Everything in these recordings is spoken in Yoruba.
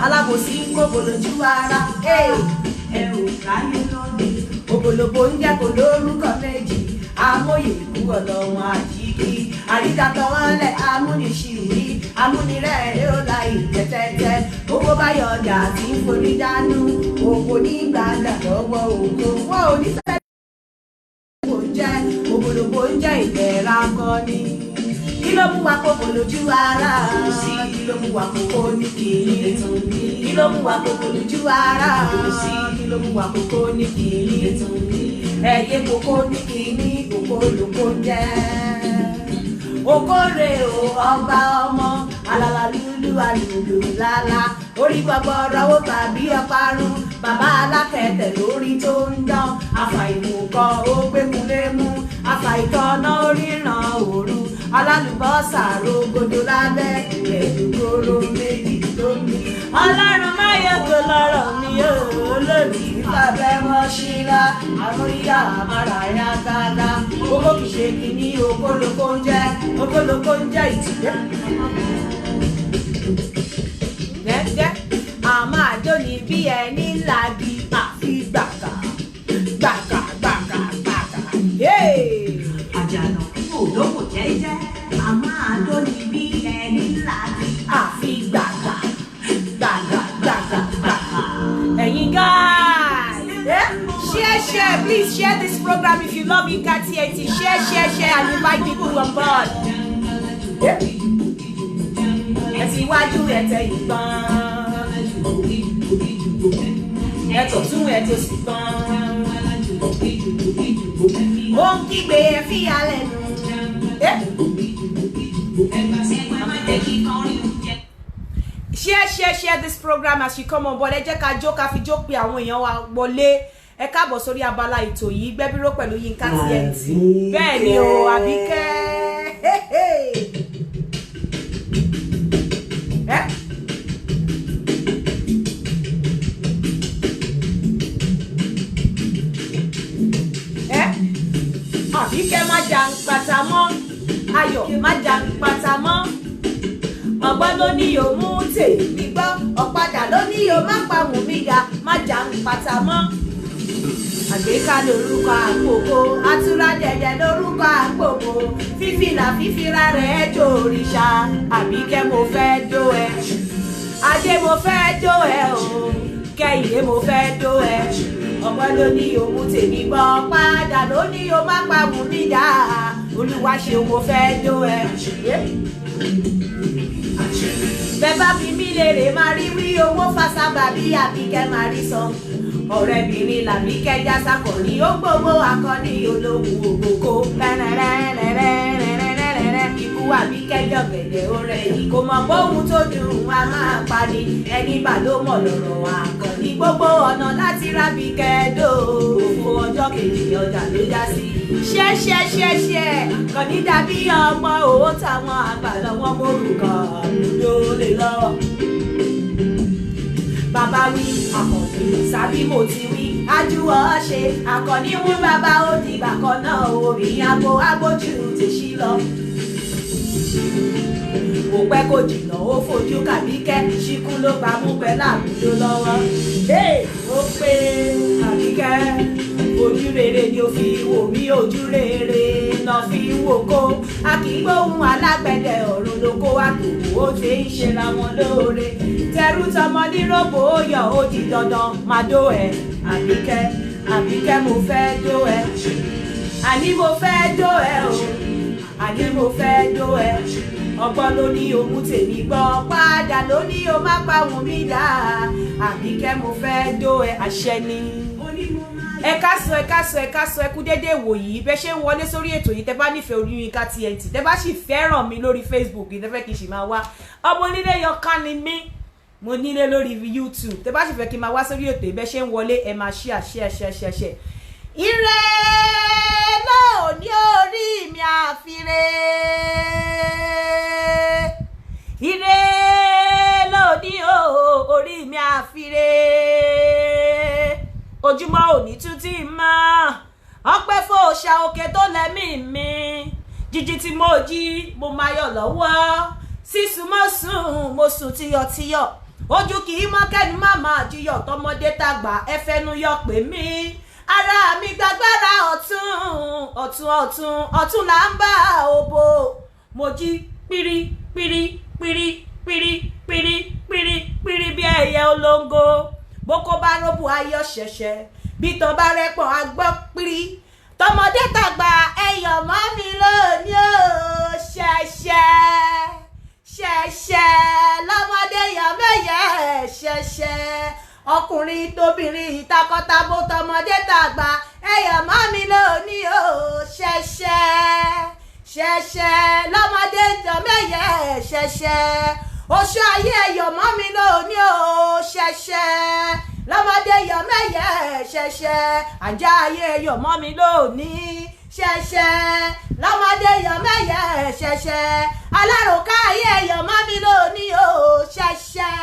Alábòsí ń gbogbo lójú ara, ẹ ò ráyé lónìí. Ògbólógbò ń jẹ́ kó lórúkọ méjì, amóye ìlú ọlọ́wọ́n àjíkí. Àríkàtọ̀ wọn lẹ̀ amúnisìwí, amúnirẹ̀ yóò la ìtẹ́tẹ́tẹ́. Owó bá yọ ọjà tí ń forí dánú, òkò ní gbàgbà lọ́wọ́ òkò. Wọ́n ò ní fẹ́ ògbólógbò ń jẹ́ ìbẹ̀rẹ̀ akọni. Kí ló mú wa kókò lójú ara? Kí ló mú wa kókó ní kìíní? Kí ló mú wa kókò lójú ara? Kí ló mú wa kókó ní kìíní? Ẹyẹ kókó ní kìíní, kókó lóko jẹ́. Okòrè o ọba ọmọ, alala lulu alulu lala. Orí gbogbo ọ̀rọ̀ tàbí ọparun, bàbá alákẹ̀tẹ̀ lórí tó ń dán. Àfàìmùkọ ó gbẹ́kulé mú, àfàìtọ́nà oríran òru. Alálùbọ́sà rògbòdò lábẹ́ ẹ̀dùgbòrò méjì tó ní. Ọlọ́run má yẹ kó lọ́rọ̀ mi ó lòdì lábẹ́ mọ́ ṣíra. Àmúríyá àmàràyá gágá. Owó kìí ṣe kìíní okòlókó ń jẹ́. Okòlókó ń jẹ́ ìtìjẹ́. Gẹ́gẹ́ àmọ́ àjò ní bí ẹni lagi àfi gbàgà gbàgà gbàgà gbàgà. Àjànà olówó jẹ́jẹ́ àmọ́ àjò ní bí ẹni lagi àfi gbàgà gbàgà gbàgà gbàgà. Ẹ̀yin guys, share, please share this program if you love Yinka TNT. Share and invite people on board. Ẹ ti wájú ẹ tẹ ìgbọ́n, ẹ tó tún ẹ tó sì gbọ́n. Ó ń kígbe ẹ fi alẹ́ nù. Share this program as you come on board. Ẹ jẹ́ ká jó ká fi jó pé àwọn èèyàn wa wọlé. Ẹ káàbọ̀ sórí abala ètò yìí Gbẹ́bíró pẹ̀lú Yinka TNT. Bẹ́ẹ̀ ni o, Àbíkẹ́. Àbíkẹ́ má jà ń pàtà mọ́, Ayọ̀ má jà ń pàtà mọ́. Ọgbọ́n ló ní yóò mú tèmi gbọ́, ọ̀padà ló ní yóò má pa mú mi ga, má jà ń pàtà mọ́. Àgbéká lórúkọ àpòpò, àtúrà jẹjẹ lórúkọ àpòpò. Fífìlà fífìlà rẹ̀ jó òrìṣà. Àbíkẹ́ mo fẹ́ jó ẹ, Adé mo fẹ́ jó ẹ o, Kẹ́hìndé mo fẹ́ jó ẹ. Ọgbọ́n ló ní yóò mú tèmi gbọ́, padà ló ní yóò má pa mú mi dá. Olúwa ṣeun mo fẹ́ jó ẹ. Bẹ́ẹ̀ bá fi mí lèrè máa rí wí owó fásábà bí Àbíkẹ́ máa rí sọ. Ọ̀rẹ́bìnrin làbíkẹ́ já sákọ̀rí ó gbogbo akọni olóhùn ògbókó. Ikú Àbíkẹ́ jọ̀gẹ̀dẹ̀ orẹ̀ yìí kò mọ̀ bóhun tó dùn wá máa parí. Ẹni bá ló mọ̀ lọ́rọ̀ àkànní gbogbo ọ̀nà láti rábíkẹ́ dò. Òfò ọjọ́ kejì ọjà ló já sí. Ṣẹ́ kàn ní dàbí ọmọ òwò táwọn àgbà lọ́wọ́ mórúkọ ló lè lọ́wọ́. Bàbá wí àkànní sábí mo ti wí ajúwọ́ ṣe àkànní mú bàbá ó dìgbà kan náà orí abo agbójú ti ṣí lọ. Kò pẹ́ kò jìnnà ó fojú kàbíkẹ́ ṣíkú ló bá mú pẹ̀lú àbújó lọ́wọ́. Ó pé Àbíkẹ́ ojú rere ni ó fi wò mí ojú rere náà fi wò kó. A kì í gbóhùn alágbẹ̀dẹ ọ̀run lóko àtòkò ó ti ń ṣera wọn lóore. Tẹrú tọmọ níròbó yọ ó di dandan máa dó ẹ. Àbíkẹ́ mo fẹ́ dó ẹ. Àní mo fẹ́ dó ẹ o. Àní mo fẹ́ dó ẹ. Ọgbọ́n ló ní ohun tèmi gbọ́, padà ló ní o má pa wùn mí dá. Àbíkẹ́ mo fẹ́ dó ẹ. Àṣẹ ni. ẹ káàsán ẹ kú dédé wò yìí bẹ́ ṣe ń wọlé sórí ètò yìí tẹ́ bá nífẹ̀ẹ́ Olúyinká TNT tẹ́ bá sì fẹ́ràn mi lórí Facebook yìí tẹ́ fẹ́ kí n sì máa wá ọmọ onílé yọká ni mí mo nílé lórí YouTube tẹ́ bá sì fẹ́ kí n máa wá sórí ètò yìí bẹ́ ṣe ń wọlé ẹ máa share. Ire lóòní orí mi àfire ire lóòní orí mi àfire ojúmọ́ òní tún ti mọ́ ọpẹ́ fòòṣà òkè tó lẹ́mí mi jíjí tí mo jí mo máa yọ̀ lọ́wọ́ sísun mo sùn tiyọ̀tiyọ̀ ojú kì í mọ́ kẹ́ni má máa jíyọ̀ tọmọdé tàgbà ẹ fẹ́nu yọ pé mi ara mi gbàgbára ọ̀tún là ń bá òbò mo jí pírí bí ẹyẹ olóńgó boko bá róbù ayọ̀ ṣẹ̀ṣẹ̀ bí tán bá rẹ́pọ̀ agbọ́ pírí tọmọdé tàgbà ẹyọ̀ mọ́ mi lónìí ó ṣẹ̀ṣẹ̀ lọ́mọdé yọ̀ mẹ́yẹ ṣẹ̀ṣẹ̀ ọkùnrin tóbìnrin takọtabo tọmọdé tàgbà ẹyọ̀ mọ́ mi lónìí ó ṣẹ̀ṣẹ̀ lọ́mọdé yọ̀ mẹ́yẹ ṣẹ̀ṣẹ̀ oṣù ayé ẹyọ̀ mọ́ mi lónìí ó ṣẹ̀ṣẹ̀ lọ́mọdé yọ̀ mẹ́yẹ ṣẹ̀ṣẹ̀ ajá ayé ẹyọ̀ mọ́ mi lónìí ṣẹ̀ṣẹ̀ lọ́mọdé yọ̀ mẹ́yẹ ṣẹ̀ṣẹ̀ alárùká ayé ẹyọ̀ mọ́ mi lónìí ó ṣẹ̀ṣẹ̀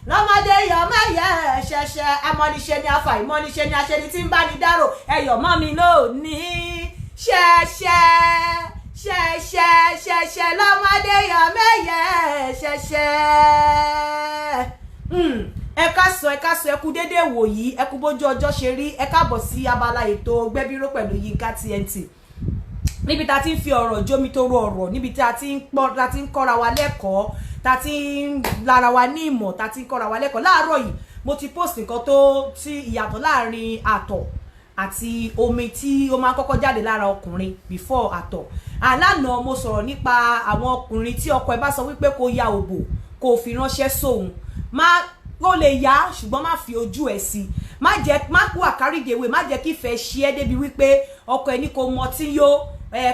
lọ́mọdé yọ̀ mẹ́yẹ ṣẹ̀ṣẹ̀ amọ́niṣe ni afa ìmọ́niṣe ni aṣẹ́ni tí ń bá ní dárò ẹyọ̀ mọ́ mi lónìí ṣẹ̀ṣẹ̀ lọ́mọdé yọ̀ mẹ́yẹ ṣẹ̀ṣẹ̀. ẹ káàsán ẹ kú dédé wò yìí ẹ kú bójú ọjọ́ ṣe rí ẹ káàbọ̀ sí abala ètò Gbẹ́bíró pẹ̀lú Yinka TNT níbi tá a ti ń fi ọ̀rọ̀ jómi tó ro ọ̀rọ̀ níbi tá a ti ń kọ́ra wa lẹ́kọ̀ọ́ tá a ti ń lára wa ní ìmọ̀ tá a ti ń kọ́ra wa lẹ́kọ̀ọ́ láàárọ̀ yìí mo ti post nǹkan tó ti ìyàtọ̀ láàrin àtọ̀ àti omi tí ó máa ń kọ́kọ́ jáde lára ọkùnrin before àtọ̀ àlànà mo sọ̀rọ̀ nípa àwọn ọkùnrin tí ọkọ ẹ bá sọ wípé kó ya òbò kó fi ránṣẹ́ sóhun ó lè yá ṣùgbọ́n má fi ojú ẹ̀ sí má kú àkárídéwé má jẹ́ kí ìfẹ́ ṣe é débi wípé ọkọ ẹ ní kó mọtí yó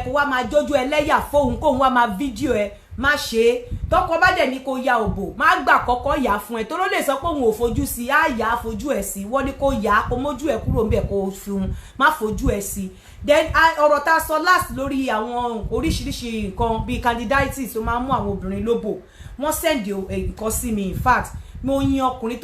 kó wá máa jójú ẹlẹ́yà fóun kóun wá máa fídíò ẹ má ṣe é tọkọ bá dẹ̀ ní kó ya òbò má gbà kọ́kọ́ yà fún ẹ tó ló lè sọ pé òun ò fojú sí á yà á fojú ẹ̀ sí wọ́n ní kó yà á kó mójú ẹ̀ kúrò níbẹ̀ kó fi un má fojú ẹ̀ sí. Then ọ̀rọ̀ tá a sọ last lórí àwọn oríṣiríṣi nǹkan bíi candidiasis tó máa ń mú àwọn obìnrin lóbò wọ́n send nǹkan sí mi in fact mo yin ọkùnrin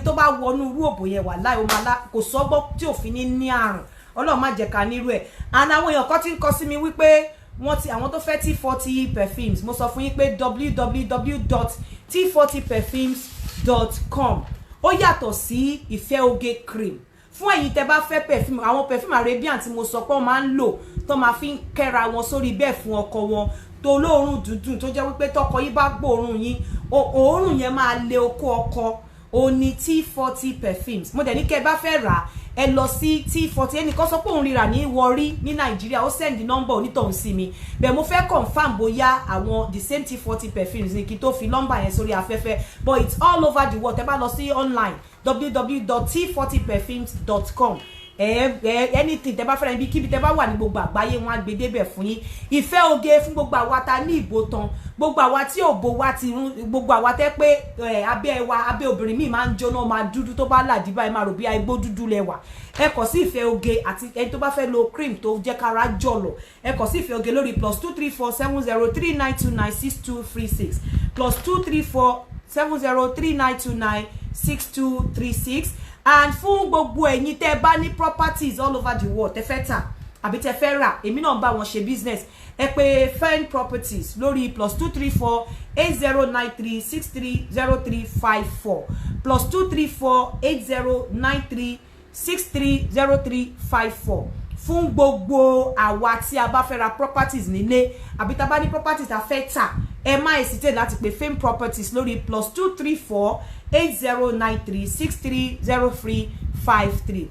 tó bá wọnú irú òbò yẹn wà láì ó máa kò sọ́gbọ́ tí òfin ní àrùn Ọlọ́run má jẹ́ ká nírú ẹ̀ and àwọn èèyàn kan ti ń kọ sí mi wípé àwọn tó fẹ́ T40 perfumes mo sọ fún yín pé www.t40perfumes.com ó yàtọ̀ sí ìfẹ́ oge cream fún ẹ̀yin tẹ́ bá fẹ́ perfume àwọn perfume Arabian tí mo sọ pé wọ́n máa ń lò tó máa fi ń kẹ́ra wọn sórí bẹ́ẹ̀ fún ọkọ wọn tó lóòórùn dúdú tó jẹ́ wípé tọkọ yín bá gbóòórùn yín òórùn yẹn máa lé okó ọkọ ó ní T40 perfumes mo dẹ̀ ní kẹ́ ẹ bá fẹ́ rà ẹ lọ sí T40 ẹnìkan sọ pé òun rírà ní Warri ní Nàìjíríà ó send number onítọ̀hún sí mi bẹ́ẹ̀ mo fẹ́ confirm bóyá àwọn the same T40 perfumes ní kí tó fi number yẹn sórí afẹ́fẹ́ but it's all over the world ẹ bá lọ sí online www.t40perfumes.com anything tẹ́ bá fẹ́ràn ibi kíbi tẹ́ bá wà ní gbogbo àgbáyé wọn á gbé débẹ̀ fún yín ìfẹ́ oge fún gbogbo àwa ta ní ìbò tán gbogbo àwa tí òbò wa ti rún gbogbo àwa tẹ́ pé abẹ́ obìnrin míì máa ń jóná máa dúdú tó bá làdí báyìí máa rò bí igbó dúdú lẹ́wà ẹ kàn sí ìfẹ́ oge àti ẹni tó bá fẹ́ lo cream tó jẹ́ kára jọ̀lọ̀ ẹ kàn sí ìfẹ́ oge lórí +2347039296236 +2347039296236 and fún gbogbo ẹ̀yin tẹ́ bá ní properties all over the world tẹ́ fẹ́ tà àbí tẹ́ fẹ́ rà èmi náà bá wọn ṣe business ẹ pè Fine Properties lórí +2348093630354 +2348093630354 fún gbogbo àwa tí a bá fẹ́ ra properties nílé àbí tá bá ní properties tá fẹ́ tà ẹ má hesitate láti pè Fame Properties lórí +2348093630353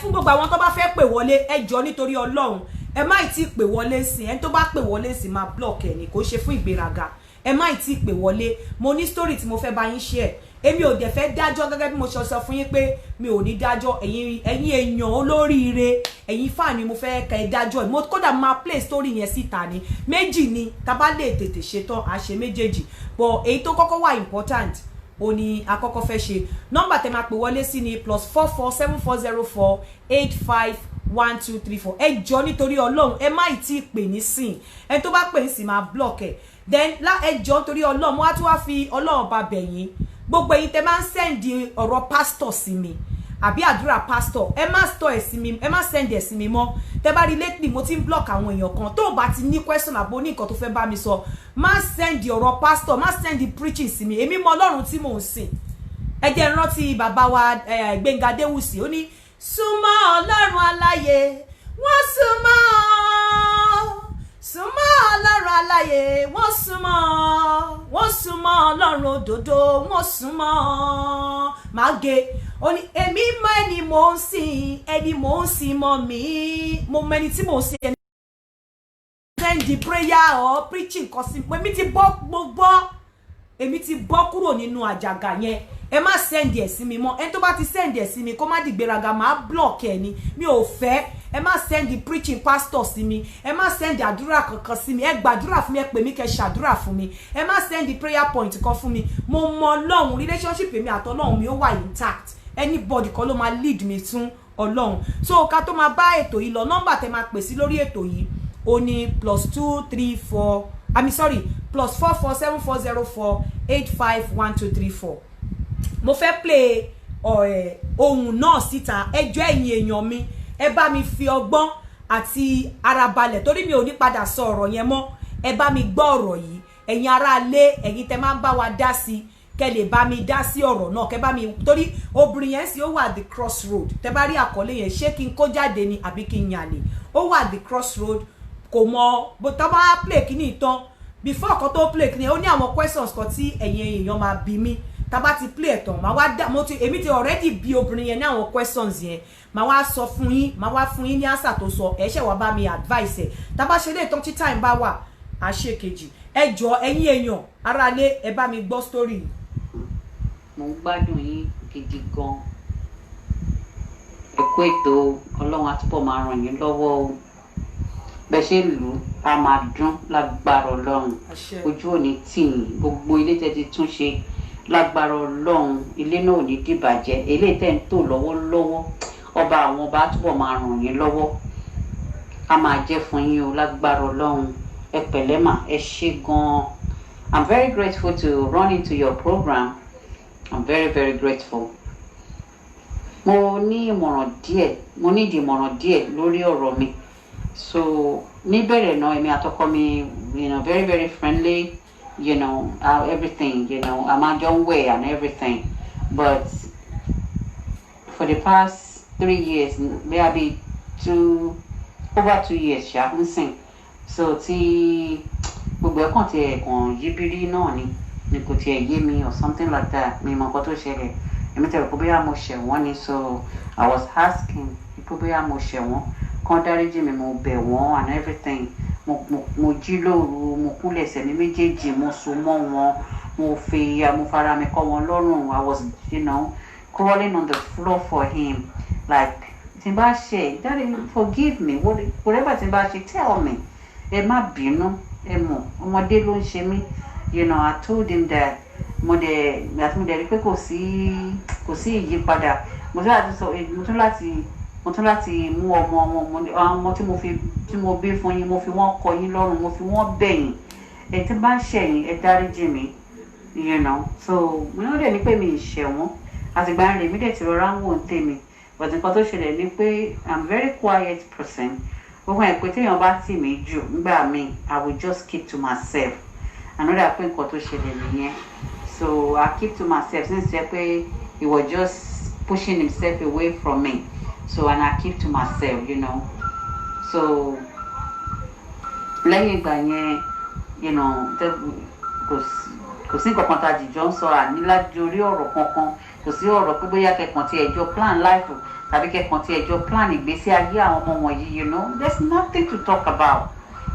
fún gbogbo àwọn tó bá fẹ́ pè wọlé ẹ jọ̀ọ́ nítorí Ọlọ́run ẹ má tí pè wọlé sí ẹni tó bá pè wọlé sí máa block ẹ ní kò ṣe fún ìgbéraga ẹ má tí pè wọlé mo ní story tí mo fẹ́ bá yín share èmi ò dẹ̀ fẹ́ dájọ́ gẹ́gẹ́ bí mo ṣe sọ fún yín pé mi ò ní dájọ́ ẹ̀yin èèyàn olóríire ẹ̀yin fan mi mo fẹ́ kẹ́ dájọ́ mo kódà máa play story yẹn síta ni méjì ni tá bá lè tètè ṣetán a ṣe méjèèjì but èyí tó kọ́kọ́ wà important ó ní àkọ́kọ́ fẹ́ ṣe nọ́mbà tẹ́ máa pè wọlé sí ni +447404851234 ẹ jọ̀ọ́ nítorí Ọlọ́run ẹ má tí pè ní sìn ẹ tó bá pè ní sìn máa block ẹ then ẹ jọ̀ọ́ nítorí Ọlọ́run mo wá tún wá fi Ọlọ́run bá bẹ̀ yín gbogbo ẹ̀yin tẹ́ máa ń send ọ̀rọ̀ pastor sí mi àbí àdúrà pastor ẹ má store ẹ sí mi ẹ má send ẹ sí mi mọ́ tẹ́ bá rí lately mo ti ń block àwọn èèyàn kan tó bá ti ní question àbò ní nǹkan tó fẹ́ bá mi sọ má send ọ̀rọ̀ pastor má send preaching sí mi èmi mọ Ọlọ́run tí mò ń sìn ẹ jẹ́ rántí bàbá wa Gbénga Adéwùsì ó ní súnmọ́ Ọlọ́run aláyé wọ́n súnmọ́ Ọlọ́run aláyé wọ́n súnmọ́ Ọlọ́run òdodo wọ́n súnmọ́ máge ó ní èmi mọ ẹni mò ń sìn mọ́ mi mo mọ ẹni tí mò ń sìn ẹni send the prayer or preaching kan sí èmi ti bọ́ kúrò nínú àjàgà yẹn ẹ má send ẹ sí mi mọ́ ẹni tó bá ti send ẹ sí mi kó má dìgbéraga máa block ẹ ni mi ò fẹ́ ẹ má send the preaching pastor sí mi ẹ má send àdúrà kankan sí mi ẹ gbàdúrà fún mi ẹ pè mí kẹ́ ṣàdúrà fún mi ẹ má send the prayer point kan fún mi mo mọ Ọlọ́run relationship èmi àti Ọlọ́run mi ó wà intact anybody kan ló máa lead mi tún Ọlọ́run so ká tó máa bá ètò yìí lọ nọ́mbà tẹ́ máa pè sí lórí ètò yìí ó ní +234 mo fẹ́ play ohun náà síta ẹjọ́ ẹ̀yin èèyàn mi ẹ bá mi fi ọgbọ́n àti ara balẹ̀ torí mi ò ní padà sọ ọ̀rọ̀ yẹn mọ́ ẹ bá mi gbọ́ ọ̀rọ̀ yìí ẹ̀yin ará ilé ẹ̀yin tẹ́ máa ń bá wa dá sí kẹ́ lè bá mi dá sí ọ̀rọ̀ náà kẹ́ bá mi torí obìnrin yẹn sì ó wà the crossroad tẹ́ bá rí àkọlé yẹn ṣé kí n kó jáde ni àbí kí n yàlè ó wà the crossroad kò mọ bó tá bá play kíní ìtàn before kan tó play kíní ó ní àwọn questions kan tí ẹ̀yin èèyàn máa bí mi tá bá ti play ẹ̀tàn máa wá dá èmi ti already bí obìnrin yẹn ní àwọn questions yẹn máa wá sọ fún yín máa wá fún yín ní answer tó sọ ẹ ṣe wá bá mi advice ẹ tá bá ṣe lè tán tí time bá wà á ṣe kejì ẹ jọ̀ọ́ ẹ̀yin èèyàn aráalé ẹ bá mi gbọ́ story. mo ń gbádùn yín gidi gan ẹ kú ètò Ọlọ́run àtúbọ̀ máa ràn yín lọ́wọ́ o bẹ́ẹ̀ ṣe lù ú a máa dún lágbára Ọlọ́run ojú ò ní tì yín gbogbo ilé tẹ́ ti tún ṣe lágbára Ọlọ́run ilé náà ò ní dìbàjẹ́ eléyìí tẹ́ ń tò lọ́wọ́lọ́wọ́ ọba àwọn ọba túbọ̀ máa ràn yín lọ́wọ́ a máa jẹ́ fún yín o lágbára Ọlọ́run ẹ pẹ̀lẹ́ mà ẹ ṣé gan-an. I'm very grateful to run into your program. I'm very, very grateful. Mo ní ìmọ̀ràn díẹ̀ lórí ọ̀rọ̀ mi. So níbẹ̀rẹ̀ náà èmi àtọkọ mi very, very friendly. Everything, I'm a young way and everything. But for the past 3 years, maybe over 2 years, she hasn't seen. So tí gbogbo ẹ̀kan tí ẹ̀kan yíbírí náà ni kò tiẹ̀ yé mi or something like that. Mi mọ̀ nǹkan tó ṣẹlẹ̀. Èmi tẹ̀rọ pé bóyá mo ṣẹ̀ wọ́n ni, so I was asking pé bóyá mo ṣẹ̀ wọ́n. Kán dáríjì mi, mo bẹ̀ wọ́n and everything. Mo jí lóru, mo kúnlẹ̀ ẹsẹ̀ mi méjèèjì, mo so mọ́ wọn, mo fara mi kọ́ wọn lọ́rùn. I was, crawling on the floor for him. Like, tí n bá ṣe, Daddy, forgive me. Whatever tí n bá ṣe, tell me. Ẹ má bínú, ẹ mọ̀, ọmọdé ló ń ṣe mí. I told him that mo dẹ̀ rí pé kò sí ìyípadà. Mo tún láti mú ọmọ tí mo bí fún yín, mo fi wọ́n kọ yín lọ́rùn, mo fi wọ́n bẹ̀yìn. Ẹ tí bá ṣẹ̀yìn, ẹ dáríjì mi. So mo náà dẹ̀ ní pé mi ì ṣẹ̀ wọ́n. Àtìgbà rẹ̀ mi dẹ̀ ti rọra ń wò ń tèmi. But nǹkan tó ṣẹlẹ̀ ni pé I'm very quiet person. Gbogbo ẹ̀ pé téèyàn bá tì mí jù nígbà míì, I will just keep to myself. Another pé nǹkan tó ṣẹlẹ̀ nìyẹn. So I keep to myself since pé he was just pushing himself away from me. So and I keep to myself, So lẹ́yìn ìgbà yẹn, kò sí nǹkan kan tá a jìjọ ń sọ ànílájú orí ọ̀rọ̀ kankan. Kò sí ọ̀rọ̀ pé bóyá kẹ̀kàn tí ẹjọ́ plan life tàbí kẹ̀kàn tí ẹjọ́ plan ìgbésí ayé àwọn ọmọ wọ̀nyí, there's nothing to talk about.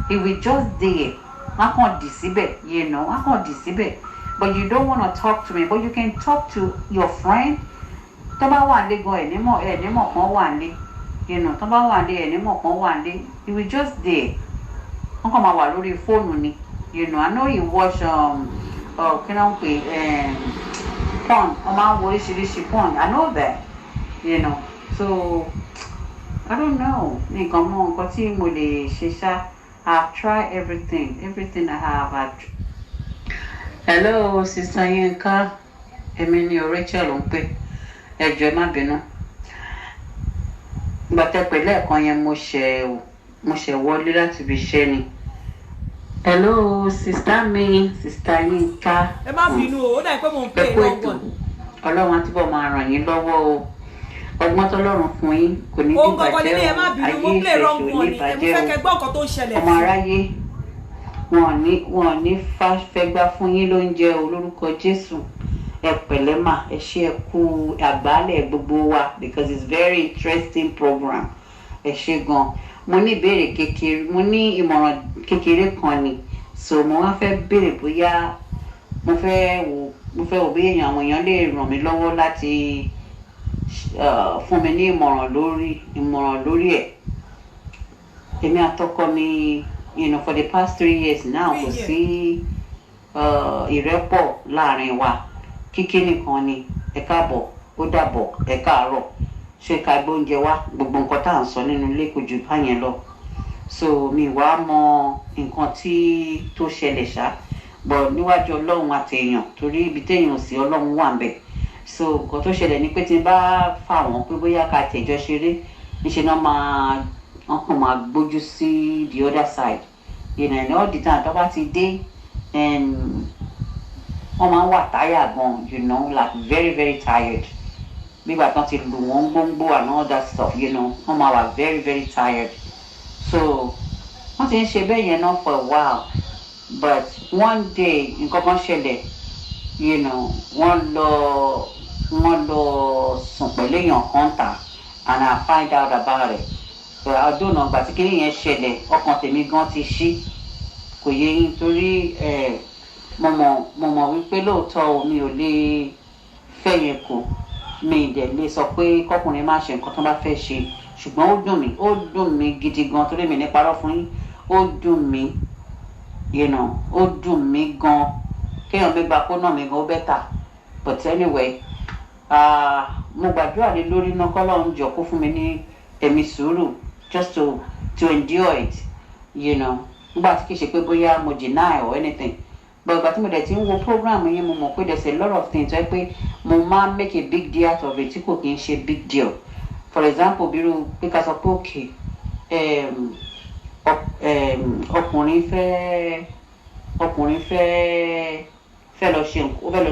He will just there I can't deceive it, you know, I can't deceive it. But you don't want to talk to me, but you can talk to your friend. Tó bá wà nílé gan ẹ̀ nímọ̀ kan wà nílé, you know, tó bá wà nílé ẹ̀ nímọ̀ kan wà nílé, you will just there. Wọ́n kàn máa wà lórí fóònù ni, you know. I know you watch kí ló ń pè porn, wọ́n máa ń wo oríṣiríṣi porn, I know that, you know. So I don't know, nǹkan mọ nǹkan tí mo lè ṣe ṣá. I've tried everything I have. Hello, Sister Yinka. Èmi ni Rachel ló ń pè. Ẹ jọ̀ọ́ má bínú. Gbàtẹ́ pé lẹ́ẹ̀kan yẹn mo ṣẹ̀ wọlé láti ibi iṣẹ́ ni. Hello, Sister Yinka. Ẹ má bínú o, ó dà pé mo ń pè é lọ́gbọ̀n. Ọlọ́run á túbọ̀ máa ràn yín lọ́wọ́ o. Ọgbọ́n tọ́lọ́run fún yín kò ní dìbàjẹ́ o. Ayé ìfẹ̀sọ̀ oníbàjẹ́ o. Ọmọ aráyé wọn ò ní fẹ́gbá fún yín lóúnjẹ o lórúkọ Jésù. Ẹ pẹ̀lẹ́ mà, ẹ ṣé ẹ kú àgbálẹ̀ gbogbo wa because it's very interesting program. Ẹ ṣé gan. Mo ní ìbéèrè kékeré, mo ní ìmọ̀ràn kékeré kan ni. So mo wá fẹ́ béèrè bóyá mo fẹ́ wò bí àwọn èèyàn lè ràn mí lọ́wọ́ láti fún mi ní ìmọ̀ràn lórí ẹ̀. Èmi àtọkọ mi, you know, for the past 3 years now kò sí ìrẹ́pọ̀ láàrin wa. Kíkí nìkan ni, ẹ káàbọ̀, ó dàbọ̀, ẹ káàárọ̀, ṣé ká gbóúnjẹ wá, gbogbo nǹkan tá à ń sọ nínú ilé kò jù báyẹn lọ. So mi wá mọ nǹkan tó ṣẹlẹ̀ ṣá, bọ̀ níwájú Ọlọ́run àti èèyàn, torí ibi téèyàn sí Ọlọ́run wà ń bẹ̀. So nǹkan tó ṣẹlẹ̀ ni pé tí n bá fà wọ́n pé bóyá ká tẹ̀jọ́ ṣeré, níṣẹ́ náà wọ́n kàn máa gbójú sí the other side, you know, and all the time tó bá ti dé wọ́n máa ń wà tired gan, you know, like very very tired. Nígbà tán ti lù wọ́n gbóngbó and all that stuff, you know, wọ́n máa wà very very tired. So wọ́n ti ń ṣe bẹ́ẹ̀ yẹn náà for a while, but one day nǹkan kan ṣẹlẹ̀, you know, wọ́n lọ sùn pẹ̀lú èèyàn kan tà, and I find out about it. But I don't know, gbà tí kinní yẹn ṣẹlẹ̀ ọkàn tèmi gan ti ṣí, kò yé yín, torí mo mọ̀ wípé lóòótọ́ mi ò lè fẹ́ yẹn kù, mi dẹ̀ lè sọ pé kọkùnrin má ṣe nǹkan tó bá fẹ́ ṣe, ṣùgbọ́n ó dùn mí gidi gan, torí mi ní parọ́ fún yín, ó dùn mí, you know, ó dùn mí gan. Kéèyàn mi gba kó náà mi gan ó bẹ́tà, but anyway, mo gbàdúrà lé lórí náà k'Ọlọ́run jọ̀ọ́ kó fún mi ní ẹ̀mí sùúrù just to endure it, you know. Nígbà tí kì í ṣe pé bóyá mo deny or anything, but ìgbà tí mo dẹ̀ ti ń wo program yẹn mo mọ̀ pé there's a lot of things pé mo máa make a big deal out of it tí kò kì í ṣe big deal. For example, bírú pé ká sọ pé okay, ọkùnrin fẹ́ lọ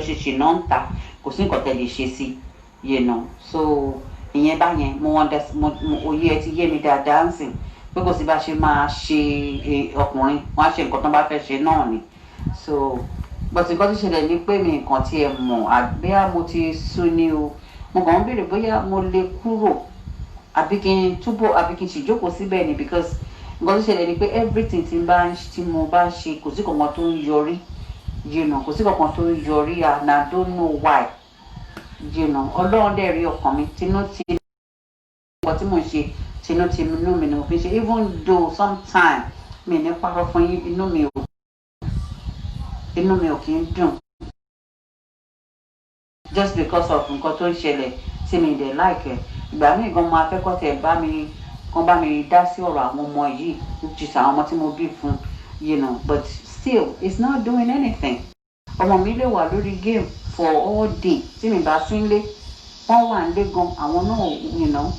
ṣe ṣìnà ń ta, kò sí nǹkan tẹ́ lè ṣe sí, you know. So ìyẹn báyẹn mo òye ẹ ti yé mi dáadáa ń sìn pé kò sí bá ṣe máa ṣe ọkùnrin wọn á ṣe nǹkan tó bá fẹ́ ṣe náà ni. So but nǹkan tó ṣẹlẹ̀ ni pé mi nǹkan tí ẹ mọ̀ àbíyá mo ti sú ni o, mo kàn ń béèrè bóyá mo lè kúrò àbí kí n sì jókòó síbẹ̀ ni, because nǹkan tó ṣẹlẹ̀ ni pé everything tí mo bá ṣe kò sí kankan tó ń yọrí, you know, kò sí kankan tó ń yọrí, and I don't know why, you know. Ọlọ́run dẹ̀ rí ọkàn mi, nǹkan tí mo ń ṣe tinú mi ni mo fi ṣe, even though sometimes mi ní parọ́ fún yín, inú mi ò kì í dùn just because of nǹkan tó ń ṣẹlẹ̀ tí mi dẹ̀ like. Ìgbà míì gan máa fẹ́ kọ́ tẹ̀ bá mi dá sí ọ̀rọ̀ àwọn ọmọ yìí, which is àwọn ọmọ tí mo bí fún, you know, but still it's not doing anything. Ọmọ mi lè wà lórí game for all day tí mi bá sínlé, wọ́n wà nílé gan, àwọn náà, you know,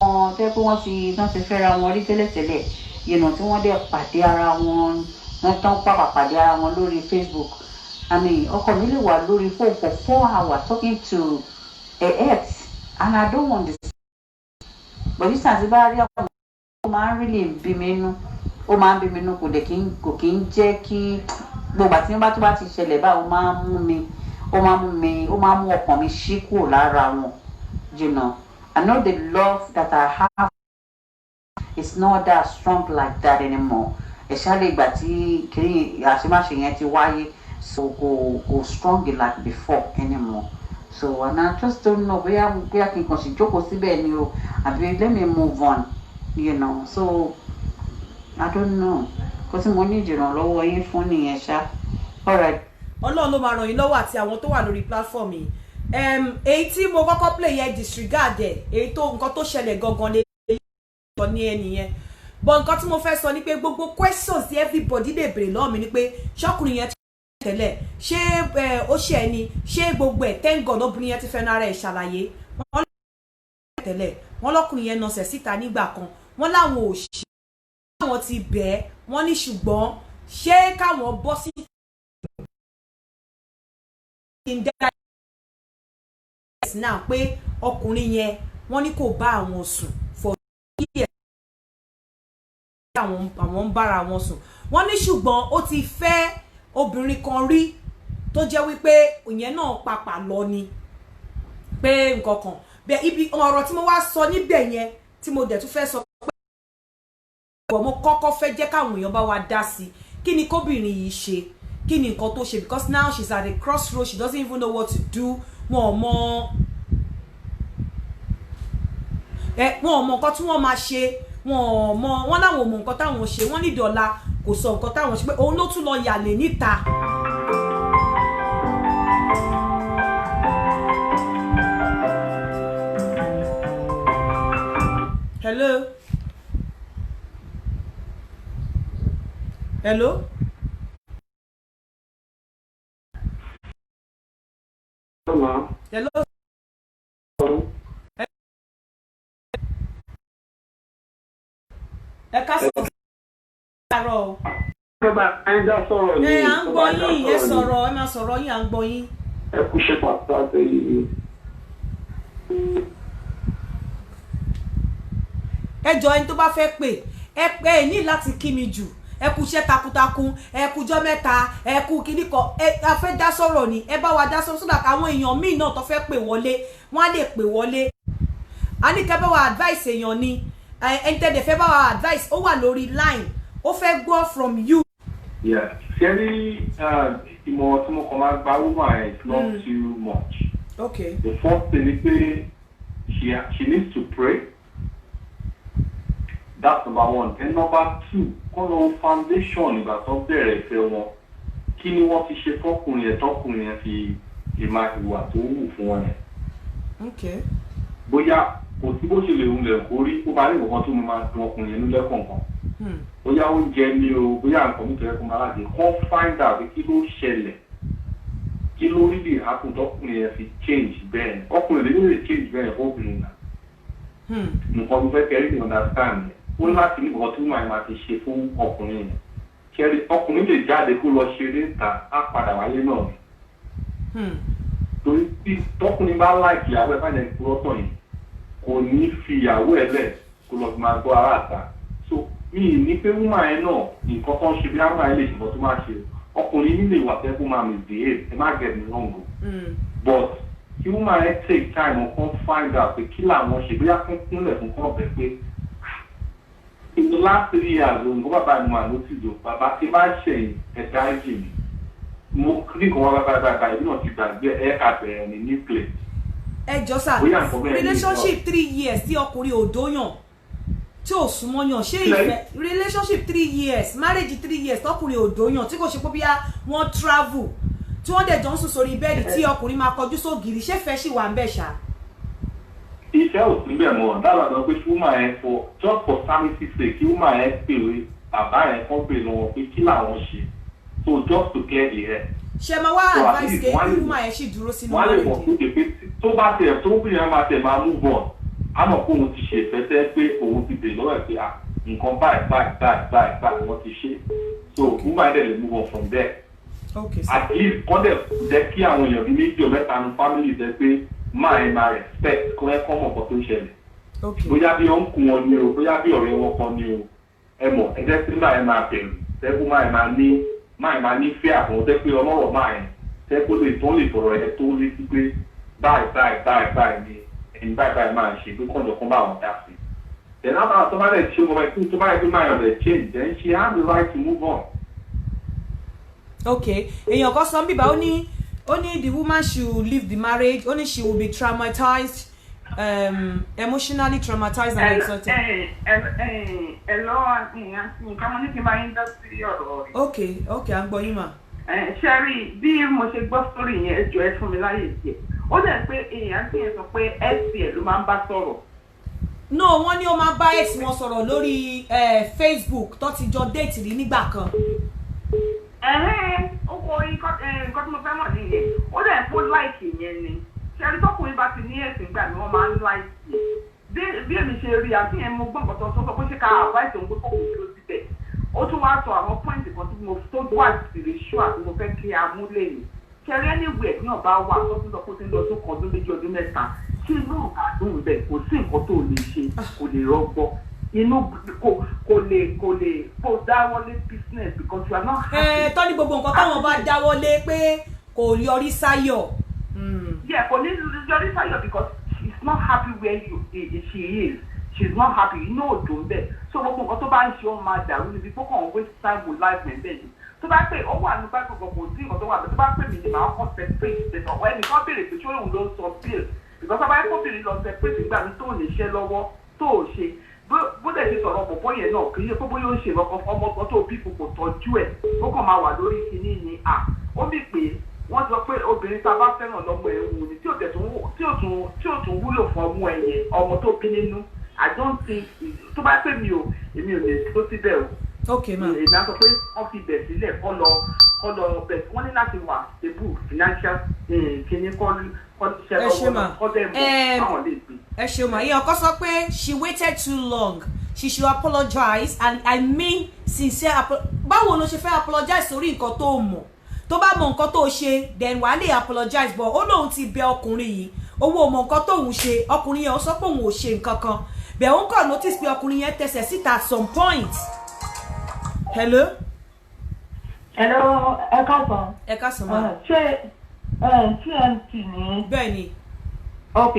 wọ́n tẹ́ pé wọ́n ti fẹ́ra wọn rí tẹ́lẹ̀tẹ́lẹ̀, you know, tí wọ́n dẹ̀ pàdé ara wọn, wọ́n tán pàdé ara wọn lórí Facebook. I mean, ọkọ mi lè wà lórí phone for 4 hours talking to a ex, and I don't understand. But this time bá rí ọkọ mi, ó máa ń really bí mi nú, kò kí ń jẹ́ kí gbogbo àti nígbà tó bá ti ṣẹlẹ̀ báyìí ó máa ń mú ọkàn mi ṣí kúrò lára wọn, you know. I know the love that I have is not that strong like that anymore. especially ìgbà tí kiri àṣemáṣe yẹn ti wáyé so kò strong like before anymore. So and I just don't know bóyá kí n kàn sì jókòó síbẹ̀ ni o àbí let me move on, you know. So I don't know kó tí mo ní ìrànlọ́wọ́ yín fún nìyẹn ṣá. Alright. Ọlọ́run ló máa ràn yín lọ́wọ́ àti àwọn tó wà lórí platform yìí. Èyí tí mo kọ́kọ́ play yẹn disregard ẹ̀ èyí tó nǹkan tó ṣẹlẹ̀ gangan lè sọ ní ẹni yẹn. But nǹkan tí mo fẹ́ sọ ni pé gbogbo questions tí everybody lè béèrè lọ́wọ́ mi ni pé ṣọ́kùnrin yẹn tẹ́lẹ̀ ṣé ó ṣe ẹni ṣé gbogbo ẹ̀ thank God obìnrin yẹn ti fẹ́ nára ẹ̀ ṣàlàyé wọ́n tẹ́lẹ̀ wọ́n lọ́kùnrin yẹn nọsẹ̀ síta nígbà kan wọ́n láwọn ò ṣe àwọn ti bẹ̀ẹ́ wọ́n ní ṣùgbọ́n ṣé káwọn bọ́ sí náà pé ọkùnrin yẹn wọ́n ní kò bá àwọn sùn for years àwọn ń bára wọn sùn wọ́n ní ṣùgbọ́n ó ti fẹ́ obìnrin kan rí tó jẹ́ wípé ìyẹn náà papà lọ ni pé nǹkan kan bẹ́ẹ̀ ibi ọ̀rọ̀ tí mo wá sọ níbẹ̀ yẹn tí mo dẹ̀ tún fẹ́ sọ pé mo kọ́kọ́ fẹ́ jẹ́ káwọn èèyàn bá wa dá sí kí ni kóbìnrin yìí ṣe kí ni nǹkan tó ṣe because now she's at a crossroad she doesn't even know what to do wọn ò mọ nǹkan tí wọ́n máa ṣe wọ́n láwọn ò mọ nǹkan táwọn ṣe wọ́n ní dọ̀la kò sọ nǹkan táwọn ṣe pé òun ló tún lọ yàlè níta. Hello. Hello. Hello. Hello. Ẹ ká sọ sọ̀rọ̀. Ẹ dá sọ̀rọ̀ ni. À ń gbọ́ yín, ẹ sọ̀rọ̀, ẹ máa sọ̀rọ̀ yín, à ń gbọ́ yín. Ẹ kú ṣe pàtàkì yìí. Ẹ jọ ẹni tó bá fẹ́ pè ẹ ní láti kí mi jù ẹ kú iṣẹ́ takuntakun ẹ kújọ́ mẹ́ta ẹ kú kíní kan a fẹ́ dá sọ̀rọ̀ ni ẹ bá wa dá sọ̀rọ̀ sódà káwọn èèyàn míì náà tó fẹ́ pè wọlé wọ́n á lè pè wọlé. A ní kẹ́ bá wa advice èèyàn ni ẹni tẹ́ dẹ̀ fẹ́ bá wa advice ó wà lórí line ó fẹ́ gbọ́ from you. Ṣé rí ìmọ̀ràn tí mo kàn máa gba woman is not too much. Okay. The first thing is pé she needs to pray. That's number one. And number two, kọ́ lọ foundation ìgbà tó bẹ̀rẹ̀ ìfẹ́ wọn. Kí ni wọ́n ti ṣe fọ́kùnrin yẹn tọ́kùnrin yẹn fi ìmọ̀ ìwà tó wù fún wọn yẹn. Okay. Bóyá kò sí bó ṣe lè wulẹ̀ kó rí ó máa ní nǹkan tó máa dùn ọkùnrin yẹn nílẹ̀ kọ̀ọ̀kan. Bóyá oúnjẹ ni o bóyá nǹkan nítorí ẹ̀kọ́ máa láti kọ́ find out kí ló ṣẹlẹ̀ kí ló rí lè happen tọ́kùnrin yẹn fi change bẹ́ẹ̀ ọkùnrin lè change bẹ́ẹ̀ fọ́kùnrin náà. Nǹkan tó fẹ́ kẹ́rì ní understand yẹn. Ó láti ní nǹkan tó máa ti ṣe fún ọkùnrin yẹn kẹrin ọkùnrin lè jáde kó lọ ṣeré ta á padà wáyé náà ni. Torí tí tọkùnrin bá láìkì ìyàwó ẹ̀ fáyẹ̀ ìkúrọ́tọ̀ yìí kò ní fi ìyàwó ẹ̀ lẹ̀ kó lọ fi máa gbọ́ ara àta. So mi ní pé wúmà ẹ̀ náà nǹkan tó ń ṣe bí àwọn ẹ̀ lè ṣùgbọ́n tó máa ṣe ọkùnrin nílé ìwà tẹ́ kó máa misbehave ẹ má get me wrong o. But kí wúmà ẹ̀ take time ọkàn find out pé kí làwọn ṣe bóyá fún kúnlẹ̀ fún kọ́ọ̀bẹ pé in the last 3 years nǹkan bàbá mi máa ló ti dò bàbá tí máa ṣe ẹ̀dá ẹ̀jẹ̀ mi mo ní nǹkan wá bàbá ìbí náà ti gbàgbé ẹ̀ka bẹ̀rẹ̀ ní nuclear. Ẹ jọ sá relationship 3 years tí ọkùnrin ò dóyàn tí ò súnmọ́ yàn ṣé ìfẹ́ relationship 3 years marriage 3 years tọkùnrin ò dóyàn tí kò ṣe pé bí wọ́n travel tí wọ́n dẹ̀ jọ ń sùn sórí bẹ́ẹ̀dì tí ọkùnrin máa kọjú sógiri ṣé fẹ́ ṣì wà ń bẹ̀ ṣá. Ìfẹ́ ò sí bẹ́ẹ̀ mọ́ dábàá lọ pé kí wọ́n máa ẹ for just for sanity sake kí wọ́n máa ẹ pèrè bàbá ẹ kọ́ pè lọ́wọ́ pé kí làwọn ṣe so just to clear the air. Ṣé máa wá advice kí wọ́n ẹ sì dúró sínú marriage. Wọ́n lè mọ̀ pé tó bá tẹ̀ tó bí ẹ máa tẹ̀ máa move on á mọ̀ pé òun ti ṣe ìfẹ́ tẹ́ pé òun ti dè lọ́wọ́ ẹ̀ pé nǹkan báyìí wọ́n ti ṣe so wọ́n máa dẹ̀ lè move on from there. Okay, at least kọ́ dẹ̀ jẹ́ kí àwọn èèyàn bíi méjì ọ̀ mẹ́ta nu family jẹ́ pé máa respect kọ́ ẹ kọ́ mọ̀ nǹkan tó ń ṣẹlẹ̀. Bóyá bí ọ̀nkù wọn ni o bóyá bí ọ̀rẹ́ wọn kan ni o ẹ mọ̀ ẹ jẹ́ pé máa bẹ̀rù tẹ́kù máa ní fẹ́ àwọn tẹ́ pé ọlọ́rọ̀ tẹ́kù lè tó lè fọ̀rọ̀ ẹ tó létí pé báyìí ni ẹni báyìí máa ṣe pé kọ́ńdọ̀ kan bá wọn dá sí Then after somebody change, then she has the right to move on. Okay. Èèyàn kan sọ bíbá ó ní the woman should leave the marriage, only she will be traumatized, emotionally traumatized and exhausted. Okay, I'm going ma. Sherry, bí mo ṣe gbọ́ story yẹn ẹjọ́ ẹ fún mi láyè díẹ̀. Ó dẹ̀ pé èèyàn tí yẹn sọ pé SPL ló máa ń bá sọ̀rọ̀. No, wọ́n ní ó máa bá ex wọn sọ̀rọ̀ lórí Facebook tó ti jọ date rí nígbà kan. Oko nǹkan tí mo fẹ́ mọ̀ nìyẹn. Ó dẹ̀ pé láìkì yẹn ni. Sherry tọkùnrin bá ti ní ẹ̀sìn gbà ni wọ́n máa ń láìkì. Bí èmi ṣe rí àti yẹn mo gbọ́ nǹkan tó sọ pé ṣé ká advice òun pé kò wù ló ti bẹ̀. Ó tún wá sọ àwọn pọ́ìntì kan tí mo tó wà spiritual tí mo fẹ́ kí a mú lẹ́yìn. Sherry anywhere ní ọba wà tó tún sọ pé ó ti ń lọ ọdún kan ọdún méjì ọdún mẹ́ta kí inú ọ̀gá dùn bẹ́ẹ̀ kò sí nǹkan tó lè ṣe kò lè rọgbọ inú kò lè dáwọ́lé business because you are not happy. Tọ́ni gbogbo nǹkan táwọn bá dáwọ́lé pé kò yọrí sáyọ̀. Yeah, kò ní yọrí sáyọ̀ because she is not happy where she is. She is not happy. Inú òdò ń bẹ̀. So gbogbo nǹkan tó bá ń ṣe ó máa dàrú níbi tó kàn waste time with life ẹ̀ bẹ́ẹ̀ ni. Tó bá pè ó wà ní báyìí gbogbo kò sí nǹkan tó wà bẹ́ẹ̀ tó bá pè mí ní màá kàn separate ọ̀wọ́ ẹnìkan béèrè pé ṣé òun ló ń sọ bill because ọba ẹ̀kọ́ bìnrin lọ separate nígbà mi tó lè ṣe lọ́wọ́ tó ò ṣe bó dẹ̀ ṣe sọ̀rọ̀ bọ̀bọ̀ yẹn náà kì í ṣe pé bóyá ó ń ṣe ìrọ̀kan ọmọ kan tó bí kò tọ́jú ẹ̀ ó kàn máa wà lórí kinní ni ó mì pé wọ́n sọ pé obìnrin tá a bá fẹ́ràn lọ́mọ ẹ̀ wù ní tí ò tún wúlò fún ọmọ ẹ̀ yẹn ọmọ tó bí nínú I don't think tó bá pè mí èmi ò lè tó síbẹ̀ o. Okay ma. èmi á sọ pé wọ́n fi bẹ̀ sílẹ̀ kọ́ lọ bẹ̀ wọ́n ní láti wà stable financial kinní ẹ ṣe ma ẹ ṣe ma ìyẹn ọkọ sọ pé she waited too long she should apologize and I mean sincere báwo ló ṣe fẹ́ apologize sórí nǹkan tó mọ̀ tó bá mọ nǹkan tó ṣe then wàá lè apologize but ó lóun ti bẹ ọkùnrin yìí owó mọ nǹkan tóun ṣe ọkùnrin yẹn ó sọ pé òun ò ṣe nǹkan kan bẹ́ẹ̀ òun kàn notice pé ọkùnrin yẹn tẹsẹ̀ síta at some point. Hello. Ẹ káàsán. Ẹ káàsán ma. Ṣé TNT ni? Bẹ́ẹ̀ni. Ok.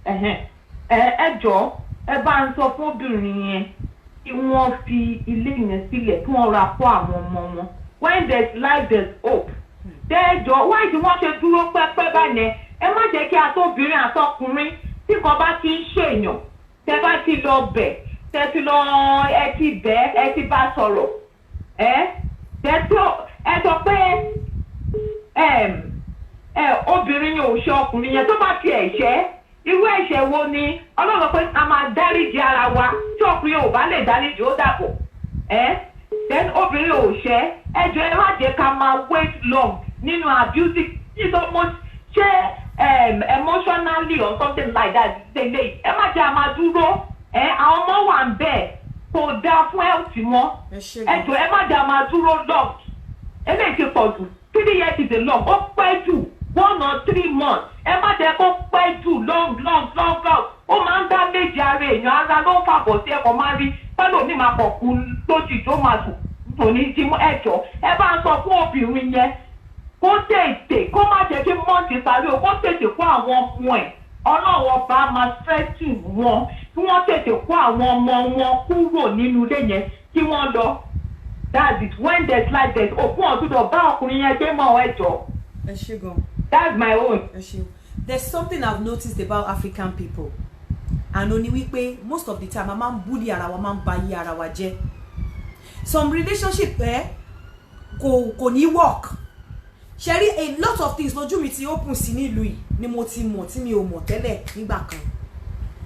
Ẹ jọ̀ọ́ ẹ bá ń sọ fún obìnrin yẹn kí wọ́n fi ilé yẹn sílẹ̀ kí wọ́n ra kọ́ àwọn ọmọ wọn. When there's life there's hope. Dẹ́jọ́ wáyé tí wọ́n ṣe dúró pẹ́pẹ́ báyẹn ẹ má jẹ́ kí atóbìnrin àtọkùnrin tí kan bá ti ń ṣèyàn tẹ́ bá ti lọ bẹ̀ tẹ́ ti lọ ẹ ti bẹ̀ ẹ ti bá sọ̀rọ̀ ẹ sọ pé obìnrin yẹn ò ṣe ọkùnrin yẹn tó bá ti ẹ̀ṣẹ̀ irú ẹ̀ṣẹ̀ wo ni Ọlọ́run pé a máa dáríjì ara wa tí ọkùnrin ò bá lè dáríjì ó dàbọ̀ then obìnrin ò ṣe ẹjọ́ ẹ má jẹ́ ká máa wait long nínú abusing ṣé emotionally or something like that ẹ má jẹ́ a máa dúró àwọn ọmọ wà ń bẹ̀ kò dáa fún health wọn ẹjọ́ ẹ má jẹ́ a máa dúró long eléyìí ti pọ̀ jù 3 years is a long ó pẹ́ jù 1 or 3 months ẹ má jẹ́ kó pẹ́ jù long ó máa ń dá méjì ara èèyàn ara ló ń fàbọ̀ sí ẹ̀kọ́ máa rí pẹ́lú mi máa pọ̀ kú lójì tó máa sùn tòní tí ẹjọ́ ẹ bá ń sọ fún obìnrin yẹn kó tètè kó má jẹ́ kí mọ́ọ̀tì sáré o kó tètè kó àwọn ọmọ ẹ̀ Ọlọ́run ọba máa fẹ́tù wọn kí wọ́n tètè kó àwọn ọmọ wọn kúrò nínú ilé yẹn kí wọ́n lọ. That's it. When there's life, there's hope. Wọ́n tún lọ bá ọkùnrin yẹn gbé mọ́ ẹjọ́. Ẹ ṣé gan. That's my own. Ẹ ṣé. There's something I've noticed about African people. And ó ní wípé most of the time a máa ń bully ara wa, máa ń ba ayé ara wa jẹ́. Some relationship kò ní work. Ṣẹ́rí a lot of things lójú mi ti open sí nílùú yìí ni mo ti mọ̀ tí mi ò mọ̀ tẹ́lẹ̀ nígbà kan.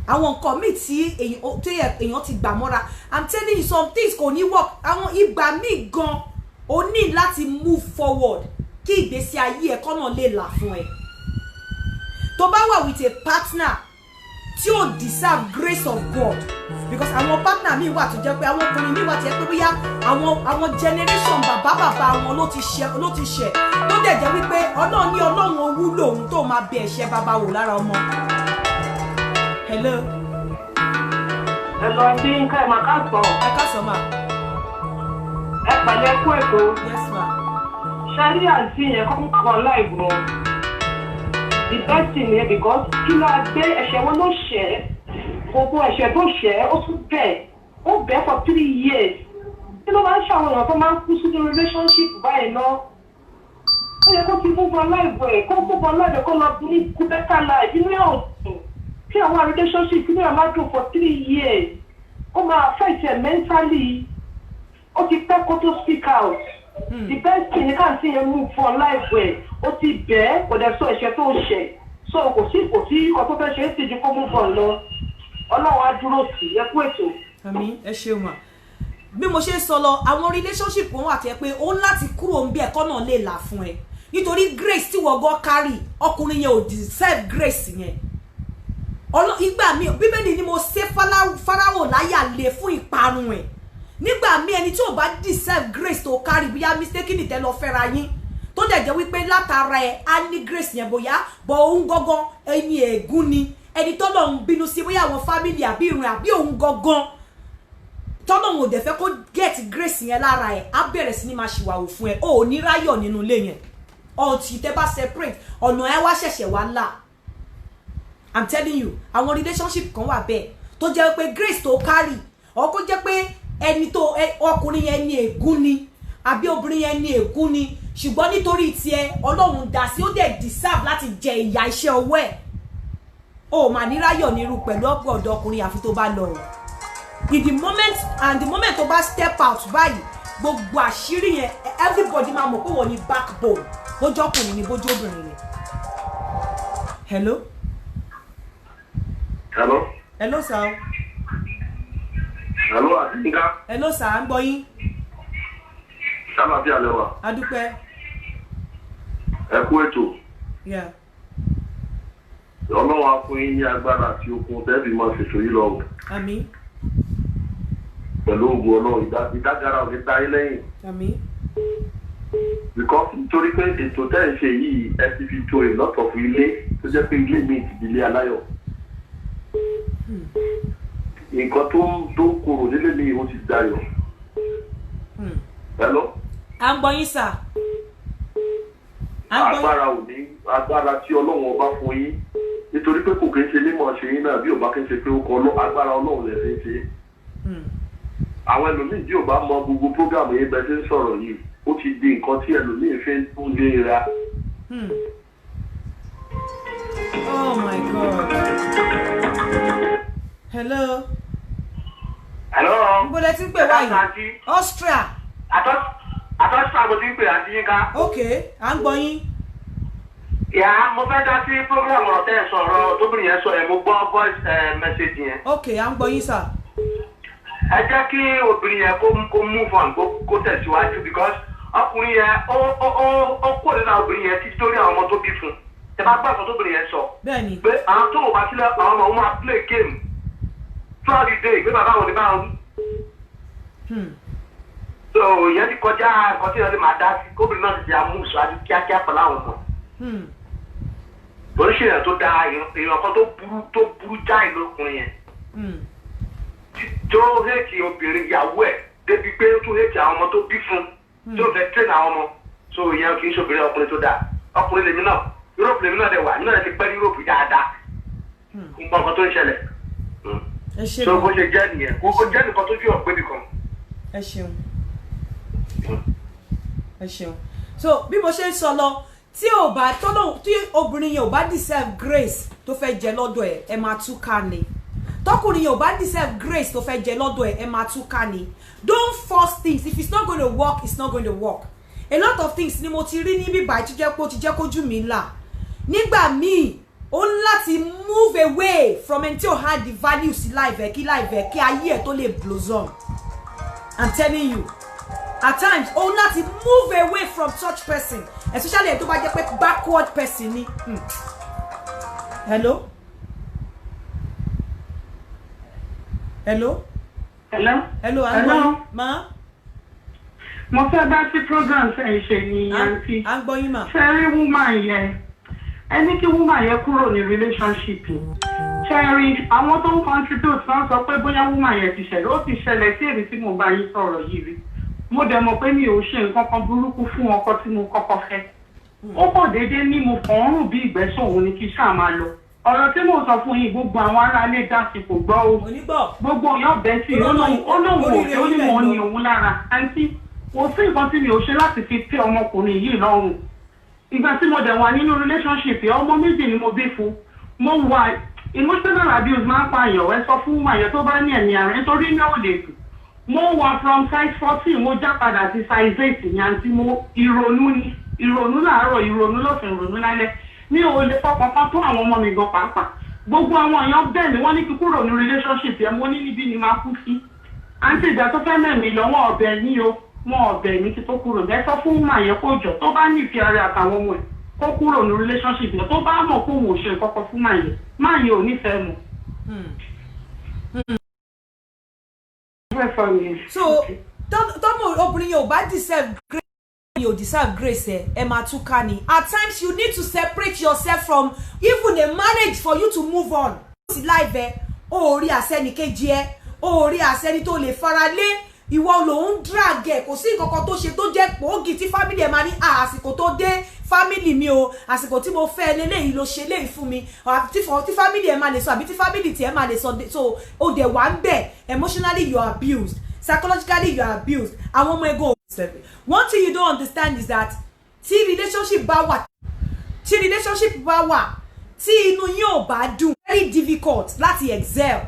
Àwọn nǹkan míì tí èèyàn ti gbà mọ́ra. I'm telling you some things kò ní work. Àwọn ìgbà míì gan o ní láti move forward kí ìgbésí ayé ẹ̀kọ́ náà lè là fún ẹ. Tó bá wà with a partner tí ó deserve grace of God because àwọn partner míì wà tó jẹ́ pé àwọn ọkùnrin míì wà tó jẹ́ pé bóyá àwọn generation bàbá wọn ló ti ṣẹ̀ tó dẹ̀ jẹ́ wípé Ọlọ́run ní Ọlọ́run owú lòun tó máa bẹ ẹ̀ṣẹ̀ bàbá wò lára ọmọ. Hello. Hello, àǹtí Yínká ẹ̀ máa káàsán. Ẹ káàsán ma. Ẹ pẹ̀lẹ́ kú ètò. Yes ma. Ṣárí àǹtí yẹn kọ́ kọ́ láìgbọ́n. The best thing yẹn because kí ló dé ẹ̀ṣẹ̀ wọn ló ṣẹ̀ gbogbo ẹ̀ṣẹ̀ tó ṣẹ̀ ó tún bẹ̀ for 3 years kí ló máa ń ṣàwọn èèyàn tó máa ń kú sínú relationship báyìí náà ó yẹ kó ti move on life ẹ̀ kó move on life ẹ̀ kó lọ ní kú better life inú ẹ̀ ò dùn kí àwọn relationship inú ẹ̀ máa dùn for 3 years ó máa affect ẹ̀ mentally ó ti pẹ́ kó tó speak out the best thing ní káàntì yẹn move on life ẹ̀ ó ti bẹ̀ kò dẹ̀ sọ ẹ̀ṣẹ̀ tó ṣẹ̀ so kò sí nǹkan tó fẹ́ ṣe é sì ju kó move on lọ ọlọ́run á dúró sí ẹ kú ètò. àmín ẹ ṣeun mà bí mo ṣe sọ lọ àwọn relationship wọn wà tẹ pé ó láti kúrò ń bí ẹ̀kọ́ náà lè là fún ẹ nítorí grace tí wọ́n gọ́ carry ọkùnrin yẹn ò deserve grace yẹn ìgbà mi bíbélì ni mo ṣe Fáráò láyà lé fún ìparun ẹ̀ nígbà mi ẹni tí ò bá deserve grace tó carry bóyá mistake ní tẹ́ lọ fẹ́ra yín tó dẹ̀ jẹ́ wípé látara ẹ̀ á ní grace yẹn bóyá bọ̀ òun gangan ẹni ègún ni ẹni tó lọ ń bínú sí bóyá àwọn family àbí ìrìn àbí òun gangan tọ́nà ò dẹ̀ fẹ́ kó get grace yẹn lára ẹ̀ á bẹ̀rẹ̀ sí ní máa ṣìwàwò fún ẹ ò ní ráyọ̀ nínú ilé yẹn ọ̀tí tẹ́ bá separate ọ̀nà ẹ wá ṣẹ̀ṣẹ̀ wá là I'm telling you àwọn relationship kan wà bẹ́ẹ̀ tó jẹ́ pé grace tó carry ọ̀ kó jẹ́ pé ẹni tó ọkùnrin yẹn ní ègún ni àbí obìnrin yẹn ní ègún ni ṣùgbọ́n nítorí tiẹ̀ Ọlọ́run dá sí ó dẹ̀ deserve láti jẹ ìyà iṣẹ́ ọwọ́ ẹ̀ o mà ní ráyọ̀ nírú pẹ̀lú ọ̀pọ̀ ọkùnrin àfi tó bá lọ in the moment tó bá step out báyìí gbogbo àṣírí yẹn everybody máa mọ̀ pé wọ́n ní backbone bójú ọkùnrin ni bójú obìnrin ni. hello. hello. hello sir. hello Adéyínká. hello sir à ń gbọ́ yín. sábà bí alẹ́ wa. a dúpẹ́. ẹ kú ètò. Yeah. Ọlọ́run á fún yín ní agbára àti okun tẹ́bí máa ṣètò yìí lọ́wọ́. Àmín. Pẹ̀lú ògùn Ọlọ́run ìdágara ò ní ta yín lẹ́yìn. Àmín. Because nítorí pé ètò tẹ́ ẹ̀ ṣe yìí ẹ ti fi to a lot of ilé tó jẹ́ pé ilé mi ti di ilé aláyọ̀. Nǹkan tó korò nílé mi ó ti dayọ̀. Hello. À ń gbọ́ yín sà. Agbára tí Ọlọ́run ọba fún yín nítorí pé kò kí ń ṣe mímọ̀ ṣe yín náà bí ò bá kí ń ṣe pé ó kọ agbára Ọlọ́run lè fi ṣe. Àwọn ẹlòmíì tí ò bá mọ gbogbo prógámù yín bẹ́ẹ̀ tí ń sọ̀rọ̀ yìí ó ti di nǹkan tí ẹlòmíì fi ń tún lé ra. Oh my God. Hello. Hello. Níbo lẹ ti ń pè wáyé? Austria. Àtọ́síta mo ti ń pè àti yín ká. Okay, à ń gbọ́ yín. Ìyá mo fẹ́ dá sí program ọ̀rọ̀ tẹ́ ẹ̀ sọ̀rọ̀ tóbìnrin yẹn sọ ẹ̀ mo gbọ́ voice message yẹn. Okay, à ń gbọ́ yín sà. Ẹ jẹ́ kí obìnrin yẹn kó move on kó tẹ̀síwájú because ọkùnrin yẹn ó kó nínú obìnrin yẹn títí torí àwọn ọmọ tó bí fún. Ẹ bá gbàgbọ́ tóbìnrin yẹn sọ. Bẹ́ẹ̀ni. Pé àwọn tó wò bá sílẹ̀ àwọn ọmọ wọn máa play game throughout the day pé bàbá wọn ní báwọn. So ìyẹn ti kọjá nǹkan tí ìyẹn lè máa dá sí kóbìnrin náà ti di amúṣọ àti kíákíá pẹ̀lú àwọn ọmọ. Oríṣi èèyàn tó da èèyàn kan tó burú jáì lókùnrin yẹn. Tó hẹ́ẹ̀tì obìnrin ìyàwó ẹ̀ débi pé ó tún hẹ́ẹ̀tì àwọn ọmọ tó bí fún tó fẹ́ tẹ̀lé àwọn ọmọ. So ìyẹn kì í ṣe obìnrin ọkùnrin tó dáa. Ọkùnrin lèmi náà Europe lèmi náà dẹ̀ wà nínú ẹ̀ ti pẹ́ ní Europe dáadáa. Nǹkan kan tó ń ṣẹlẹ̀. So bó ṣe jẹ́ nìyẹn kó jẹ́ nìkan tó jù ọ̀gbẹ́ nìkan. Ẹ ṣeun. Ẹ ṣeun. So bí mo ṣe ń sọ lọ tí obìnrin yẹn ò bá deserve grace tó fẹ́ jẹ lọ́dọ̀ ẹ máa túká ni tọkùnrin yẹn ò bá deserve grace tó fẹ́ jẹ lọ́dọ̀ ẹ máa túká ni don't force things if it's not going to work it's not going to work a lot of things ni mo ti rí níbí báyìí tó jẹ́ pé ó ti jẹ́ kójú mi là nígbà míì ó ń láti move away from ẹni tí ò hard the value sí life ẹ kí ayé ẹ tó lè blossom I'm telling you at times ó ń láti move away from such person especially tó bá jẹ́ pé backward person ni. Hello. Hello. Hello. Hello. Hello. Ma. Mo fẹ́ dá sí program ṣe ṣe ní àǹtí. À ń gbọ́ yín mà. Ṣẹ́rí woman yẹn. Ẹni kí woman yẹn kúrò ní relationship. Ṣẹ́rí àwọn tó ń contribute wọ́n sọ pé bóyá woman yẹn ti ṣẹlẹ̀. Ó ti ṣẹlẹ̀ sí èmi tí mo bá yín sọ̀rọ̀ yìí rí. Mo dẹ̀ mọ̀ pé mi ò ṣe nǹkan kan burúkú fún ọkọ tí mo kọ́kọ́ fẹ́. Ó kò déédéé ní mo kàn ń rùn bí ìgbẹ́sọ̀ òun ni kí ṣáà máa lọ. ọ̀rọ̀ tí mò ń sọ fún yín gbogbo àwọn ará ilé dá sí kò gbọ́ o gbogbo èèyàn bẹ́ẹ̀ sí ó lóun ò ní mọ̀ ní òun lára àǹtí kò sí nǹkan tí mi ò ṣe láti fi tẹ́ ọmọkùnrin yìí lọ́rùn ìgbà tí mo dẹ̀ wà nínú relationship ọmọ méjì ni mo bí fún mo wà emotional abuse máa ń pààyàn ẹ sọ fún àyàn tó bá ní ẹ̀mí ààrẹ nítorí náà ò lè dùn mo wà from size 14 mo já padà sí size 8 ní àǹtí mo ìrònú láàárọ̀ ìrònú lọ́sàn ìrònú lálẹ́ mi ò lè fọkàn kan tó àwọn ọmọ mi gan pàápàá gbogbo àwọn èèyàn bẹ́ẹ̀ ni wọ́n ní kí kúrò ní relationship yẹn mo ní níbí ni máa kú sí àǹtí ìgbà tó fẹ́ mẹ́mí lọ́wọ́ ọ̀bẹ ní o wọn ọ̀bẹ ní kí tó kúrò bẹ́ẹ̀ sọ fún màá yẹn kó jọ tó bá nífẹ̀ẹ́ rẹ̀ àtàwọn ọmọ ẹ̀ kó kúrò ní relationship yẹn tó bá mọ̀ kó wò ṣe kọ́kọ́ fún màá yẹn ò nífẹ̀ẹ́ mu. So tọ́mọ obìnrin yóò bá deserve grace you deserve grace ẹ máa túká ni at times you need to separate yourself from even a marriage for you to move on. sí life ẹ o rí àsẹ́nìkejì ẹ o rí àsẹ́ni tó lè fara lé ìwọ lòun drag ẹ kò sí nǹkan kan tó ṣe tó jẹ́ pòógì tí family ẹ máa ní àsìkò tó dé family mi o àsìkò tí mo fẹ́ lélẹ́yìí ló ṣe léyìí fún mi tí family ẹ máa lè sọ àbí tí family tí ẹ máa lè sọ so o dẹ̀ wá ń bẹ̀ emotionally you are abused psychologically you are abused àwọn ọmọ ẹgbẹ́ òṣèlú. One thing you don't understand is that tí relationship bá wà tí inú yín ò bá dùn very difficult láti excel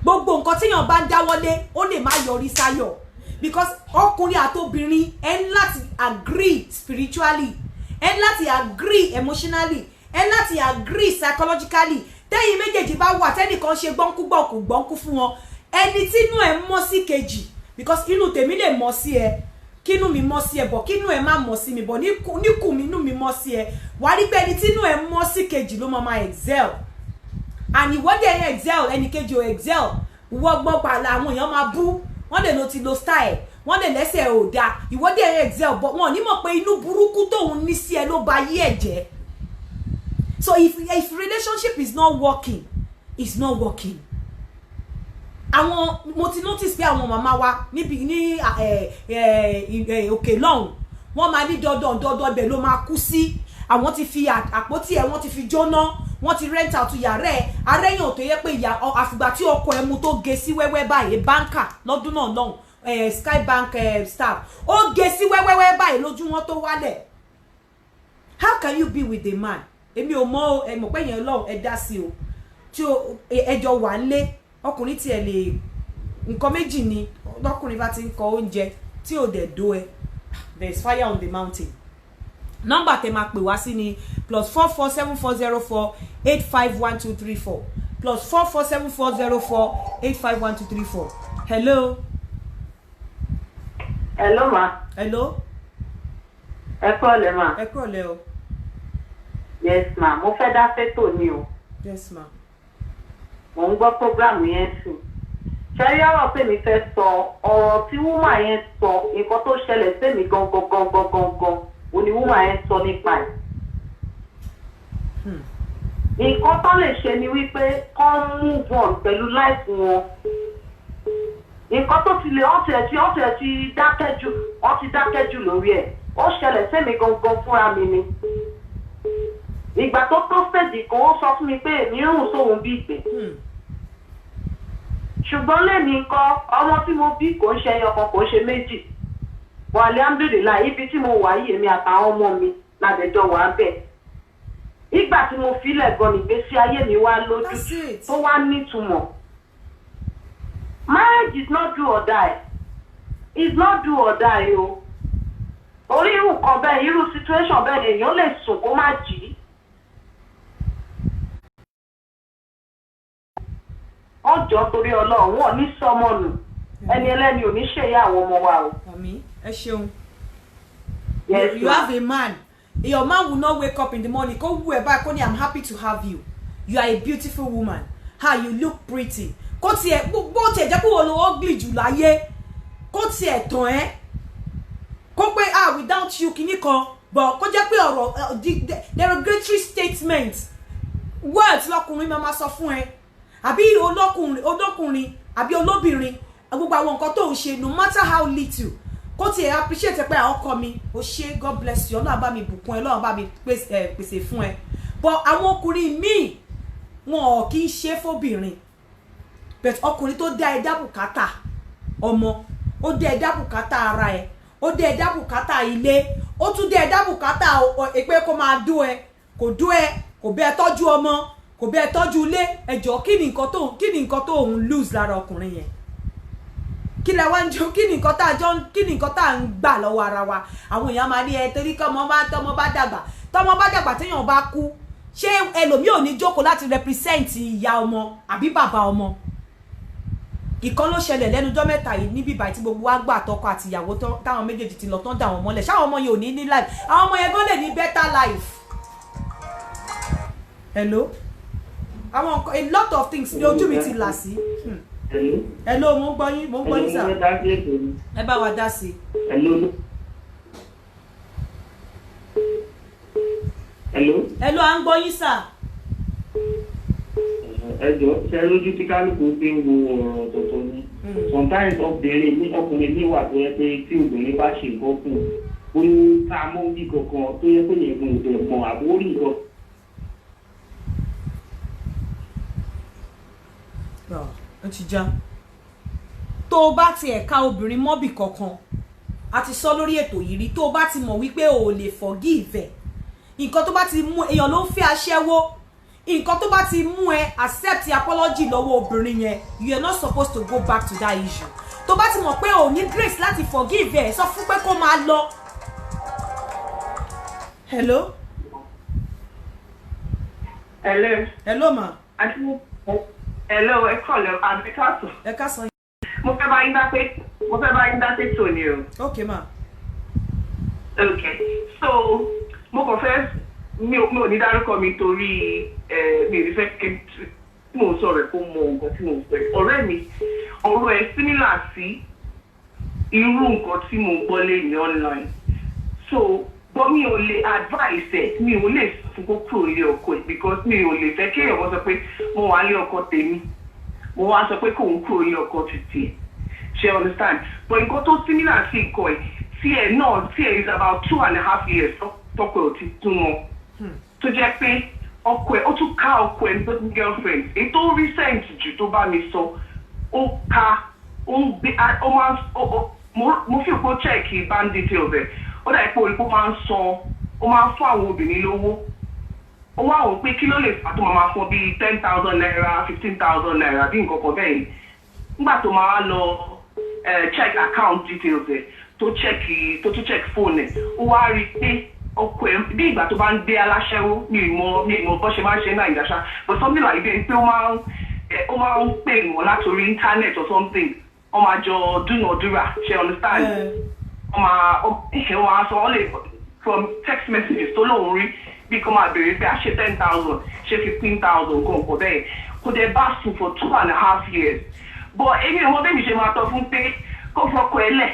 gbogbo nǹkan tíyàn bá ń dáwọ́lé ó lè má yọrí sáyọ̀ because ọkùnrin àtobìnrin ẹ ń láti agree spiritually ẹ ń láti agree emotionally ẹ ń láti agree psychologically tẹ́yìn méjèèjì bá wà tẹ́nìkan ṣe gbọ́nkú fún wọn ẹni tínú ẹ mọ́ sí kejì because inú tèmi lè mọ́ sí ẹ kínú mi mọ́ sí ẹ bọ̀ kínú ẹ má mọ́ sí mi bọ̀ níkù mi inú mi mọ́ sí ẹ wà rí pé ẹni tínú ẹ mọ́ sí kejì ló máa excel and ìwọ́dẹ̀ ẹ excel ẹni kejì ò excel wọ́gbọ́n pàlà àwọn èèyàn máa bú wọ́n lè lo ti lo style wọ́n lè lẹ́sẹ̀ ò dáa ìwọ́dẹ̀ ẹ excel but wọ́n ní mọ̀ pé inú burúkú tóun ní sí ẹ ló ba yí ẹ̀ jẹ́ so if relationship is not working it's not working. Àwọn mo ti notice pé àwọn màmá wa níbi ní òkè lọ́hùn wọ́n máa ní dandan ibẹ̀ ló máa kú sí àwọn ti fi àpótí ẹ̀ wọ́n ti fi jóná wọ́n ti rent out yàrá ẹ̀ arẹ́yìn tó yẹ pé àfìgbà tí ọkọ ẹ̀ mu tó ge sí wẹ́wẹ́ báyìí báńkà lọ́dún náà lọ́hùn Skybank staff ó ge sí wẹ́wẹ́wẹ́ báyìí lójú wọn tó wálẹ̀. How can you be with a man? Èmi ò mọ̀ ẹ mọ̀ pé yẹn lọ́hùn ẹ dá sí o tí ẹjọ́ wà ń lé ọkùnrin tí ẹ lè nǹkan méjì ni ọkùnrin bá ti ń kọ oúnjẹ tí ò dẹ̀ dó ẹ there is fire on the mountain. Nọ́mbà tẹ́ máa pè wá sí ni +447404851234 +447404851234. Hello. Hello ma. Hello. Ẹ kúrọ̀lẹ́ ma. Ẹ kúrọ̀lẹ́ o. Yes ma, mo fẹ́ dá fẹ́tò ni o. Yes ma. Mo ń gbọ́ program yẹn sùn. Ṣé yọ̀rọ̀ pé mi fẹ́ sọ ọ̀rọ̀ tí wúmà yẹn sọ nǹkan tó ṣẹlẹ̀ sí mi gangan òní wúmà yẹn sọ nípa ẹ̀. Nǹkan tó lè ṣe ni wípé kán move on pẹ̀lú life wọn. Nǹkan tó ti lè ọ̀tẹ̀ ti dákẹ́ jù lórí ẹ̀. Ó ṣẹlẹ̀ sí mi gangan fúnra mi ni. Ìgbà tó stage kan ó sọ fún mi pé èmi rùn sóhun bí ìgbẹ́. Ṣùgbọ́n lẹ́ni nǹkan ọmọ tí mo bí kò ń ṣe ẹyọkan kò ń ṣe méjì. Wà alhamdulillah ibi tí mo wà yìí èmi àtàwọn ọmọ mi ládẹjọ́ wà bẹ̀. Ìgbà tí mo filẹ̀ gan ìgbésí ayé mi wá lójú tó wá nítumọ̀. Marriage is not do or die. It's not do or die o. Orí irú kan bẹ́ẹ̀ irú situation bẹ́ẹ̀ èèyàn lè sùn kó má jí. Ọjọ́ torí Ọlọ́run wọn ní sọmọnù ẹni ẹlẹ́ni ò ní ṣèyá àwọn ọmọ wa o. Àmín ẹ ṣeun. Yes, you have a man. Your man will not wake up in the morning kó wú ẹ báyìí kó ní I'm happy to have you. You are a beautiful woman. How you look pretty. Kó tiẹ̀ bó tiẹ̀ jẹ́ pé wọ́n lo ugly jù láyé kó tiẹ̀ tàn ẹ́ kó pé without you kìíní kan but kó jẹ́ pé ọ̀rọ̀ derogatory statements words lọkùnrin máa sọ fún ẹ àbí olókùnrin àbí olóbìnrin gbogbo àwọn nǹkan tó ń ṣe no matter how little kó tiẹ̀ appreciate pé ọkọ mi ó ṣe God bless you Ọlọ́run bá mi bùkún ẹ Ọlọ́run bá mi pèsè fún ẹ but àwọn ọkùnrin míì wọn ò kì í ṣe fóbìnrin but ọkùnrin tó dá ẹ̀dá bùkátà ọmọ ó dá ẹ̀dá bùkátà ara ẹ̀ ó dá ẹ̀dá bùkátà ilé ó tún dá ẹ̀dá bùkátà pé kó máa dó ẹ kò dó ẹ kò bẹ́ẹ̀ tọ́jú ọmọ kò bẹ́ẹ̀ tọ́jú ilé ẹjọ́ kí ni nǹkan tó ń lose lára ọkùnrin yẹn kí lẹ wá ń jọ kí ni nǹkan tá à ń gbà lọ́wọ́ ara wa àwọn èèyàn máa ní ẹ torí kí tọmọ bá dàgbà téèyàn bá kú ṣé ẹlòmíì ò ní jókòó láti represent ìyá ọmọ àbí bàbá ọmọ ìkan ló ṣẹlẹ̀ lẹ́nu ọjọ́ mẹ́ta yìí níbi ìbàyí tí gbogbo wa gbà tọkọ àti ìyàwó táwọn méjèèjì ti lọ tán dà wọ́n mọ́lẹ̀ ṣáwọn ọmọ yẹn ò ní life àwọn ọmọ yẹn gan lè ní better life. Hello àwọn a lot of things ní ojú mi ti là sí. Hello mo ń gbọ́ yín sà ẹ bá wa dá sí. Hello à ń gbọ́ yín sà. Ẹjọ́ ṣe lójú tí kálukú fi ń wo ọ̀rọ̀ tuntun ni sometimes ọkùnrin ní wà tó yẹ pé tí obìnrin bá ṣe nǹkan fún un ó ní ká mọ́ bí kankan tó yẹ pé yẹn fún ìdè mọ́ àbórí nǹkan. ó ti já tó o bá ti ẹ̀ka obìnrin mọ́bì kankan a ti sọ lórí ètò yìí rí tó o bá ti mọ̀ wípé o ò lè forgive ẹ̀ nǹkan tó bá ti mú èèyàn ló ń fẹ́ aṣẹ́wó nǹkan tó bá ti mú ẹ accept apology lọ́wọ́ obìnrin yẹn you are not supposed to go back to that issue tó bá ti mọ̀ pé o ní grace láti forgive ẹ sọ fún pé kó máa lọ. Hello. Hello ma. Hello ẹ kọ́lẹ̀ àbíkásọ̀. Ẹ kásán. mo fẹ́ bá yín dá pé tòní o. Okay ma. Okay so mo kàn fẹ́ mi ò ní dárúkọ mi torí mi ò ní fẹ́ kí mo sọ̀rọ̀ kó mọ nǹkan tí mo fẹ́ ọ̀rẹ́ mi ọ̀rọ̀ ẹ̀ similar sí irú nǹkan tí mo gbọ́ lẹ́yìn online so but mi ò lè advice ẹ̀ mi ò lè fún kó kúrò ilé ọkọ ẹ̀ because mi ò lè fẹ́ kéèyàn kan sọ pé mo wà ní ọkọ tèmi mo wá sọ pé kóun kúrò ilé ọkọ títì ṣe understand but nǹkan tó similar sí nǹkan ẹ̀ tí ẹ̀ is about 2.5 years tọ́pọ̀ ò ti tún wọn tó jẹ́ pé ọkọ ẹ̀ ó tún ká ọkọ ẹ̀ ní girlfriend èyí tó recent jù tó bá mi sọ ó ká ó ń gbé ó máa mo fi òpó check bank details ẹ̀ ó dà pé olùkọ́ máa ń sọ ó máa ń fún àwọn obìnrin lówó ó wá wò pé kí ló lè fà tó máa fún bíi 10,000 naira 15,000 naira bí nǹkan kan bẹ́ẹ̀ nígbà tó máa lọ check account details ẹ̀ tó tún check phone ẹ̀ ó wá rí i pé ọkọ ẹ̀ bí ìgbà tó bá ń gbé aláṣẹ́wó mi ìmọ̀ bó ṣe máa ń ṣe náà ìdáṣà but something like that pé ó máa ń pè wọ́n látòrí internet or something wọ́n máa jọ dúnàdúrà ṣe understand wọ́n máa sọ wọ́n lè from text messages tó lóun rí bí kò máa béèrè pé a ṣe 10,000 ṣe 15,000 kan kò bẹ́ẹ̀ kò dé bá sùn for 2.5 years but èmi ò mọ bẹ́ẹ̀ mi ṣe máa tọ́ fún pé kó fọkọ ẹ lẹ̀.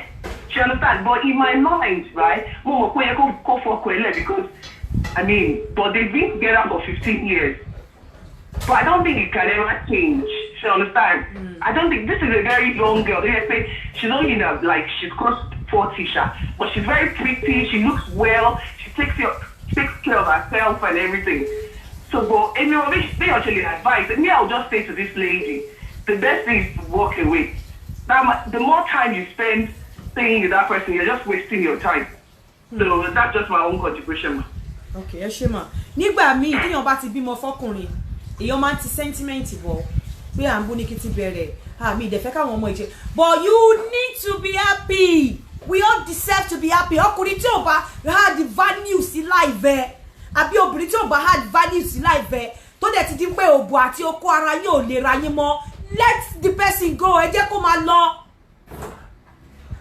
You understand? But in my mind, right, Momo go for Kwele because, I mean, but they've been together for 15 years. But I don't think it can ever change. You understand? I don't think this is a very young girl. She's only she's crossed 40, but she's very pretty. She looks well. She takes care of herself and everything. So, but anyway, they actually advise. Me, I'll just say to this lady, the best thing is to walk away. The more time you spend staying with that person, you're just wasting your time. So that's just my own contribution. Okay, ẹ ṣé ma. Nígbà míì téèyàn bá ti bímọ fọ́kùnrin, èèyàn máa ń ti sentiment bọ̀ pé à ń bú ní kí ti bẹ̀rẹ̀. Mi ìdẹ̀fẹ́ káwọn ọmọ ìṣe. But you need to be happy. We all deserve to be happy. Ọkùnrin tí ò bá had value sí life ẹ̀. Àbí obìnrin tí ò bá had value sí life ẹ̀. Tó dẹ̀ ti di pé òbò àti okó ara yóò lè ra yín mọ́. Let the person go. Ẹ jẹ́ kó máa lọ.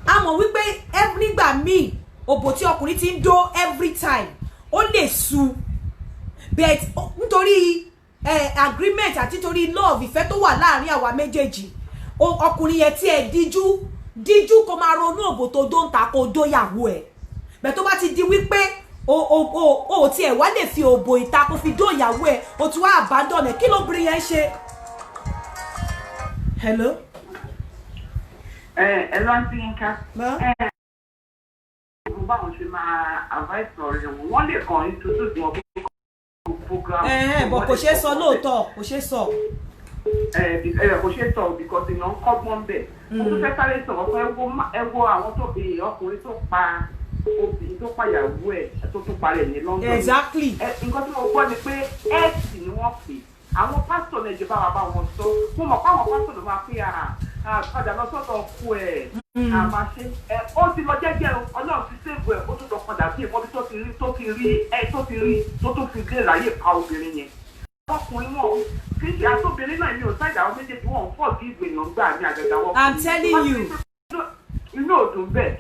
A mọ̀ wípé nígbà míì òbò tí ọkùnrin ti ń dó every time ó lè sú but nítorí agreement àti nítorí love ìfẹ́ tó wà láàrin àwa méjèèjì ọkùnrin yẹn tí ẹ díjú kó máa ronú òbò tó dó ń ta kó dóyàwó ẹ̀ bẹ́ẹ̀ tó bá ti di wípé o tí ẹ̀ wá lè fi òbò ìta kó fi dóyàwó ẹ̀ o ti wá abandon ẹ̀ kí lóbìnrin yẹn ṣe. Hello. Ẹ̀rọ àti Yínká. Báwọn ṣe máa advice ọ̀rẹ́ wọn, wọ́n lè kàn introduce wọn program. But kò ṣe sọ lóòótọ́, kò ṣe sọ. Kò ṣe sọ because èèyàn ń kọ́gbọ́n bẹ̀. Mo tún fẹ́ sáré sọ̀rọ̀ fún ẹ wo àwọn tó ọkùnrin tó pa obìnrin tó pàyàwó ẹ̀ tó tún parẹ́ ní London. Exactly. Nǹkan tí mo gbọ́ ni pé ẹ́ẹ̀sì ni wọ́n pè. Àwọn pásítọ̀ náà ìjọba wa bá wọn sọ. Mo mọ̀ pé àwọn pásítọ̀ ló máa pé padà lọ sọ́dọ̀ ọkọ ẹ̀. Àmàṣe ó ti lọ jẹ́jẹ́ Ọlọ́run ti ṣègùn ẹ̀ ó tún lọ padà sí ìmọ̀bí tó fi lé ráyè pa obìnrin yẹn. Ọkùnrin wọn kì í ṣe àtòbìnrin náà ní òṣàjà àwọn méjèèjì wọn fọ́ sí ìgbìyànjú gbà ní àgàgà wọn. I'm telling you. Inú òdùn bẹ́ẹ̀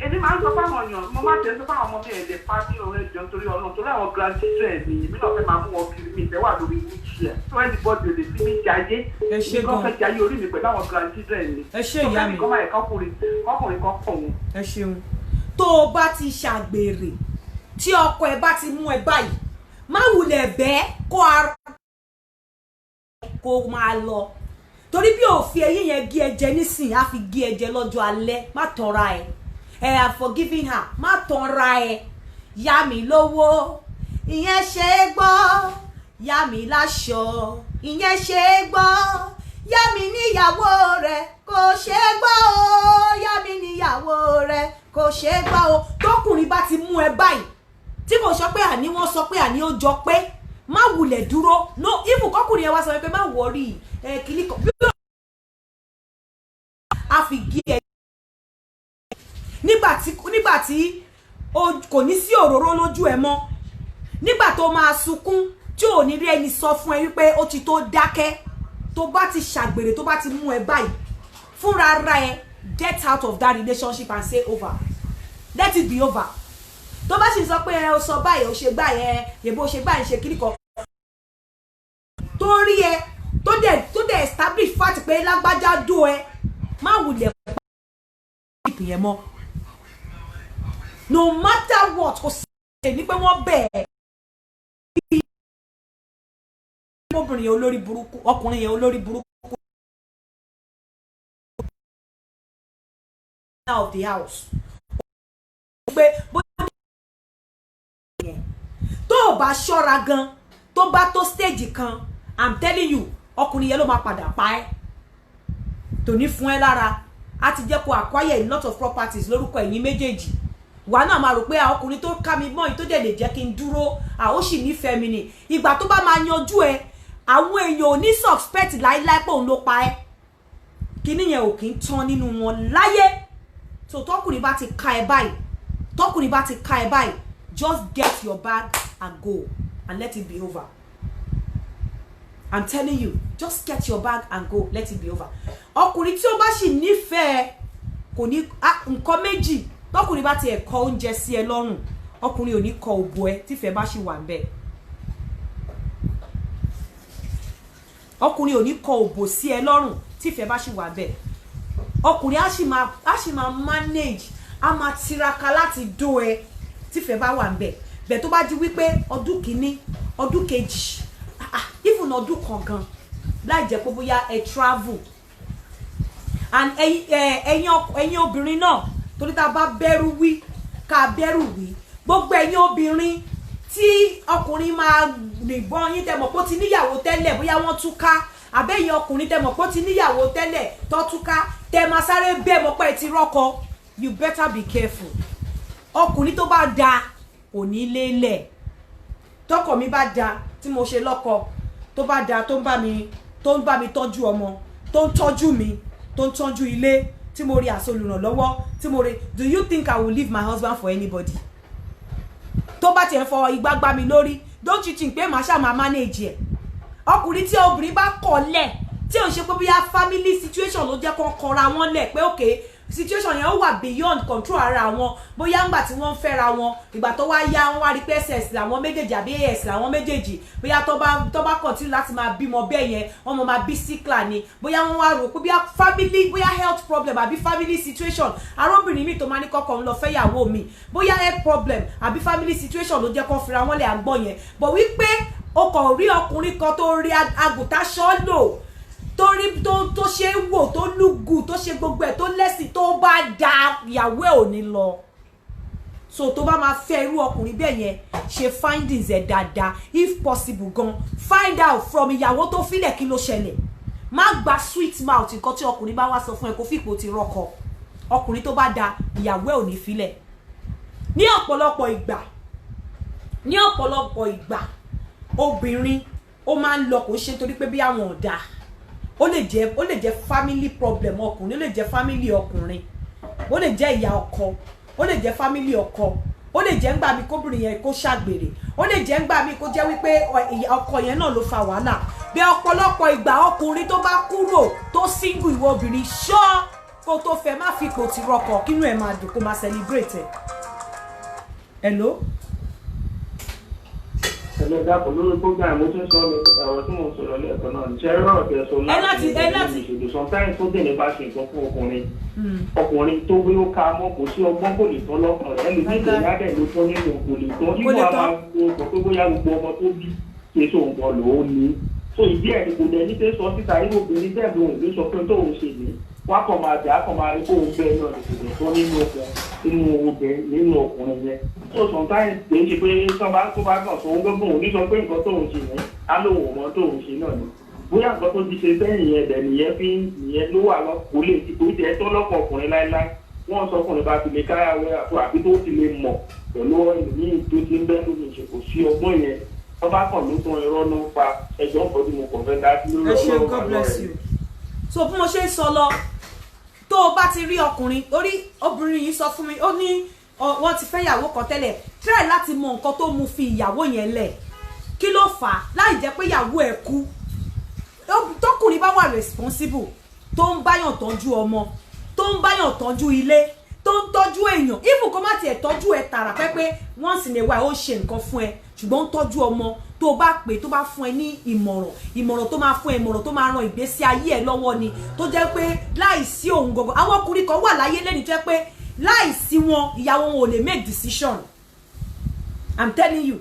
èmi máa ń sọ fáwọn èèyàn mo máa tẹ̀ sọ fáwọn ọmọ mi ẹ̀ lè pa ní ọ̀rẹ́ ìjọ nítorí Ọlọ́run torí àwọn grandchildren mi èmi náà fẹ́ máa mú wọn kiri mi ìfẹ́ wà lórí wheelchair so anybody ò lè fi mí jayé nǹkan fẹ́ jayé orí mi pẹ̀lú àwọn grandchildren mi. Ẹ ṣé ìyá mi. kọ́ máa yẹ kọ́kùnrin kan pọ̀ wọn. Ẹ ṣeun. Tó o bá ti ṣàgbèrè tí ọkọ ẹ bá ti mú ẹ báyìí má wulẹ̀ bẹ́ẹ̀ kó máa lọ torí bí òfin ẹyìn yẹn gé ẹ̀jẹ̀ nísìnyí á fi gé ẹ̀jẹ̀ lọ́jọ́ alẹ́ má tọra ẹ I'm forgiving her má tọra ẹ yá mi lówó ìyẹn ṣe é gbọ́ yá mi láṣọ ìyẹn ṣe é gbọ́ yá mi níyàwó rẹ kò ṣe é gbọ́ o yá mi níyàwó rẹ kò ṣe é gbọ́ o tókùnrin bá ti mú ẹ báyìí tí kò sọ pé àní wọ́n sọ pé àní ó jọ pé má wulẹ̀ dúró no even kọkùnrin yẹn wá sọ pé má wọrí kìíní kan a fi gé ẹ nígbà tí kò ní sí òróró lójú ẹ mọ́ nígbà tó máa sunkún tí ò ní rí ẹni sọ fún ẹ wípé ó ti tó dákẹ́ tó bá ti ṣàgbèrè tó bá ti mú ẹ báyìí fúnra ara ẹ get out of that relationship and say over let it be over tó bá sì sọ pé ẹ o sọ báyìí o ṣe báyìí yẹ̀bó ṣe báyìí ṣe kíní kan torí ẹ tó dẹ̀ establish fact pé lágbájá dó ẹ má wulẹ̀ pa ìpìyẹn mọ́ no matter what kò sí ẹ̀ ní pé wọ́n bẹ̀ẹ̀ ọmọbìnrin yẹn olórí burúkú ọkùnrin yẹn olórí burúkú of the house pé tó o bá ṣọ́ra gan tó bá tó stage kan I'm telling you ọkùnrin yẹn ló máa padà pa ẹ́ tò ní fún ẹ lára á ti jẹ́ kó acquire a lot of properties lórúkọ ẹ̀yin méjèèjì wà náà máa rò pé ọkùnrin tó ká mi mọ́ yìí tó dẹ̀ lè jẹ́ kí n dúró ó sì nífẹ̀ẹ́ mi ni ìgbà tó bá máa yanjú ẹ àwọn èèyàn ò ní suspect láíláí pé òun ló pa ẹ́ kíní yẹn ò kí ń tán nínú wọn láyé so tọkùnrin bá ti ká ẹ báyìí just get your bag and go and let it be over. I'm telling you, just get your bag and go, let it be over. Ọkùnrin tí ó bá sì nífẹ̀ẹ́ kò ní nǹkan méjì tọkùnrin bá ti kọ oúnjẹ sí ẹ lọ́rùn ọkùnrin ò ní kọ òbò ẹ tífẹ̀ẹ́ bá sì wà ńbẹ̀. Ọkùnrin ò ní kọ òbò sí ẹ lọ́rùn tífẹ̀ẹ́ bá sì wà ńbẹ̀. Ọkùnrin á sì máa manage á máa tiraka láti dó ẹ tífẹ̀ẹ́ bá wà ńbẹ̀. Bẹ́ẹ̀ tó bá di wípé ọdún kìíní ọdún kejì even ọdún kan gan láì jẹ́ pé bóyá ẹ travel and ẹ̀yin obìnrin náà torí tá a bá bẹ̀rù wí ká bẹ̀rù wí gbogbo ẹ̀yin obìnrin tí ọkùnrin máa nìbọn yín tẹ́ mọ̀ pé ó ti níyàwó tẹ́lẹ̀ bóyá wọ́n túká àbẹ́yìn ọkùnrin tẹ́ mọ̀ pé ó ti níyàwó tẹ́lẹ̀ tó túká tẹ́ máa sáré bẹ́ẹ̀ mọ̀ pé ẹ ti rọ́kọ you better be careful ọkùnrin tó bá da kò ní lélẹ̀ tọkọ mi bá da tí mo ṣe lọ́kọ tó bá da tó ń bá mi tọ́jú ọmọ tó ń tọ́jú mi tó ń tọ́jú ilé tí mo rí àsolùrànlọ́wọ́ tí mo rí do you think I will leave my husband for anybody tó bá tiẹ̀ fọ igbá gbá mi lórí don't you think pé màá ṣáà máa manage ẹ̀ ọkùnrin tí obìnrin bá kọ̀ lẹ̀ tí ò ń ṣe pé bóyá family situation ló jẹ́ kó kọra wọn lẹ̀ pé okay situation yẹn ó wà beyond control ara wọn bóyá ńgbà tí wọ́n fẹ́ra wọn ìgbà tó wá yá wọ́n wá rí pé ss làwọn méjèèjì àbí as làwọn méjèèjì bóyá tó bá continue láti máa bímọ bẹ́ẹ̀ yẹn wọ́n máa bí síkla ni bóyá wọ́n wá rò pé bóyá family bóyá health problem àbí family situation arọ́bìnrin mi tó máa ní kọ́kọ́ ń lọ fẹ́yàwó mi bóyá health problem àbí family situation ló jẹ́ kó fira wọn lẹ̀ àgbọ̀ yẹn bọ̀ wípé o kàn rí ọkùnrin kan tó rí àgùntàn ṣọ́ọ̀lò tó ṣe wò tó lùgù tó ṣe gbogbo ẹ̀ tó lẹ́sìn tó bá da ìyàwó ẹ̀ ò ní lọ so tó bá máa fẹ́ irú ọkùnrin bẹ́ẹ̀ yẹn ṣe findings ẹ̀ dáadáa if possible gan find out from ìyàwó tó filẹ̀ kí ló ṣẹlẹ̀ má gba sweet mouth nǹkan tí ọkùnrin bá wá sọ fún ẹ kó fìpò ti rọkọ ọkùnrin tó bá da ìyàwó ẹ̀ ò ní filẹ̀ ní ọ̀pọ̀lọpọ̀ ìgbà obìnrin ó máa ń lọ kò ṣe torí pé bí àwọn ọ̀dà ó lè jẹ́ family problem ọkùnrin ó lè jẹ́ family ọkùnrin ó lè jẹ́ ìyá ọkọ ó lè jẹ́ family ọkọ ó lè jẹ́ ńgbà mi kóbìnrin yẹn kó ṣàgbèrè ó lè jẹ́ ńgbà mi kó jẹ́ wípé ọkọ yẹn náà ló fa wàhálà bí ọ̀pọ̀lọpọ̀ ìgbà ọkùnrin tó bá kúrò tó single ìwọ obìnrin ṣọ́ kó tó fẹ́ má fi ipò tí rọkọ̀ kínú ẹ̀ máa dùn kó máa celebrate ẹ̀. Hello? Hello, dàpọ̀ lórí program mo tún sọ ọ̀rọ̀ tí mo sọ̀rọ̀ lẹ́ẹ̀kan náà ṣe é rọ̀rọ̀ tẹ̀ sọ láti ìṣèlú sometimes tó dé ní bá ṣe nǹkan fún ọkùnrin tó gbé ó ka mọ́ kò sí ọgbọ́n kò lè tán lọ́kàn rẹ̀ ẹlòmíì ìgbéyà dẹ̀ ló tán nínú kò lè tán nígbà máa gbọ́ pé bóyá gbogbo ọmọ tó bí ṣe so nǹkan lòó ní so ìdí ẹ̀ kò dẹ̀ ní pé sọ síta irú obìnrin bẹ́ẹ̀ lòun ló sọ pé tóun ṣe ní wọ́n kàn máa jà á kàn máa rí kóun bẹ́ẹ̀ náà lè tètè tán nínú ọkùnrin yẹn so sometimes kì í ṣe pé tó bá kàn sọ òun gbọ́gbọ́n òun ní sọ pé nǹkan tóun ṣe yẹn á lóun ò mọ tóun ṣe náà ni bóyá nǹkan tó ti ṣe sẹ́yìn yẹn dẹ̀ nìyẹn ló wà lọ kó lè ti torí tẹ́ tọ́lọ́pọ̀ ọkùnrin láéláé wọ́n sọ ọkùnrin bá ti lè káyà wẹ́rà tó àbí tó ti lè mọ̀ pẹ̀lú ẹlòmíì tó ti ń bẹ́ lómi ṣe kò sí ọgbọ́n yẹn wọ́n bá kàn ló tán irọ́ ló ń pa ẹjọ́ nǹkan tí mo kàn fẹ́ dá sí lórí ọlọ́run God bless you. So bí mo ṣe ń sọ lọ tó o bá ti rí ọkùnrin orí obìnrin yìí sọ fún mi ó ní wọ́n ti fẹ́ ìyàwó kan tẹ́lẹ̀ try láti mọ nǹkan tó mú fi ìyàwó yẹn lẹ̀ kí ló fà á láì jẹ́ pé ìyàwó ẹ̀ kú tọkùnrin bá wà responsible tó ń báyàn tọ́jú ọmọ tó ń báyàn tọ́jú ilé tó ń tọ́jú èèyàn even kó má tiẹ̀ tọ́jú ẹ tààrà pé once in a while ó ṣe nǹkan fún ẹ ṣùgbọ́n ń tọ́jú ọmọ tó bá pè tó bá fún ẹ ní ìmọ̀ràn tó máa fún ẹ ìmọ̀ràn tó máa ran ìgbésí ayé ẹ lọ́wọ́ ni tó jẹ́ pé láìsí òun gangan àwọn ọkùnrin kan wà láyé lẹ́ni tó jẹ́ pé láìsí wọn ìyàwó wọn ò lè make decision I'm telling you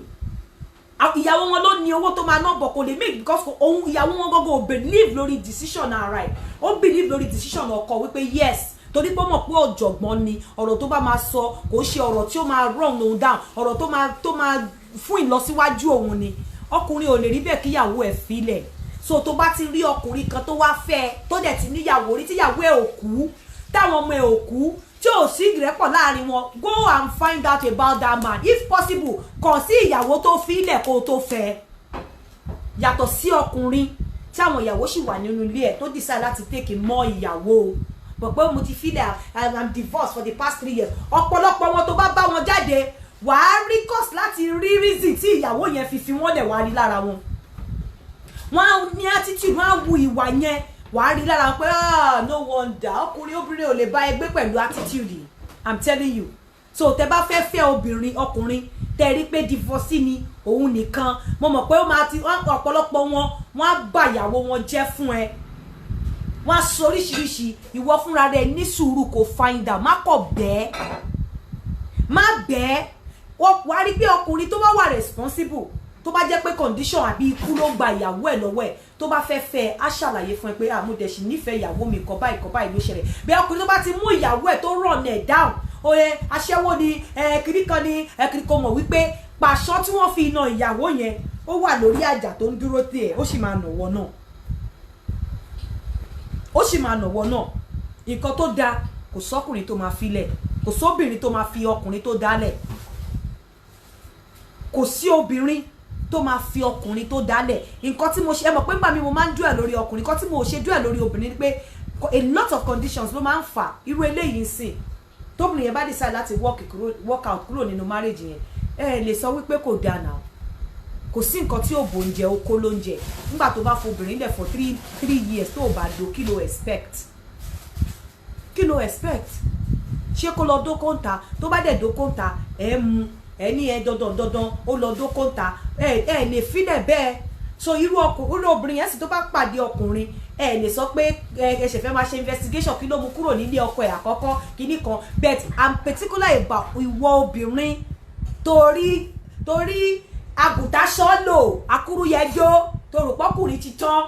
ìyàwó wọn ló ní owó tó máa ná bọ̀ kò lè make because òun ìyàwó wọn gangan ò believe lórí decision ara ẹ̀ ó believe lórí decision ọkọ wípé yes torí pé mọ̀ pé ọ̀jọ̀gbọ́n ni ọ̀rọ̀ tó bá máa sọ kò ṣe ọ̀rọ̀ tí ó máa run òun down ọ̀rọ̀ tó máa fún ìlọsíwájú òun ni ọkùnrin ò lè rí bẹ́ẹ̀ kíyàwó ẹ̀ filẹ̀ so tó bá ti rí ọkùnrin kan tó wá fẹ́ tó dẹ̀ ti níyàwó rí tíyàwó ẹ̀ ò kú táwọn ọmọ ẹ̀ ò kú tí ò sí ìrẹ́pọ̀ láàrin wọn go and find out about that man if possible kàn sí ìyàwó tó filẹ̀ kó tó fẹ́ yàtọ̀ sí ọkùnrin tí àwọn ìyàwó sì wà nínú ilé ẹ̀ tó decide láti take mọ́ ìyàwó but pé mo ti filẹ̀ I'm divorced for the past 3 years ọ̀pọ̀lọpọ̀ wọn tó bá wọn jáde wàá rí cause láti rí reason tí ìyàwó yẹn fi wọ́n lẹ̀ wàá rí lára wọn wọ́n á ní attitude wọ́n á wu ìwà yẹn wàá rí lára pé no wonder ọkùnrin obìnrin ò lè bá ẹgbẹ́ pẹ̀lú attitude I'm telling you so tẹ bá fẹ́ ọkùnrin tẹ rí pé divorce ni òun nìkan mo mọ̀ pé ó máa ti ọ̀pọ̀lọpọ̀ wọ́n á bà ìyàwó wọn jẹ́ fún ẹ wọ́n á sọ oríṣiríṣi ìwọ fúnra rẹ ní sùúrù kò find out má kọ̀ bẹ́ẹ̀ má bẹ́ẹ̀ wàá rí pé ọkùnrin tó bá wà responsible tó bá jẹ́ pé condition àbí ikú ló gba ìyàwó ẹ̀ lọ́wọ́ ẹ̀ tó bá fẹ́ á ṣàlàyé fún ẹ pé mo dẹ̀ sì nífẹ̀ẹ́ ìyàwó mi kọ́ báyìí ló ṣẹlẹ̀ bẹ́ẹ̀ ọkùnrin tó bá ti mú ìyàwó ẹ̀ tó run ẹ̀ down oye aṣẹ́wó ni kiri kan mọ̀ wípé pàṣọ tí wọ́n fi na ìyàwó yẹn ó wà lórí àjà tó ń dúró tì ẹ̀ ó sì máa nàwọ́ náà nǹkan tó dáa kò sọ́kùnrin tó máa filẹ̀ kò sóbìnrin tó máa fi ọkùnrin tó dálẹ̀ kò sí obìnrin tó máa fi ọkùnrin tó dálẹ̀ nǹkan tí mo ṣe ẹ mọ̀ pé gbà mí mo máa ń dúẹ̀ lórí ọkùnrin nǹkan tí mo ṣe dúẹ̀ lórí obìnrin ni pé a lot of conditions ló máa ń fà irú eléyìí sìn tóbìnrin yẹn bá decide láti work out kúrò nínú marriage yẹn lè sọ wípé kò dáa náà kò sí nǹkan tí ò bò ń jẹ okó ló ń jẹ nígbà tó bá fobìnrin lẹ̀ for 3 years tó bá do kí ló expect ṣé kó lọ dókòǹta tó bá dẹ̀ dókòǹta mu ẹni dandan ó lọ dókòǹta lè filẹ̀ bẹ́ẹ̀ so irú obìnrin yẹn sì tó bá pàdé ọkùnrin lè sọ pé ẹsẹ̀ fẹ́ máa ṣe investigation kí ló mú kúrò nílé ọkọ ẹ̀ àkọ́kọ́ kíní kan but I'm particular about ìwọ obìnrin torí àgùntà sọ́lò akúrúyẹjọ́ torùpọ́kùnrin ti tán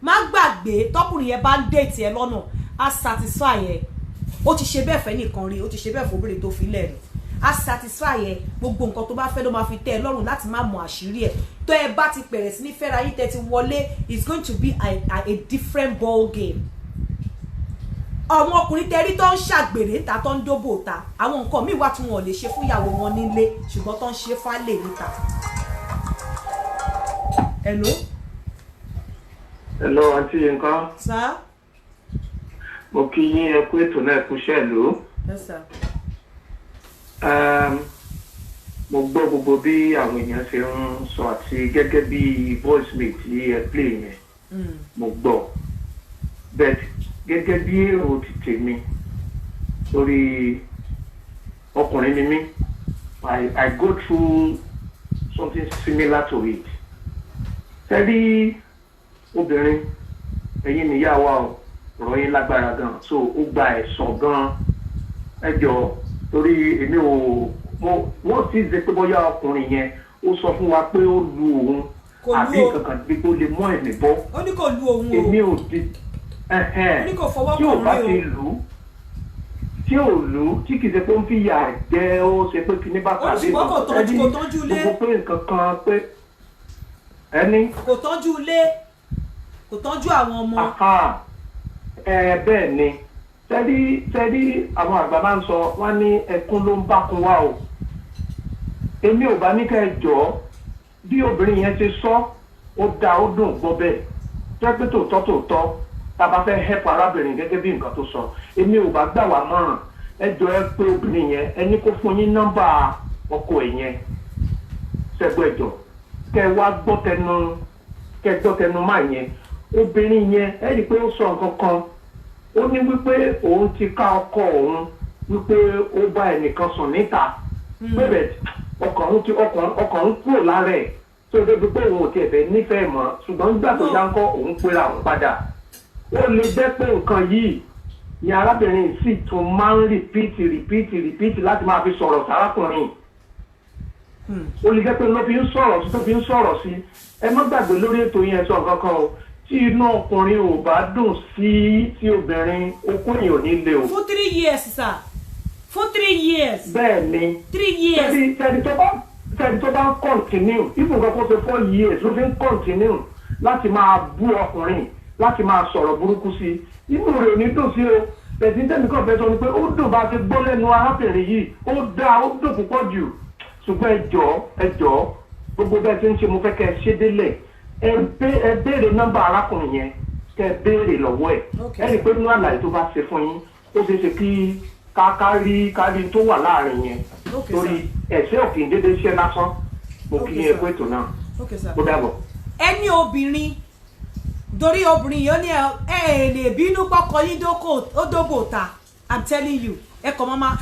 má gbàgbé tọkùnrin yẹn bá ń déètì ẹ lọ́nà á satisfy ẹ ó ti ṣe bẹ́ẹ̀ fẹ́ nìkan rí ó ti ṣe bẹ́ẹ̀ fóbìnrin tó filẹ̀ rí á satisfy ẹ gbogbo nǹkan tó bá fẹ́ ló máa fi tẹ́ ẹ lọ́rùn láti má mọ àṣírí ẹ̀ tó ẹ bá ti bẹ̀rẹ̀ sí ní fẹ́ra yín tẹ́ ti wọlé it's going to be a different ball game. àwọn ọkùnrin tẹ́rí tó ń ṣàgbèrè níta tó ń dóbò ta àwọn nǹkan míì wà tí wọn ò lè ṣe fún ìyàwó wọn nílé ṣùgbọ́n tó ń ṣe fálè níta. hello àǹtí Yínká. sir. mo kí yín ẹ kú ètò náà kú iṣẹ́ ìlú. yes sir. mo gbọ́ gbogbo bí àwọn èèyàn ṣe ń sọ àti gẹ́gẹ́ bí voice mate tí ẹ play yẹn mo gbọ́ but gẹ́gẹ́ bí èrò ti tèmi lórí ọkùnrin ni mí I go through something similar to it. tẹ́lí obìnrin ẹ̀yin níyà wa ọ̀rọ̀ yín lágbára gan so ó gba ẹ̀sán gan ẹjọ́ torí èmi ò wọ́n ti ṣe pé bóyá ọkùnrin yẹn ó sọ fún wa pé ó lu òun àbí kankan bí kò lè mọ ẹ̀mí bọ́. ó ní kò lu òun o. èmi ò di ó ní kò fọwọ́ tí ò kàn bá mí o. ti lù ú tí ò lù ú tí kì í ṣe pé ó ń fi yà jẹ́ ó ṣe pé kí ní bá ó ní ṣùgbọ́n kò tọ́jú ilé. gbogbo pé nǹkan kan pé ẹni. kò tọ́jú ilé kò tọ́jú àwọn ọmọ. bẹ́ẹ̀ ni tẹ́lí àwọn àgbà máa ń sọ wọ́n ní ẹkún ló ń bákun wá o èmi ò bá ní ká ẹ jọ bí obìnrin yẹn ṣe sọ ó dá ó dùn gbọ́ bẹ́ẹ̀ jẹ́ pé tòótọ́ tá a bá fẹ́ help arábìnrin gẹ́gẹ́ bí nǹkan tó sọ èmi ò bá gbà wá mọ̀ràn ẹ jọ ẹ pé obìnrin yẹn ẹ ní kó fún yín nọ́mbà ọkọ ẹ̀ yẹn ṣẹ́gbọ́ ẹ̀jọ̀ kẹ wá gbọ́ tẹnu máa yẹn obìnrin yẹn ẹ rí i pé ó sọ nǹkan kan ó ní wípé òun ti ká ọkọ òun wípé ó bá ẹnìkan sùn níta bẹ́ẹ̀ ọkàn ń kúrò lára ẹ̀ tó débi pé òun ò tiẹ̀ fẹ́ nífẹ̀ẹ́ mọ́ ṣùgbọ́n nígbà tó yá ń kọ́ òun pera òun padà ó lè jẹ́ pé nǹkan yìí ni arábìnrin sì tún máa ń rìpíìtì láti máa fi sọ̀rọ̀ sárákùnrin ó lè jẹ́ pé ló fi ń sọ̀rọ̀ sí tó fi ń sọ̀rọ̀ sí ẹ má gbàgbé lórí ètò yẹn sọ nǹkan kan o tí inú ọkùnrin ò bá dùn sí tí obìnrin okùn yìí ò ní le o. fún 3 years sir fún 3 years. bẹ́ẹ̀ ni 3 years. tẹ̀lé tó bá ń continue even kan kó ṣe 4 years ló fi ń continue láti máa bú ọkùnrin láti máa sọ̀rọ̀ burúkú sí i inú rẹ̀ ò ní dùn sí o bẹ̀tí tẹ́nìkan fẹ́ sọ ni pé ó dùn bá ti gbọ́ lẹ́nu arábìnrin yìí ó dáa ó dùn púpọ̀ jù ṣùgbọ́n ẹ jọ̀ọ́ gbogbo bẹ́ẹ̀ tí ń ṣe mo fẹ́ kẹ́ ẹ ṣe délẹ̀ ẹ béèrè nọ́mbà arákùnrin yẹn kẹ́ ẹ béèrè lọ́wọ́ ẹ̀ ẹ rí i pé nínú àlàyé tó bá ṣe fún yín ó ṣeé ṣe kí kárí tó wà láàrin yẹn torí ẹ̀ṣẹ̀ òkè déédéé ṣẹ́ lásán mo kí yẹn kó ètò náà ó dàbọ̀. ẹni obìnrin dorí obìnrin yìí ó ní ẹ lè bínú pọkọ yín ó dógò ta I'm telling you ẹ kọ mọ́mọ́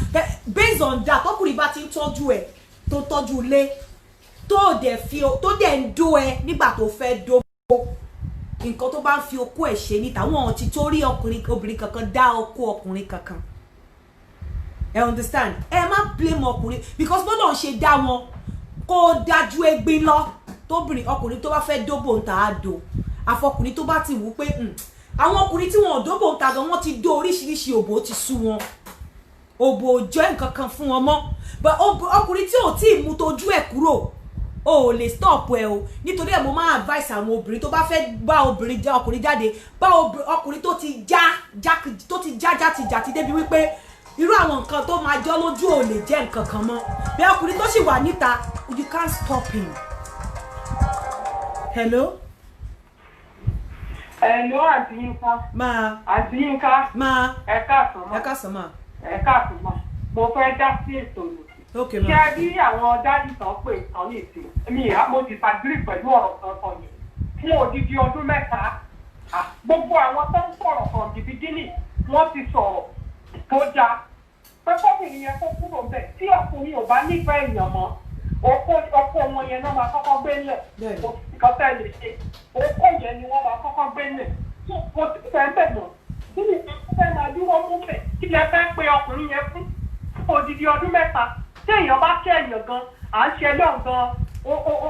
based on that ọkùnrin bá ti ń tọ́jú ẹ tó tọ́jú ilé tó dẹ̀ ń dó ẹ nígbà tó fẹ́ dógò nǹkan tó bá ń fi okó ẹ̀ ṣe níta wọn ti torí obìnrin kankan dá okó ọkùnrin kankan ẹ understand ẹ má blame ọkùnrin because bọ́dọ̀ ń ṣe dá wọn kó dájú ẹgbin lọ ọkùnrin tó bá fẹ́ dóbò ń ta á do àfọkùnrin tó bá ti wù pé àwọn ọkùnrin tí wọn ò dóbò ń ta gan wọn ti dó oríṣiríṣi òbò ti sú wọn òbò ò jẹ́ nǹkan kan fún wọn mọ́ but ọkùnrin tí ò tí ì mú tójú ẹ̀ kúrò o ò lè stop ẹ o nítorí ẹ̀ mo máa advice àwọn obìnrin tó bá fẹ́ bá ọkùnrin jáde bá ọkùnrin tó ti já játijàti débi wípé irú àwọn nǹkan tó máa jọ́ lójú ò lè jẹ́ nǹkan kan mọ́ bí ọkùnrin tó sì wà níta you can't stop him. Hello. Hello àǹtí Yínká. Máa. àǹtí Yínká. Máa. ẹ káàsán mọ́. ẹ káàsán mọ́. ẹ káàsán mọ́. mo fẹ́ dá sí ètò mi. ok ma. ṣé ẹ rí àwọn dádì tán pé tán ní ìsìn mo ti disagree pẹ̀lú ọ̀rọ̀ kankan yẹn fún odidi ọdún mẹ́ta gbogbo àwọn tó ń sọ̀rọ̀ from the beginning wọ́n ti sọ̀rọ̀ tó já pé kọ́kùnrin yẹn kó kúrò ń bẹ̀ tí ọkùnrin ò bá nífẹ̀ẹ́ èèyàn mọ́ ọkọ wọn yẹn náà máa kọ́kọ́ gbé lẹ̀ nǹkan tẹ́ lè ṣe ọkọ yẹn ni wọ́n máa kọ́kọ́ gbé lẹ̀ kò sí fẹ́ bẹ̀ mọ́ kí ni fẹ́ máa dúró mú bẹ̀ kí lẹ fẹ́ pe ọkùnrin yẹn fún odidi ọdún mẹ́ta tí èèyàn bá kẹ́ èèyàn gan à ń ṣe lọ́n gan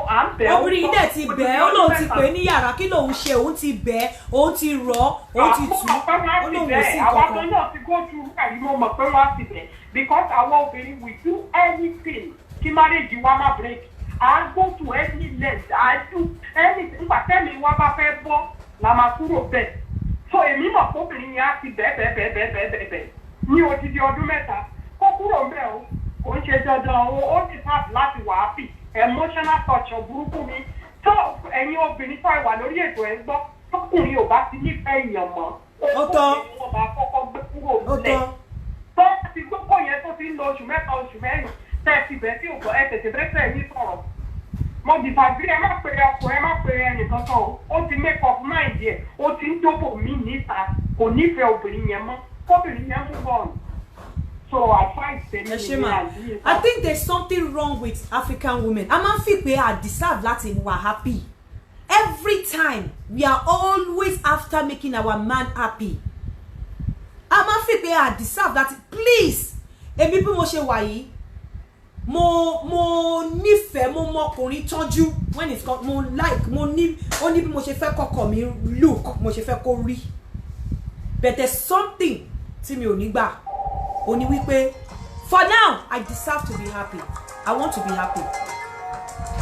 à ń bẹ̀ ọ́. obìnrin yìí dẹ̀ ti bẹ̀ ẹ́ ó lóun ti pè é ní yàrá kí lòun ṣe òun ti bẹ̀ ẹ́ òun ti rọ̀ ọ́ òun ti tù ú ó lóun ò sí àwọn tó kankan. náà ti gójú àyè mo mọ̀ pé wọ́n á ti bẹ̀ because our obìnrin will do anything kí marriage wa má break. I go to any length. I do anything. Nígbà tẹ́mi wá bá fẹ́ bọ́ la máa kúrò bẹ́ẹ̀. So èmi mọ̀ pé obìnrin yẹn á ti bẹ́ẹ̀ ní odidi ọdún mẹ́ta. Kó kúrò bẹ́ẹ̀ o. Kò ń ṣe dandan o. Ó deserve láti wà happy. Emotional torture burúkú ni. So ẹ̀yin obìnrin tó wà lórí ètò ẹ̀ ń gbọ́. Tọkùnrin ò bá ti nífẹ̀ẹ́ èèyàn mọ́. Ó tọ́. Wọ́n máa kọ́kọ́ gbé kúrò nílẹ̀. Tó ti gbókò yẹn tó ti ń lo oṣù mẹ́ta oṣù mẹ́rin. Tẹ̀sí bẹ́ẹ̀ tí òkò ẹ̀ tètè bẹ́ẹ̀ tẹ̀ ní sọ̀rọ̀. Mo disagree ẹ má pe ọkọ ẹ má pe ẹnìkan kan o. Ó ti make up mind yẹ. Ó ti ń dóbò mí níta. Kò nífẹ̀ẹ́ obìnrin yẹn mọ́. Kóbìnrin yẹn move on. So I find them. I think there's something wrong with African women. A máa ń fi pé I deserve láti wà happy. Every time we are always after making our man happy. A máa ń fi pé I deserve láti please. Èmi bí mo ṣe wà yìí. Mo nífẹ̀ẹ́ mo mọkùnrin tọ́jú when it's called mo like mo ní ó ní bí mo ṣe fẹ́ kọ́kọ́ mi look mo ṣe fẹ́ kó rí but there's something tí mi ò ní gbà ó ní wípé for now I deserve to be happy I want to be happy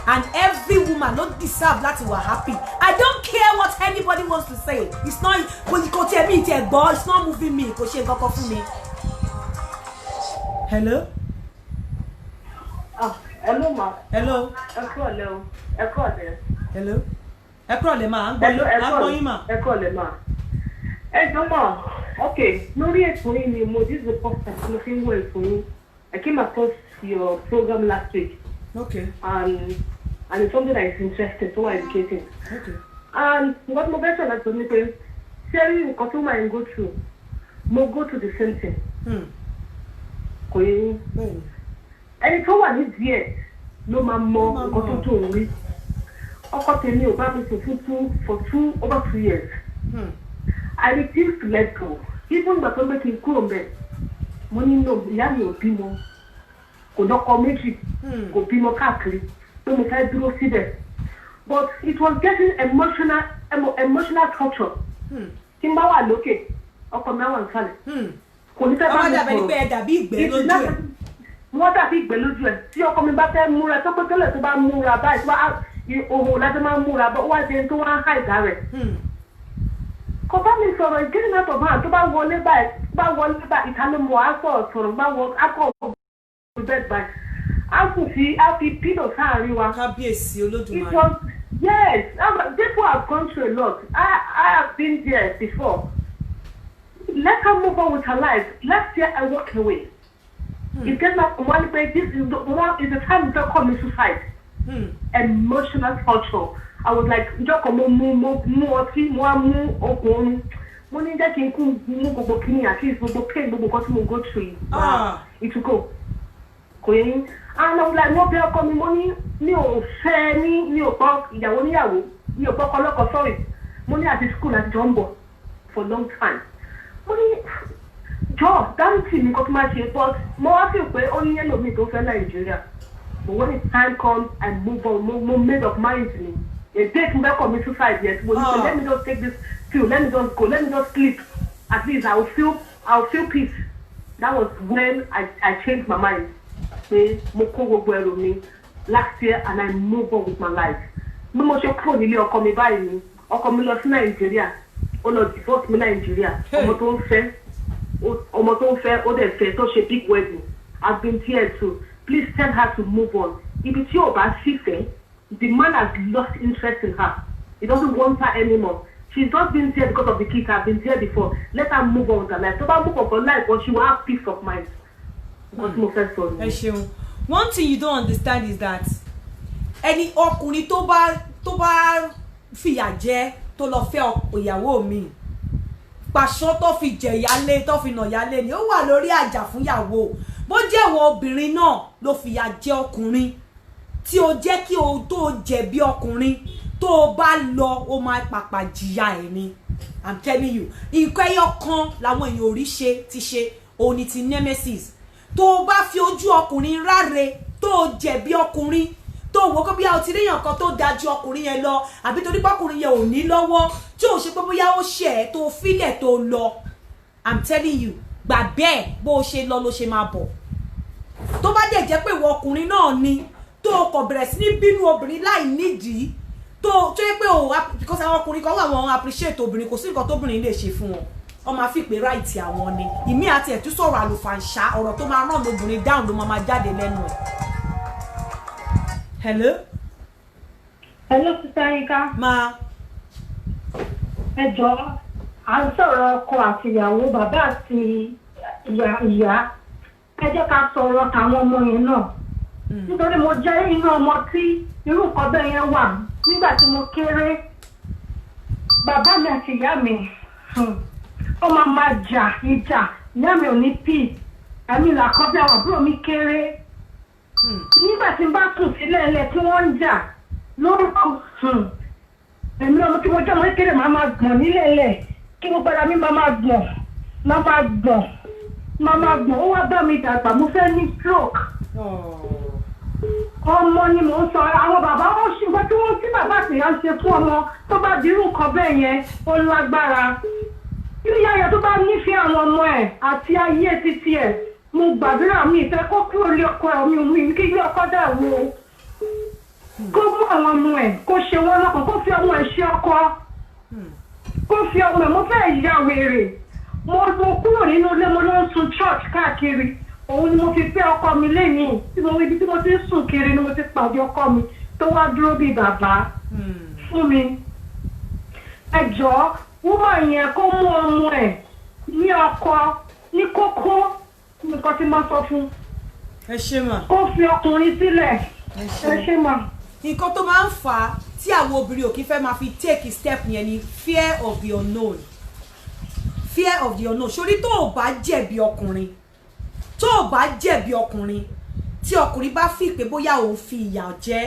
and every woman no deserve láti wà happy I don't care what anybody wants to say it's not kò tí ẹ̀mí ìtẹ̀ gbọ́ it's not moving me kò ṣe nǹkan kan fún mi. Hello. Hello ma. Hello. Ẹ kúrọ̀lẹ́ o. Ẹ kúrọ̀lẹ́. Hello. Ẹ kúrọ̀lẹ́ ma. À ń gbọ́ yín ma. Ẹ kúrọ̀lẹ́ ma. Ẹ jọ ma. Okay. Lórí ètò yìí ni mo this is the first time mo fi ń wo ètò yìí. I came across your program last week. Okay. And it's something that is interesting, so educating. Okay. And what mo fẹ́ sọ̀rọ̀ tó ní pé sharing nǹkan tó máa ń go through mo go through the same thing. Kò yẹ yín. Bẹ́ẹ̀ni. Ẹni tó wà ní díẹ̀ ló máa mọ nǹkan tó dùn rí. Ọkọ tèmi ò bá mi sùn for over 2 years. I refuse to let go. Even gbà tó ń bẹ́ kí n kúrò mbẹ̀. Mo ní no ìyá mi ò bímọ. Kò lọ́kọ méjì. Kò bímọ káàkiri. Pé mo fẹ́ dúró síbẹ̀. But it was getting emotional torture. Tí n bá wà lókè, ọkọ mi á wà nísàlẹ̀. Kò ní fẹ́ bá mi sọ̀rọ̀. Ọmọ dàbí pé ẹ dàbí ìgbẹ́ lójú ẹ̀. Wọ́n dàbí ìgbẹ́ lójú ẹ̀ tí ọkọ mi bá fẹ́ múra tó pé tẹ́lẹ̀ tó bá múra báyìí tó bá òhun láti máa múra bó wá ṣe tó wá ń ká ìdá rẹ̀. Kò bá mi sọ̀rọ̀ getting out of hand tó bá wọlé báyìí ìta ló mú wa sọ̀rọ̀ bá wọ akọ̀ bed báyìí. A fi pílò sáàárín wa. Kábíyèsí Olódùmarè. It was yes people have gone through a lot. I have been there before. Let her move on with her life. Let's hear her walk away. It gets like one way. This is the time to call me suicide. Emotional torture. I was like, Joko mo ní jẹ́ kí n kú mú gbogbo kíní at least gbogbo pain gbogbo kan tí mo go through. It will go. Kò yẹn. And I was like, wọ́n bẹ ọkọ mi mo ní mi ò fẹ́ ní mi ò gbọ́ ìyàwó níyàwó mi ò gbọ́ ọkọ sorry. Mo ní àti school àti jọ ń bọ̀ for long time. Mo ní jọ dáńtì ní kó tó máa ṣe but mo wá fi pé ó ní yẹn lómi tó fẹ́ Nàìjíríà but when the time comes I move on mo made up mind me a day to back on me suicide yet mo ní let me just take this pill let me just go let me just sleep at least I will feel peace. That was when I changed my mind pé mo kó gbogbo ẹrù mi last year and I move on with my life. Bí mo ṣe kúrò nílé ọkọ mi báyìí ni ọkọ mi lọ sí Nàìjíríà ó lọ divorce mi Nàìjíríà ọmọ tó ń fẹ́ ó dẹ̀ fẹ́ tó ṣe big wedding. I've been here too. Please tell her to move on. Ibi tí ò bá sí fẹ́, the man has lost interest in her. He doesn't want her anymore. She's not been here because of the kids. I've been here before. Let her move on with her life. So that move on for life, but she will have peace of mind. Because mo fẹ́ sọ ni. One thing you don't understand is that ẹni ọkùnrin tó bá fìyà jẹ tó lọ fẹ́ ìyàwó mi pàṣọ tó fi jẹ̀yálé tó fi nàyálé ni ó wà lórí àjà fún ìyàwó bó jẹ́ ìwọ obìnrin náà ló fìyà jẹ ọkùnrin tí ó jẹ́ kí o tó jẹ̀bi ọkùnrin tó o bá lọ o máa pàpà jìyà ẹ̀ ni. I'm telling you nǹkan ẹyọ kan làwọn èèyàn orí ṣe ti ṣe òní ti nemesis tó o bá fi ojú ọkùnrin ráre tó o jẹ̀bi ọkùnrin tó wò kó bí a ò ti ríyàn kan tó dájú ọkùnrin yẹn lọ àbí torí pọ́kùnrin yẹn ò ní lọ́wọ́ tí ò ṣe pé bóyá ó ṣe ẹ̀ tó filẹ̀ tó lọ. I'm telling you gbà bẹ́ẹ̀ bó o ṣe lọ ló ṣe máa bọ̀ tó bá dẹ̀ jẹ́ pé ìwọ ọkùnrin náà ni tó kọ̀ bẹ̀rẹ̀ sí ní bínú obìnrin láì nídìí tó yẹ pé o because àwọn ọkùnrin kan wà wọn appreciate obìnrin kò sí nǹkan tóbìnrin lè ṣe fún wọn wọ́n máa fi pé right àwọn ni ìmí àti ẹ̀ tún sọ̀rọ̀ àlùfàǹṣá ọ̀rọ̀ tó máa rán lóbìnrin down ló máa jáde lẹ́nu ẹ̀. hello. hello sister Yinka. máa. ẹ jọ̀ọ́ à ń sọ̀rọ̀ ọkọ àti ìyàwó bàbá àti ìyá ẹ jẹ́ ká sọ̀rọ̀ tàwọn ọmọ yẹn náà nítorí mo jẹ́ inú ọmọ tí irú nǹkan bẹ́ẹ̀ yẹn wà nígbà tí mo kéré bàbá mi àti ìyá mi ó máa jà ìjà ìyá mi ò ní peace àmì làkọ́bí àwọn àbúrò mi kéré nígbà tí n bá sùn sílẹ̀ ilẹ̀ tí wọ́n ń jà lórúkọ èmi ọmọ tí mo jẹ́ ọmọ kékeré máa gbọ̀n nílẹ̀ ilẹ̀ kí gbogbo ara mi máa gbọ̀n ó wá bá mi dàgbà mo fẹ́ ní stroke ọmọ ni mò ń sọ àwọn bàbá wọn ṣùgbọ́n tí wọ́n tí bàbá àtìyá ń ṣe fún ọmọ tó bá dirú nǹkan bẹ́ẹ̀ yẹn ó lágbára tí ìyá yẹn tó bá nífẹ̀ẹ́ àwọn ọmọ ẹ̀ àti ayé títí ẹ̀ mo gbàdúrà mi ìfẹ́ kó kúrò lé ọkọ ẹ̀ mi kí ilé ọkọ dà wó kó mú àwọn ọmọ ẹ̀ kó ṣe wọ́n lọ́kàn kó fi ọmọ ẹ̀ ṣe ọkọ kó fi ọmọ ẹ̀ mo fẹ́ ya wèrè mo kúrò nínú ilé mo lọ ń sun church káàkiri òun ni mo fi fẹ́ ọkọ mi lẹ́yìn tí mo ibi tí mo ti ń sùn kiri ni mo ti pàdé ọkọ mi tó wá dúró bíi bàbá fún mi ẹ jọ̀ọ́ wúmọ̀ yẹn kó mú ọmọ ẹ̀ ní ọkọ ní kókó nǹkan tí mo sọ fún ẹ ṣe mà kó fi ọkùnrin sílẹ̀ ẹ ṣe mà. nǹkan tó máa ń fà á tí àwọn obìnrin ò kí fẹ́ máa fi take step yẹn ni fear of the unknown sórí tó o bá jẹ̀bi ọkùnrin tí ọkùnrin bá fi pé bóyá òun fi ìyà jẹ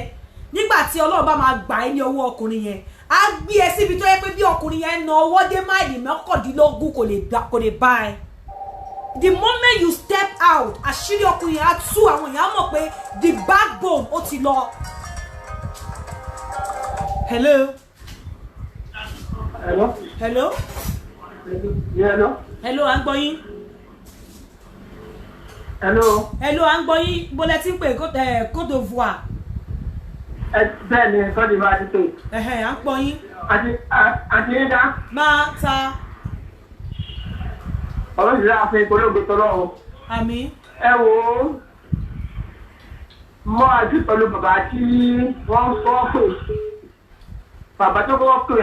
nígbà tí Ọlọ́run bá máa gbà ẹ́ ní ọwọ́ ọkùnrin yẹn á gbé ẹ síbi tó yẹ pé bí ọkùnrin yẹn na ọwọ́ dé máìlì mọ́kàndínlógún kò lè bá ẹ. The moment you step out àṣírí ọkùnrin yẹn á tú àwọn èèyàn mọ̀ pé the backbone ó ti lọ. hello. hello. hello. hello. hello à ń gbọ́ yín. hello. hello à ń gbọ́ yín bólẹ̀ tí ń pè Côte d'Ivoire. bẹ́ẹ̀ ni Côte d'Ivoire ti pè. à ń gbọ́ yín. àti yíká. máa ta. ọlọ́sìn náà fi ìpolówó tọ́lọ́run. àmín. ẹ wò ó mọ àti pẹ̀lú bàbá tí wọ́n sọ pé bàbá tó kọ́ pé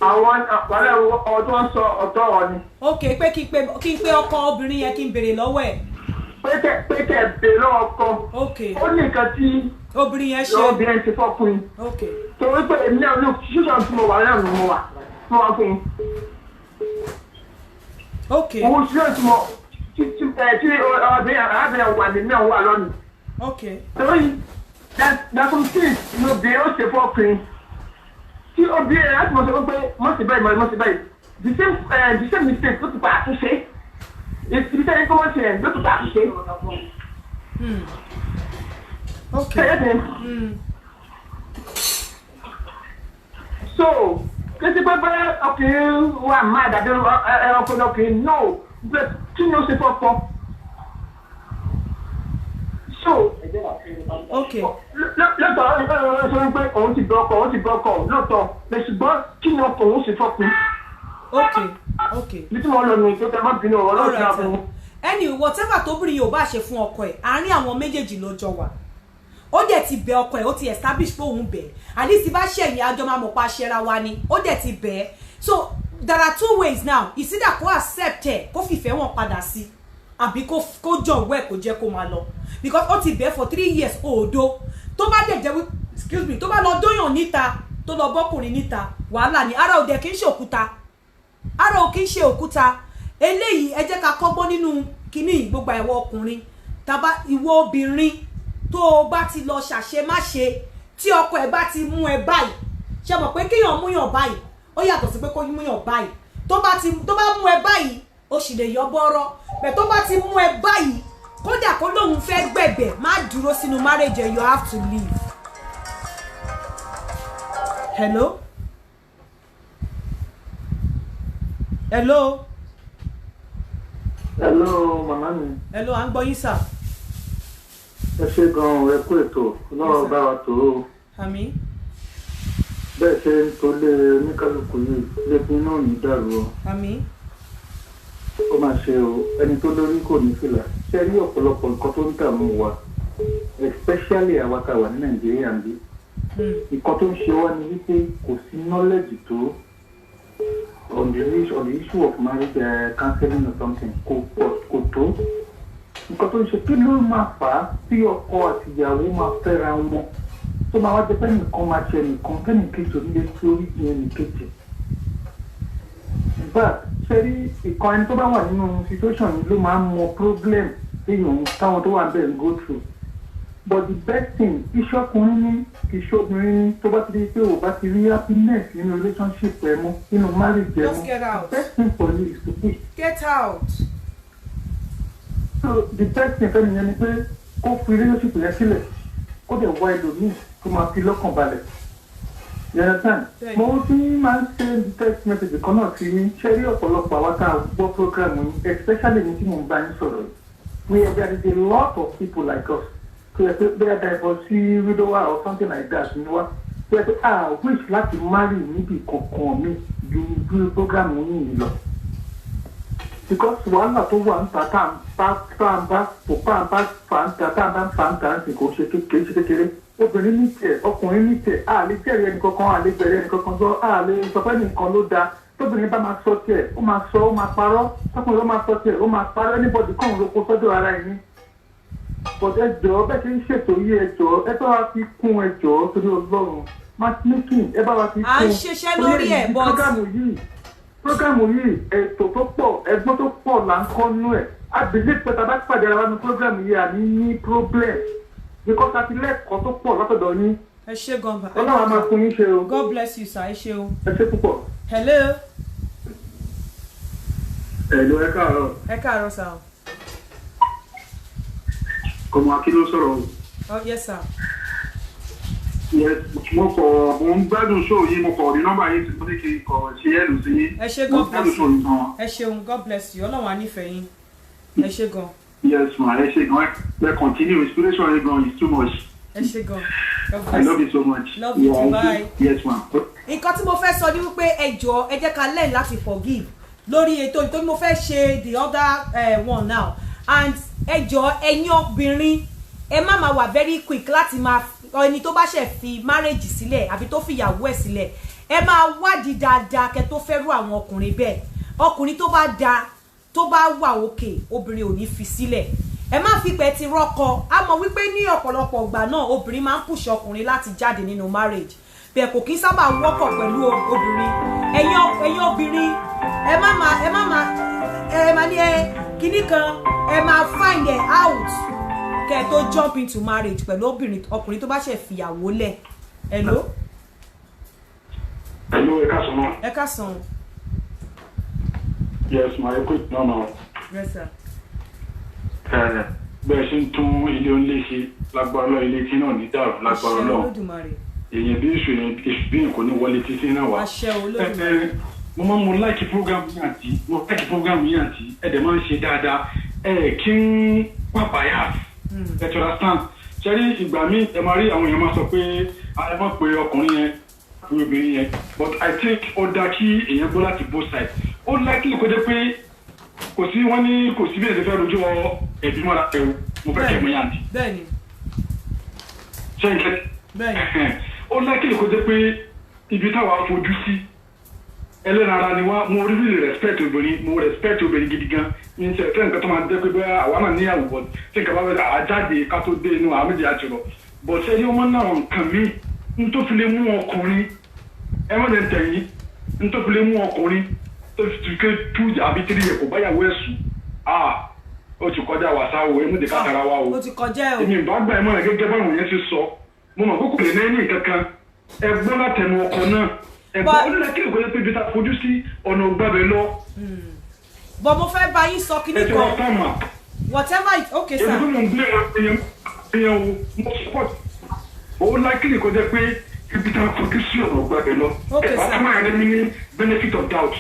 àwọn àpárẹ̀ ọdún sọ ọ̀tọ̀ ọ̀ ni. ok pé kí n pé ọkọ obìnrin yẹn kí n béèrè lọ́wọ́ ẹ̀. pé kẹ̀ béèrè lọ́wọ́ ọkọ. ok ó ní nǹkan tí obìnrin yẹn ṣe. obìnrin ti fọ́kùnrin. ok torí pé èmi náà ní ṣíṣàn tí mo wà náà ni mo wà fún wa fún yín. ok òun ṣíṣàn tí mo tí arábìnrin wà ní náà wà lọ́nà. ok torí that's some things ní obìnrin ó ṣe fọ́kùnrin. tí obìnrin láti mọ̀ sọ pé mọ̀ sí báyìí the same mistake ló ti pa àtúnṣe ibi tẹ́lẹ̀ kọ́ wọ́n ṣe ẹ̀ ló ti pa àtúnṣe. ok so kété pé bẹ́ẹ̀ ọkùnrin wà máa dàbí ọkùnrin no bẹ́ẹ̀ kí ni ó ṣe fọ́pọ́. so ok lọ́tọ̀ sọ pé òun ti bọ́ ọkọ̀ lọ́tọ̀ lè ṣùgbọ́n kí ni ọkọ̀ òun ṣe fọ́pọ́. ok bí tí mo lọ nù tó tẹ má bínú ọ̀rọ̀ náà dáa fún un. ẹni whatever tóbìnrin yóò bá ṣe fún ọkọ ẹ̀ àárín àwọn méjèèjì ló jọ wà ó dẹ̀ ti bẹ ọkọ ẹ̀ ó ti establish pé òun bẹ̀ at least bá ṣẹ̀yìn àjọ máa mọ̀ pa aṣẹ́ra wa ni ó dẹ̀ ti bẹ̀ ẹ́ so there are two ways now ìsídà kó accept ẹ̀ kó fìfẹ́ wọn padà sí àbí kó jọ̀wọ́ ẹ̀ kó jẹ́ kó máa lọ because ó ti bẹ̀ for 3 years òdo tó bá dẹ̀ jẹ́ excuse me tó bá lọ dóyàn níta tó lọ bọ́kùnrin níta wàhálà ni ara òde kì í ṣe òkúta ara ò kì í ṣe òkúta eléyìí ẹ jẹ́ ká kọ́gbọ́n nínú kíní gbogbo ẹ̀wọ̀ ọkùnrin tàbá ìwọ obìnrin tó o bá ti lọ ṣàṣemáṣe tí ọkọ ẹ̀ bá ti mú ẹ báyìí ṣe mọ̀ pé kéèyàn múyàn báyìí ó yàtọ̀ sí pé kó múyàn báyìí tó bá mú ẹ báyìí ó sì lè yọ bọ́rọ́ bẹ́ẹ̀ tó bá ti mú ẹ báyìí kódà kó lóun fẹ́ gbẹ̀bẹ̀ má dúró sínú marriage you have to leave. hello. hello màmá mi. hello à ń gbọ́ yín sà. ẹ ṣe gan-an ẹ kú ètò ọlọ́run bá wa tó o. àmín. bẹ́ẹ̀ ṣe ń tolé oníkálukú yìí lẹ́kùn náà ní dàrú o. àmín. ó máa ṣe o ẹni tó lórí kò ní fìlà ṣe rí ọ̀pọ̀lọpọ̀ nǹkan tó ń dààmú wa especially àwa tá a wà ní nàìjíríà ń bí. nǹkan tó ń ṣe wá ni wípé kò sí knowledge tó on the issue of marriage counseling or something kò tó. nǹkan tó ń ṣe kí ló máa fà á tí ọkọ àti ìyàwó máa fẹ́ra wọn tó máa wá jẹ́ pé nìkan máa ṣe nìkan kẹ́ni kejì onílé tí orí yẹn ní kejì. but ṣe rí ìkan ẹni tó bá wà nínú situation yìí ló máa ń mọ problem èèyàn táwọn tó wà ń bẹ̀ ń go through. but the best thing iṣọ́kùnrin ní iṣọ́bìnrin ní tó bá ti di pé ò bá ti rí happiness nínú relationship ẹ mọ́ nínú marriage ẹ mọ́ the best thing for you is to quit. Get out. So the best thing fẹ́mi yẹn ni pé kó fi relationship yẹn sílẹ̀ kó dẹ̀ wá ẹlòmíì tó máa fi lọ́kàn balẹ̀. You understand? Mo ti máa ń ṣe text message kan náà sí ní ṣé rí ọ̀pọ̀lọpọ̀ àwọn tá a gbọ́ program yìí especially ní tí mo ń bá yín sọ̀rọ̀ yìí. There is a lot of people like us tó yẹ pé bẹ́ẹ̀ divorcee widower or something like that ni wá tó yẹ pé wish láti marry níbi kankan mi ju bí program yìí lọ. Because wàhálà tó wà ń ta tá à ń bá ń kò ṣe kékeré obìnrin ní tiẹ̀ ọkùnrin ní tiẹ̀ a lè jẹ́rìí ẹnì kankan a lè bẹ̀rẹ̀ ẹnì kankan sọ a lè sọ pé nìkan ló dáa tóbìnrin bá máa sọ tiẹ̀ ó máa sọ ó máa parọ́ tọkùnrin ó máa sọ tiẹ̀ ó máa parọ́ anybody kàn ń roko sọ́dọ̀ ara ẹni. But ẹ jọ̀ọ́ bẹ́ẹ̀ ṣe ń ṣètò yìí ẹ jọ̀ọ́ ẹ bá wa fi kún ẹ jọ̀ọ́ torí Ọlọ́run matchmaking ẹ bá wa fi kún. à ń ṣiṣẹ́ lórí ẹ̀ but programu yìí ètò tó pọ̀ ẹgbọ́n tó pọ̀ là ń kọ́ nú ẹ̀ I believe pé tàbá pàdé ara wa ní programu yìí àní ní problem because àti lẹ́kọ̀ọ́ tó pọ̀ látọ̀dọ̀ yín. ẹ ṣé gan ba. Ọlọ́run á máa fún yín ṣe o. God bless you sir ẹ ṣé o. ẹ ṣé púpọ̀. hello. hello ẹ káàárọ̀. ẹ káàárọ̀ sir. Kọ̀mọ̀ Akíndó sọ̀rọ̀ o. Oh yes sir. Yes, mo ń gbádùn show yìí mo kọ̀ rí nọ́mbà yìí tí mo ní kí n kọ̀ ṣe ẹ̀ lù sí yín. ẹ ṣé God bless you. ẹ ṣeun God bless you Ọlọ́run á nífẹ̀ẹ́ yín. ẹ ṣé gan. Yes ma ẹ ṣé gan ẹ continue inspiration yìí gan is too much. ẹ ṣé gan. I love you so much. Love you too bye. Yes ma. nǹkan tí mo fẹ́ sọ ni wípé ẹ jọ̀ọ́ ẹ jẹ́ ká learn láti forgive lórí ètò ìtọ́jú mo fẹ́ ṣe the other one now and ẹ jọ̀ọ́ ẹ̀yin obìnrin ẹ má máa wà very quick láti máa ẹni tó bá ṣe fi marriage sílẹ̀ àbí tó fi ìyàwó ẹ̀ sílẹ̀ ẹ máa wádìí dáadáa kẹ́ tó fẹ́ rú àwọn ọkùnrin bẹ́ẹ̀ ọkùnrin tó bá da tó bá wà òkè obìnrin ò ní fi sílẹ̀ ẹ má fi pẹ́ ti rọ́kọ a mọ̀ wípé ní ọ̀pọ̀lọpọ̀ ìgbà náà obìnrin máa ń push ọkùnrin láti jáde nínú marriage bẹ́ẹ̀ kò kí ń sábà wọ́pọ̀ pẹ̀lú obìnrin ẹ̀yin obìnrin ẹ má ní kíní kan ẹ máa find it out kẹ́ tó jump into marriage pẹ̀lú ọkùnrin tó bá ṣe fìyàwó lẹ̀ hello. hello ẹ káàsán náà. ẹ káàsán. yes ma ẹ kó ìtàn náà. yes sir. bẹ́ẹ̀ ṣe ń tún ilé onílé ṣe lágbára lọ ilé tí náà ní dàrú lágbára lọ èyàn bí èṣù bí nǹkan ní wọlé títí náà wá. àṣẹ Olódùmarè. mo like program yìí àǹtí ẹ̀dẹ̀ máa ń ṣe dáadáa kí n pàpàyà ẹ tọ́ra stand ṣẹ́rí ìgbà míì ẹ máa rí àwọn èèyàn máa sọ pé ẹ má pe ọkùnrin yẹn pe obìnrin yẹn but I think ó dáa kí èèyàn gbọ́ láti both sides ó likely kó jẹ́ pé kò sí wọ́n ní kò sí bí èdè fẹ́ rojú ẹ̀bí mọ́ra ẹ̀rù mo fẹ́ kẹ́ mọ́ yàǹtí. bẹ́ẹ̀ni. ṣé n kẹ́ ó likely kó jẹ́ pé ibi táwa fojú sí ẹlẹ́ran ara ni wá mo really respect obìnrin gidi gan ní ṣe ẹ̀fẹ́ nǹkan tó máa jẹ́ pé bẹ́ẹ̀ àwa náà níyàwó bọ̀ tí nǹkan bá bẹ́ẹ̀ àjáde ká tó dé inú àwọn méjì àjọrọ̀ bọ̀ ṣé yóò máa ń náà nǹkan míì n tó fi lè mú ọkùnrin ẹ má lè tẹ̀yìn n tó fi lè mú ọkùnrin tó fi ké 2 àbí 3 yẹ kò báyàwó ẹ̀sùn ó ti kọjá wàsá o èmi dè kátara wa o ó ti kọjá o èmi ìbá gbà ẹ mọ́ ẹ gẹ́gẹ́ báwọn yẹn ti sọ mo mọ̀ kókò lè náà ní kankan ẹ gbọ́ látẹnu ọkọ náà ẹ̀gbọ́n onílẹ̀ kí ìgbọ́lẹ̀ pé ibi tá a fojú sí ọ̀nà ògbàbẹ̀ lọ. bọ́ mo fẹ́ bá yín sọ kíní kan whatever it okay sir. èmi tó mọ̀ ń gbé èèyàn o mo support òun lákìlì kọjá pé ibi tá a fojú sí ọ̀nà ògbàbẹ̀ lọ. okay sir ẹ̀fọ́ máa ní ní benefit of doubt.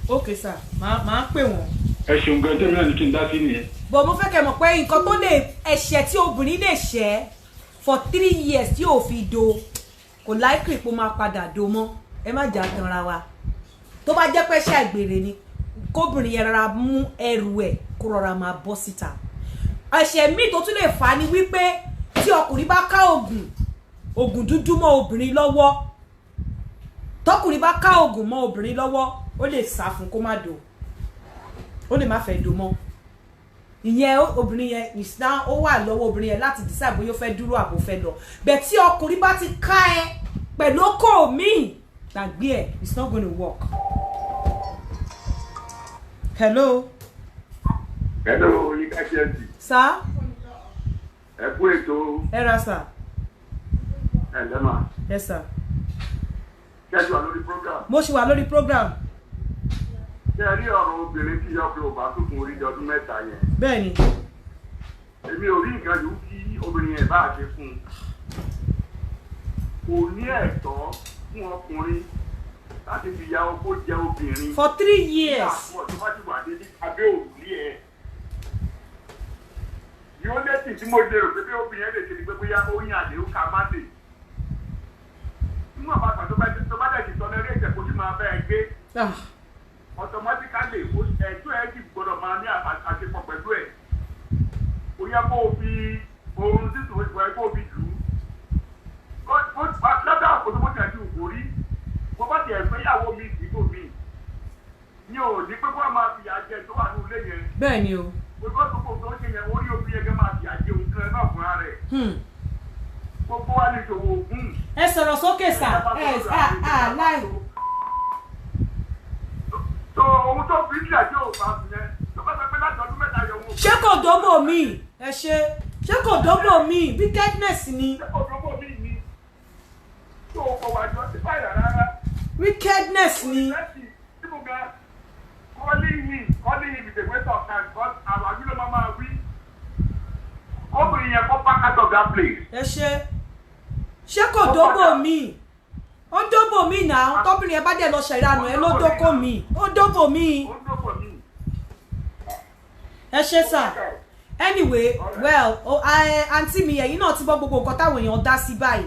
okay sir máa pè wọ́n. ẹ ṣeun gan tẹ́mi náà ní kí n dá sí nìyẹn. bọ̀ mo fẹ́ kẹ́ mọ̀ pé nǹkan tó lè ẹ̀ṣẹ̀ tí obìnrin lè ṣẹ̀ for 3 years tí ò fi do kò likely pé ó máa padà do mọ́ ẹ má jà tanra wa tó bá jẹ́ pé ṣe àgbèrè ni kóbìnrin yẹn rárá mú ẹrù ẹ̀ kó rọra máa bọ́ síta ẹ̀ṣẹ̀ míì tó tún lè fà á ni wípé tí ọkùnrin bá ká ògùn dúdú mọ́ obìnrin lọ́wọ́ tọkùnrin bá ká ògùn mọ́ obìnrin lọ́wọ́ ó lè sá fún kó má do ó lè má fẹ́ do mọ́ ìyẹn obìnrin yẹn ìsìná ó wà lọ́wọ́ obìnrin yẹn láti decide bóyá ó fẹ́ dúró àbò fẹ́ lọ bẹ́ẹ̀ tí ọkùnrin bá ti ká ẹ pẹ̀lú okó míì gbàgbé ẹ it's not gonna work. Hello. Hello, Yinka Chelsea. Sir. Ẹ kú ètò. Ẹ ra sir. Ẹ lẹ́mà. Yes sir. Ṣé ẹ wà lórí program? Mo ṣì wà lórí program. Ṣé ẹ rí ọ̀rọ̀ obìnrin tí yọ̀ọ́ pé ò bá tún fún orí ọdún mẹ́ta yẹn? Bẹ́ẹ̀ni. Èmi ò rí nǹkan yòó kí obìnrin yẹn bá ṣe fún un. Kò ní ẹ̀tọ́ fún ọkùnrin láti fi ya ọkọ jẹ obìnrin. For 3 years. Àpò tó bá ti wà dé ní abẹ́ òrùlé ẹ̀. Yóò lẹ́sìn tí mo lérò pé bí obìnrin yẹn lè ṣe ni pé bóyá ó yàn àdé ó ka má dé. Níwọ̀n bá pàtó bá dẹ̀ ti sọ ní eré ìtẹ̀kọ́ tí máa bẹ́ẹ̀ gbé. Automatically ẹ̀tọ́ ẹ̀ ti gbọ́dọ̀ máa ní àṣepọ̀ pẹ̀lú ẹ̀. Ó yẹ kó o fi oorun títún ìwà ẹ̀ kó o fi jù ú. Lábẹ́ àkóso bó ti ẹ̀ ti wù kó rí. Bó bá ti ẹ̀ fẹ́ yàwó mi ìdìbò mi. Ní o ní pé kó a máa fìyà jẹ tó wà ní ilé yẹn. Bẹ́ẹ̀ni o. Gbogbo àtúntò tó ń ṣe yẹn orí òbí yẹn máa fìyà jẹ òun kan náà fúnra rẹ̀. Gbogbo wa ní ìṣòwò ògùn. Ẹ sọ̀rọ̀ sókè sà. Láì. So ohun tó fi ń ṣàjọ òbá yẹn tó bá sọ pé láti ọdún mẹ́ta yọ wọn. Ṣé kò dóbò mi? Ẹ ṣé kò dóbò mi? Wickedness ni. Ṣé kò dóbò mi ni? Tó o kọ̀ wá jọ sí báyà rárá. Wickedness ni. Tí mo ga calling him is a waste of time because àwọn àgbélé máa wí. Obìnrin yẹn kọ́ back out of that place. Ẹ ṣé kò dóbò mi? Ó dóbò mi náà tọ́bìnrin ẹ bá dẹ̀ lọ ṣẹ̀ránù ẹ ló dókò mi. Ó dóbò mi. Ẹ ṣé sà. Anyway, well, àǹtí mi ẹ̀yin náà ti gbọ́ gbogbo nǹkan táwọn èèyàn dá sí báyìí.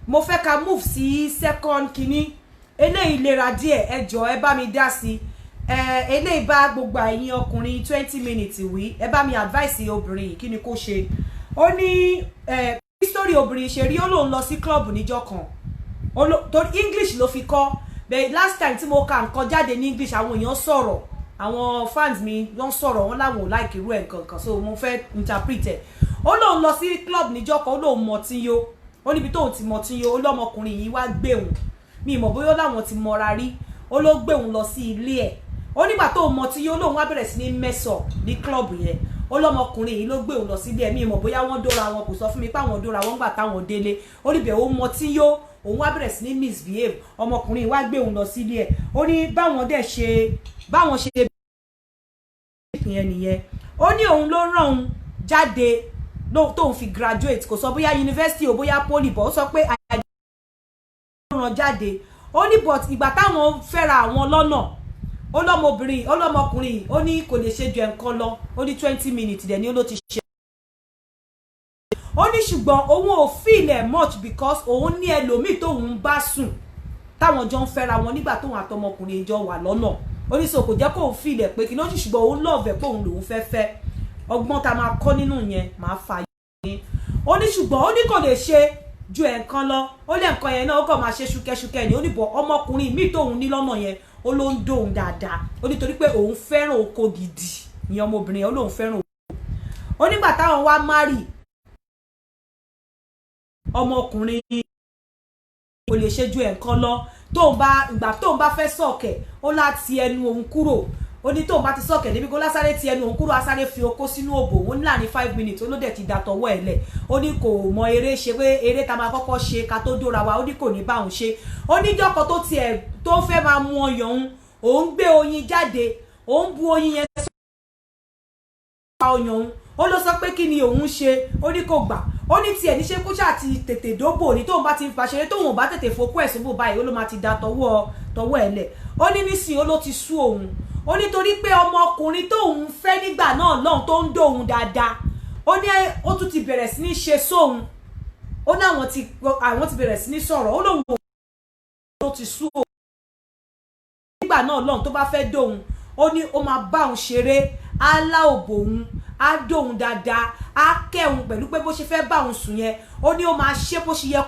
Mo fẹ́ ká move sí second kínní. Eléyìí lera díẹ̀ ẹ jọ̀ọ́ ẹ bá mi dá sí. Eléyìí bá gbogbo ẹ̀yin ọkùnrin 20 minutes wí. Ẹ bá mi advice obìnrin yìí kí ni kó ṣe. Ó ní history obìnrin ṣe rí ó lóun lọ sí club níjọ́ kan. Torí English ló fi kọ́. But last time tí mo ka nǹkan jáde ní English àwọn èèyàn sọ̀rọ̀. Àwọn fans mi wọ́n sọ̀rọ̀ wọ́n láwọn ò like irú ẹ̀ nǹkan kan so mo fẹ́ interpret ẹ̀. Ó lóun lọ sí club níjọ́ kan ó lóun mọtí yó. Ó níbi tóun ti mọtí yó ó lọ́mọkùnrin yìí wá gbé òun. Mi mọ̀ bóyá láwọn ti mọra rí. Ó ló gbé òun lọ sí ilé ẹ̀. Ó nígbà tó mọtí yó lóun wá bẹ̀rẹ̀ sí ní mess up ní club yẹn. Ó lọ́mọkùnrin yìí ló gbé òun lọ sí ilé ẹ̀. Mi mọ̀ bóyá wọ́n dóra wọn kò sọ fún mi pé àwọn dóra wọn gbà táwọn délé. Ó níbẹ̀ ó mọtí yó òun wá bẹ̀rẹ̀ sí ní misbehave. Ọmọkùnrin wá gbé òun lọ sí ilé ẹ̀. Ó ní báwọn ṣe yẹn nìyẹn. Ó ní òun ló rán òun jáde tóun fi graduate kò sọ bóyá university o bóyá poly bọ̀ ó sọ pé rán jáde. Ó ní but ìgbà táwọn fẹ́ra àwọn lọ́nà ó lọ́mọkùnrin ó ní kò lè ṣe ju ẹ̀ǹkan lọ ó ní 20 minutes dẹ̀ ni ó ló ti ṣe. Ó ní ṣùgbọ́n òun ò feel it much because òun ní ẹlòmíì tóun bá sùn táwọn jọ ń fẹ́ra wọn nígbà tóun àtọmọkùnrin jọ wà lọ́nà. Ó ní so kò jẹ́ kóun feel it pé kí ló ṣùgbọ́n òun love ẹ̀ pé òun lòun fẹ́ ọgbọ́n tá máa kọ́ nínú yẹn máa fà yín. Ó ní ṣùgbọ́n ó ní kò lè ṣe ju ẹ̀ǹkan lọ ó lé nǹkan yẹn náà ó kàn máa ṣe ṣúkẹ́ṣúkẹ́ ni ó ní bọ̀ ọmọkùnrin míì tóun ní lọ́nà yẹn ó ló ń dóun dáadáa ó ní torí pé òun fẹ́ràn oko gidi ìyẹn ọmọbìnrin yẹn ó lóun fẹ́ràn oko. Ó nígbà táwọn wá marry ọmọkùnrin kò lè ṣe ju ẹ̀ǹkan lọ ìgbà tóun bá fẹ́ sọ̀kẹ̀ ó láti ẹnu òun kúrò ó ní tóun bá ti sọ̀kẹ̀ níbi kó lásáré ti ẹnu òun kúrò asáré fi okó sínú òbò ó ní láàrin 5 minutes ó ló dẹ̀ ti dàtọ̀wọ́ ẹ̀ lẹ̀ ó ní kò mọ eré ṣe pé eré ta máa kọ́kọ́ ṣe ká tó dóra wa ó ní kò ní bá òun ṣe ó ní jọ́kọ̀ tó fẹ́ máa mú ọyàn òun gbé oyin jáde òun bu oyin yẹn sọ ọyàn òun ó ló sọ pé kí ni òun ṣe ó ní kò gbà ó ní tiẹ̀ ní ṣe kó ṣáà ti tètè dóbò ní tóun bá ti ń fa ṣeré tóun ò bá tètè fokú ẹ̀ sóbò báyìí ó ló máa ti da tọwọ́ ẹ̀ lẹ̀ ó ní nísìnyí ó ló ti sú òun ó nítorí pé ọmọkùnrin tóun fẹ́ nígbà náà lọ́hùn tó ń dóhun dáadáa ó ní ó tún ti bẹ̀rẹ̀ sí ní ṣe sóhun ó ní àwọn ti bẹ̀rẹ̀ sí ní sọ̀rọ̀ ó lóun ò ti sú òun nígbà náà lọ́hùn tó bá fẹ́ dóhun ó ní ó máa bá òun ṣeré á lá òbò òun á dóhun dáadáa á kẹ́hun pẹ̀lú pé bó ṣe fẹ́ bá òun sùn yẹn ó ní ó máa ṣe bó ṣe yẹ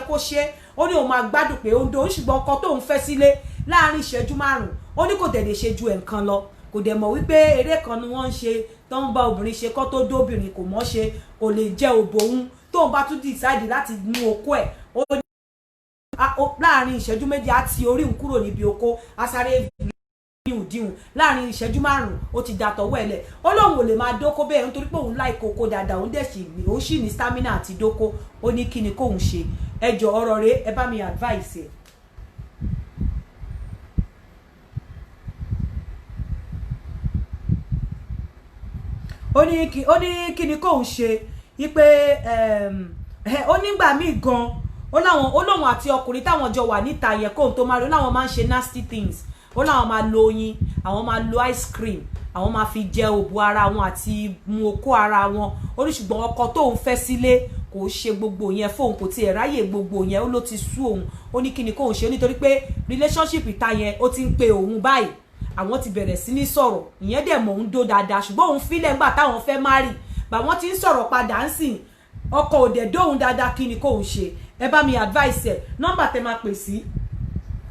kó ṣe ó ní òun máa gbádùn pé ó ń dóhun ṣùgbọ́n ọkọ tóun fẹ́ sílé láàrin ìṣẹ́jú 5 ó ní kò dẹ̀ lè ṣe ju ẹ̀ǹkan lọ kò dẹ̀ mọ̀ wípé eré kan ni wọ́n ń ṣe tó ń bá obìnrin ṣe kó tó dóbìnrin kò mọ̀ ṣe kò lè jẹ́ òbò òun tóun bá tún decide láti mú okó ẹ̀ ó ní láàrin ìṣẹ́jú 2 á ti orí òun kúrò níbi okó á sáré díhùn láàrin ìṣẹ́jú 5 ó ti dàtọ̀wọ́ ẹ̀lẹ̀ ó lóun ò lè máa dóko bẹ́ẹ̀ nítorí pé òun láì kókó dáadáa òun dẹ̀ sì ní stamina àti dóko ó ní kí ni kóun ṣe ẹjọ́ ọ̀rọ̀ rẹ̀ ẹ bá mi advice ẹ̀. ó ní kí ni kóun ṣe wípé ó nígbà míì gan ó lóun àti ọkùnrin táwọn jọ wà níta yẹn kóun tó máa rí ó láwọn máa ń ṣe nasty things ó láwọn máa lo oyin àwọn máa lo ice cream àwọn máa fi jẹ òbò ara wọn àti mu okó ara wọn ó ní ṣùgbọ́n ọkọ tóun fẹ́ sílé kò ṣe gbogbo yẹn fóun kò tiẹ̀ ráyè gbogbo yẹn ó ló ti sú òun ó ní kí ni kóun ṣe nítorí pé relationship ìta yẹn ó ti ń pe òun báyìí àwọn ti bẹ̀rẹ̀ sí ní sọ̀rọ̀ ìyẹn dẹ̀ mọ̀ ń dó dáadáa ṣùgbọ́n òun fílẹ̀ ńgbà táwọn fẹ́ marry bà wọ́n ti ń sọ̀rọ̀ padà ń sìn ọkọ òdẹ̀ dóhun dáadáa kí ni kóun ṣe ẹ bá mi advice ẹ nọ́mbà tẹ máa pè sí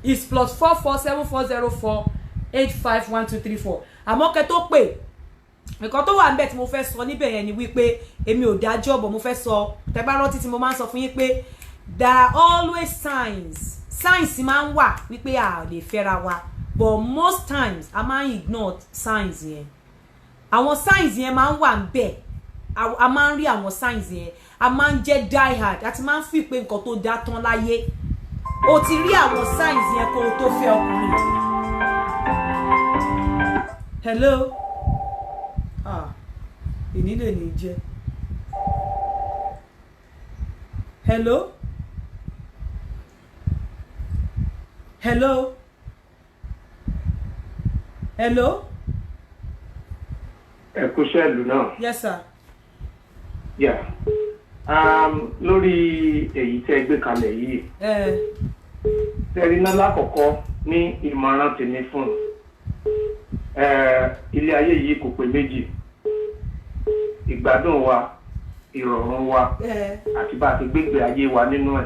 is +447404851234 àmọ́ kẹ́ tó pè nǹkan tó wà níbẹ̀ tí mo fẹ́ sọ níbẹ̀ yẹn ni wípé èmi ò dájọ́ bọ̀ mo fẹ́ sọ tẹ́ bá rántí tí mo máa ń sọ fún yín pé there are always signs máa ń wà wípé a lè fẹ́ra wa but most times a máa ń ignore signs yẹn àwọn signs yẹn máa ń wà níbẹ̀ a máa ń rí àwọn signs yẹn a máa ń jẹ́ die hard àti máa ń fi pé nǹkan tó dá tán láyé o ti rí àwọn signs yẹn kó o tó fẹ́ ọkùnrin. Hello èyí lè ní jẹ́ hello ẹ kú sẹ́ẹ̀lù náà. Yes sir. Yeah. Lórí èyí tẹ́ gbé kalẹ̀ yìí tẹ́rí náà lákọ̀ọ́kọ́ ní ìmọ̀ràn tèmi fún ilé ayé yìí kò pé méjì ìgbádùn wa ìrọ̀rùn wa àti bá a ti gbégbé ayé wa nínú ẹ̀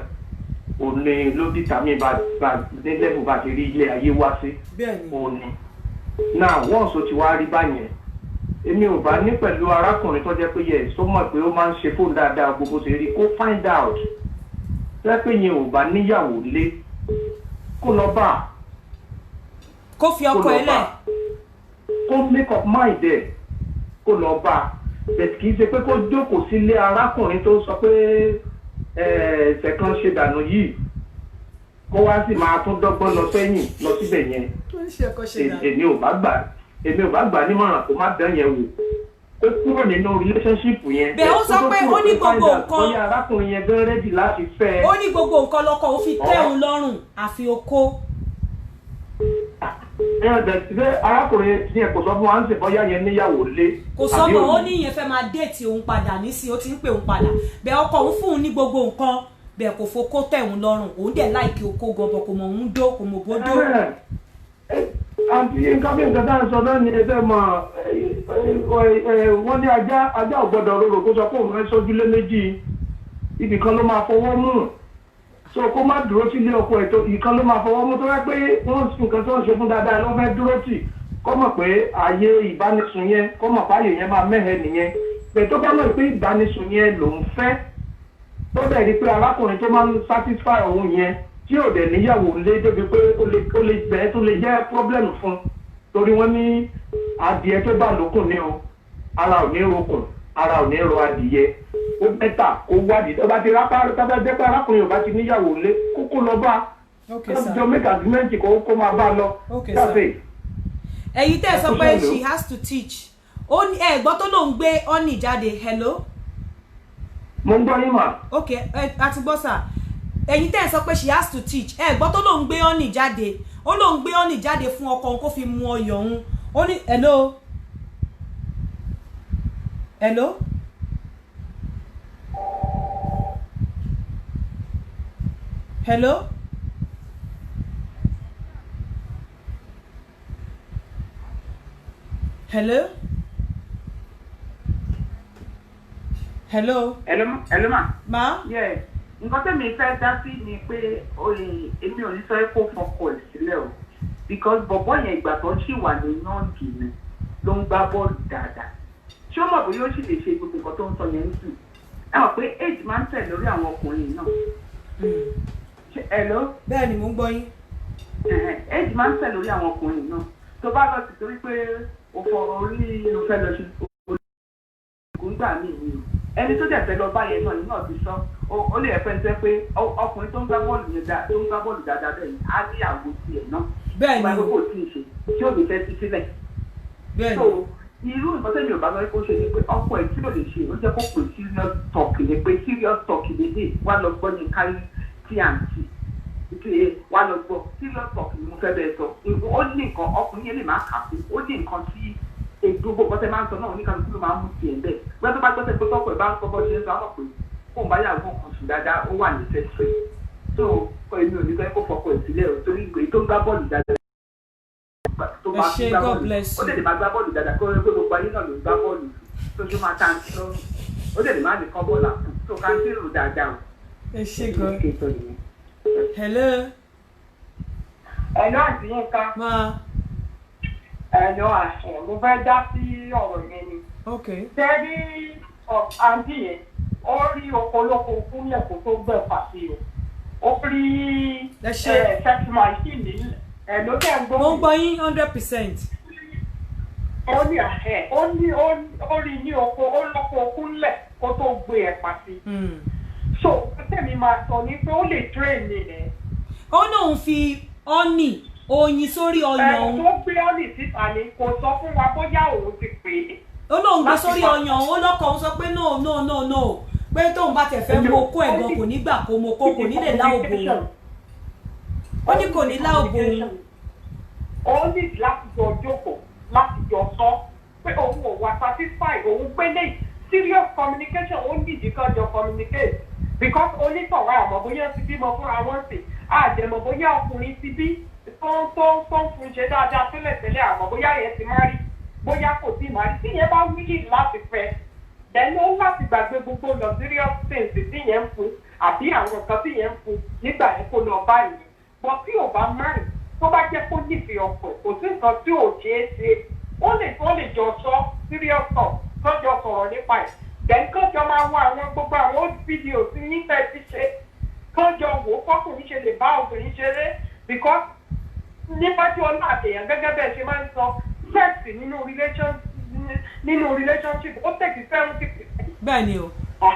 òní ló dìtàmí bá nílẹ̀bù bá ti rí ilé ayé wá sí òní náà wọ́n so ti wá rí báyẹn èmi ò bá ní pẹ̀lú arákùnrin tó jẹ́ pé yẹ tó mọ̀ pé ó máa ń ṣe fóònù dáadáa gbogbo ṣe rí kó find out tẹ́ pé yẹn ò bá níyàwó lé kó lọ bá kó fi ọkọ ẹ lẹ̀ kó make up mind ẹ̀ kó lọ bá bẹ̀t kì í ṣe pé kó jókòó sílé arákùnrin tó sọ pé ẹ̀sẹ̀ kan ṣe dànù yìí kó wá sì máa tún dọ́gbọ́n lọ sẹ́yìn lọ síbẹ̀ yẹn èmi ò bá gbà nímọ̀ràn kó má dán yẹn wò ó kúrò nínú relationship yẹn. bẹ́ẹ̀ ó sọ pé ó ní gbogbo nǹkan bóyá arákùnrin yẹn gan rẹ́dì láti fẹ́. ó ní gbogbo nǹkan lọ́kọ ó fi tẹ́ òun lọ́rùn àfi okó. arákùnrin yẹn kò sọ fún wa ń ṣe bóyá yẹn níyàwó lé. kò sọ mọ́ ó ní ìyẹn fẹ́ máa déètì òun padà nísìnyí ó ti ń pè òun padà bẹ́ẹ̀ ọkọ òun fún un ní gbogbo nǹkan bẹ́ẹ̀ kò fokó tẹ́ òun lọ́rùn òun dẹ̀ láìkí okó gọbọ kò mọ̀ òun dó kò mọ̀ bó dó. àti nǹkan bí nǹkan tá à ń sọ náà ni ẹgbẹ́ mọ̀ wọ́n ní ajá ò gbọ́dọ̀ rorò kó sọ pé òun fẹ́ sójúlé méjì ibì kan ló máa fọwọ́ mú so kó má dúró sílé ọkọ ẹ̀ tó ìkan ló máa fọwọ́ mú tó rẹ́ pé wọ́n nǹkan tó ń ṣe fún dáadáa ló fẹ́ dúró tì kó mọ̀ pé ààyè ìbánisùn yẹn kó mọ̀ páyè yẹn máa mẹ́hẹ̀ nìyẹn pẹ̀ tó bá mọ̀ pé ìbánisùn yẹn lòún fẹ́ tó dẹ̀ rí pé arákùnrin tó máa ń satisfy òun yẹn tí ò dẹ̀ níyàwó lé débi pé ó lè bẹ́ẹ̀ tó lè jẹ́ problem fún torí wọ́n ní adìẹ tó bá lókùn ní o ara ò ní rokùn ara ò ní ro adìẹ ó bẹ́tà kó wádìí tó bá ti jẹ́ pé arákùnrin ò bá ti níyàwó lé kókó lọ bá jọ make agreement kó máa bá lọ. ẹ̀yin tẹ́ sọ pé she has to teach ẹ̀gbọ́n tó lòún gbé ọ́nì jáde hello. mo ń gbọ́ yín mà. ok àti gbọ́ sà ẹ̀yin tẹ́ sọ pé she has to teach ẹ̀gbọ́n tó lòún gbé ọ́nì jáde ó lóun gbé ọ́nì jáde fún ọkọ òun kó fi mu ọyàn òun ó ní hello hello hello hello hello hello ma yes nǹkan tẹ́mi fẹ́ dá sí ni pé èmi ò ní sọ pé kó fọkọ ẹ̀ sílẹ̀ o because bọ̀bọ̀ yẹn ìgbà tó ṣì wà ní yọ̀ǹgì ni ló ń gbá bọ́ọ̀lù dáadáa ṣé ó mọ̀ bóyá ó sì lè ṣe gbogbo nǹkan tó ń sọ yẹn nísìn ẹ mọ̀ pé age máa ń tẹ̀ lórí àwọn ọkùnrin náà hello bẹ́ẹ̀ ni mò ń gbọ́ yín age máa ń tẹ̀ lórí àwọn ọkùnrin náà tó bá lọ sí torí pé o fọ̀rọ̀ orí ló fẹ́ lọ sí olùkọ́ gbà mí ni o ẹni tó dẹ̀ fẹ́ lọ báyẹn náà yìí náà ti sọ ó lè fẹ́ ṣe pé ọkùnrin tó ń gbá bọ́ọ̀lù yẹn tó ń gbá bọ́ọ̀lù dáadáa bẹ́ẹ̀ ni á ní àgbo tiẹ̀ náà bẹ́ẹ̀ ni o kò tí ì ṣe tí ò ní fẹ́ sí sílẹ̀ bẹ́ẹ̀ so irú nǹkan tẹ́mi ò bá lọ kó ṣe ni pé ọkọ ẹ̀ tí ò lè ṣe ó jẹ́ kó pè serious talk ni pé serious talk ni dé wá lọ gbọ́ ní kárí tí wá lọ gbọ́ serious talk ni mo fẹ́ bẹ́ẹ̀ sọ ó ní nǹkan ọkùnrin yẹn lè má kà sí ó ní nǹkan tí gbogbo bọ́tẹ́ máa ń sọ náà oníkàlùkù ló máa ń mú tiẹ̀ bẹ́ẹ̀ wọ́n tó bá gbọ́sẹ̀ pé tọ́kọ̀ ẹ̀ bá ń sọ bọ́ ṣe ń sọ àwọn pé fóun bá yàgò kan sùn dáadáa ó wà ní fẹ́ẹ́ tó kọ èmi ò ní fẹ́ kó fọkọ ẹ̀ sílẹ̀ o torí ìgbé tó ń gbá bọ́ọ̀lù dáadáa tó bá ń gbá bọ́ọ̀lù ó lè máa gbá bọ́ọ̀lù dáadáa kó gbogbo ayé náà ló ń gbá bọ́ọ̀lù tó ṣe máa ta ní lọ́rùn ó lè má ní kọ́ bọ́ọ̀lù àpò tó ká ń tèrò dáadáa o. ẹ ṣe gan hello ẹ̀lọ́ àti yín ká ẹ̀lọ́ àṣẹ mo fẹ́ dá sí ọ̀rọ̀ yẹn ni. tẹ́rí àǹtí yẹn ó rí ọ̀pọ̀lọpọ̀ fúnlẹ̀ kó tó gbẹ̀fà sí o ó rí sex machine ẹ̀ ló tẹ̀ ń gbọ́. mo ń gbọ́ yín 100%. ó ní àṣẹ ó rí ní oko ó lọ́kọ̀ okúnlẹ̀ kó tó gbé ẹ̀ pa sí. so tẹ́mi máa sọ ní pé ó lè train ni rẹ̀. ó náà fi ọ́nì oyin sórí ọyàn òun. tó gbé ọ́nì síta ni kò sọ fún wa bóyá òun ti pè é. ó lóun gbé sórí ọyàn òun lọ́kọ̀ òun sọ pé no pé tóun bá tẹ̀ fẹ́ mọ okó ẹ̀gan kò ní gbà kó mọ okó kò ní lè lá òbò òun. ó ní kò ní lá òbò òun. ó ní láti jọ jókòó láti jọ sọ pé òun ò wá satisfy òun gbélé serious communication ó ní ìdí kan jọ communicate because onítọ̀wá àmọ́ bóyá ti bímọ fúnra wọn sì àjẹmọ̀ bóyá ọkùnrin ti bí tó ń fún ṣe dáadáa tẹ́lẹ̀tẹ́lẹ̀ àmọ́ bóyá yẹn ti má rí bóyá kò tí má rí tíyẹn bá wílì láti fẹ́ then ó láti gbàgbé gbogbo luxurious things tíyẹn ń fún àbí àwọn nǹkan tíyẹn ń fún nígbà yẹn kó lọ báyìí but tí ò bá márì tó bá jẹ́ kó nífẹ̀ẹ́ ọkọ̀ kò sí nǹkan tí ò ṣeé ṣe ó lè jọ sọ serious talk kọjọ sọ̀rọ̀ nípa ẹ̀ then kọjọ máa wọ àwọn gbogbo àwọn old videos tí yín fẹ́ ti ṣe kọjọ wò ó kọkùnrin ṣe lè bá obìnrin ṣeré because nípa tí ọlá àtẹ̀yàn gẹ́gẹ́ bẹ́ẹ̀ ṣe máa ń sọ sex nínú relationship ó tẹ̀kí 70%. bẹ́ẹ̀ ni o. ó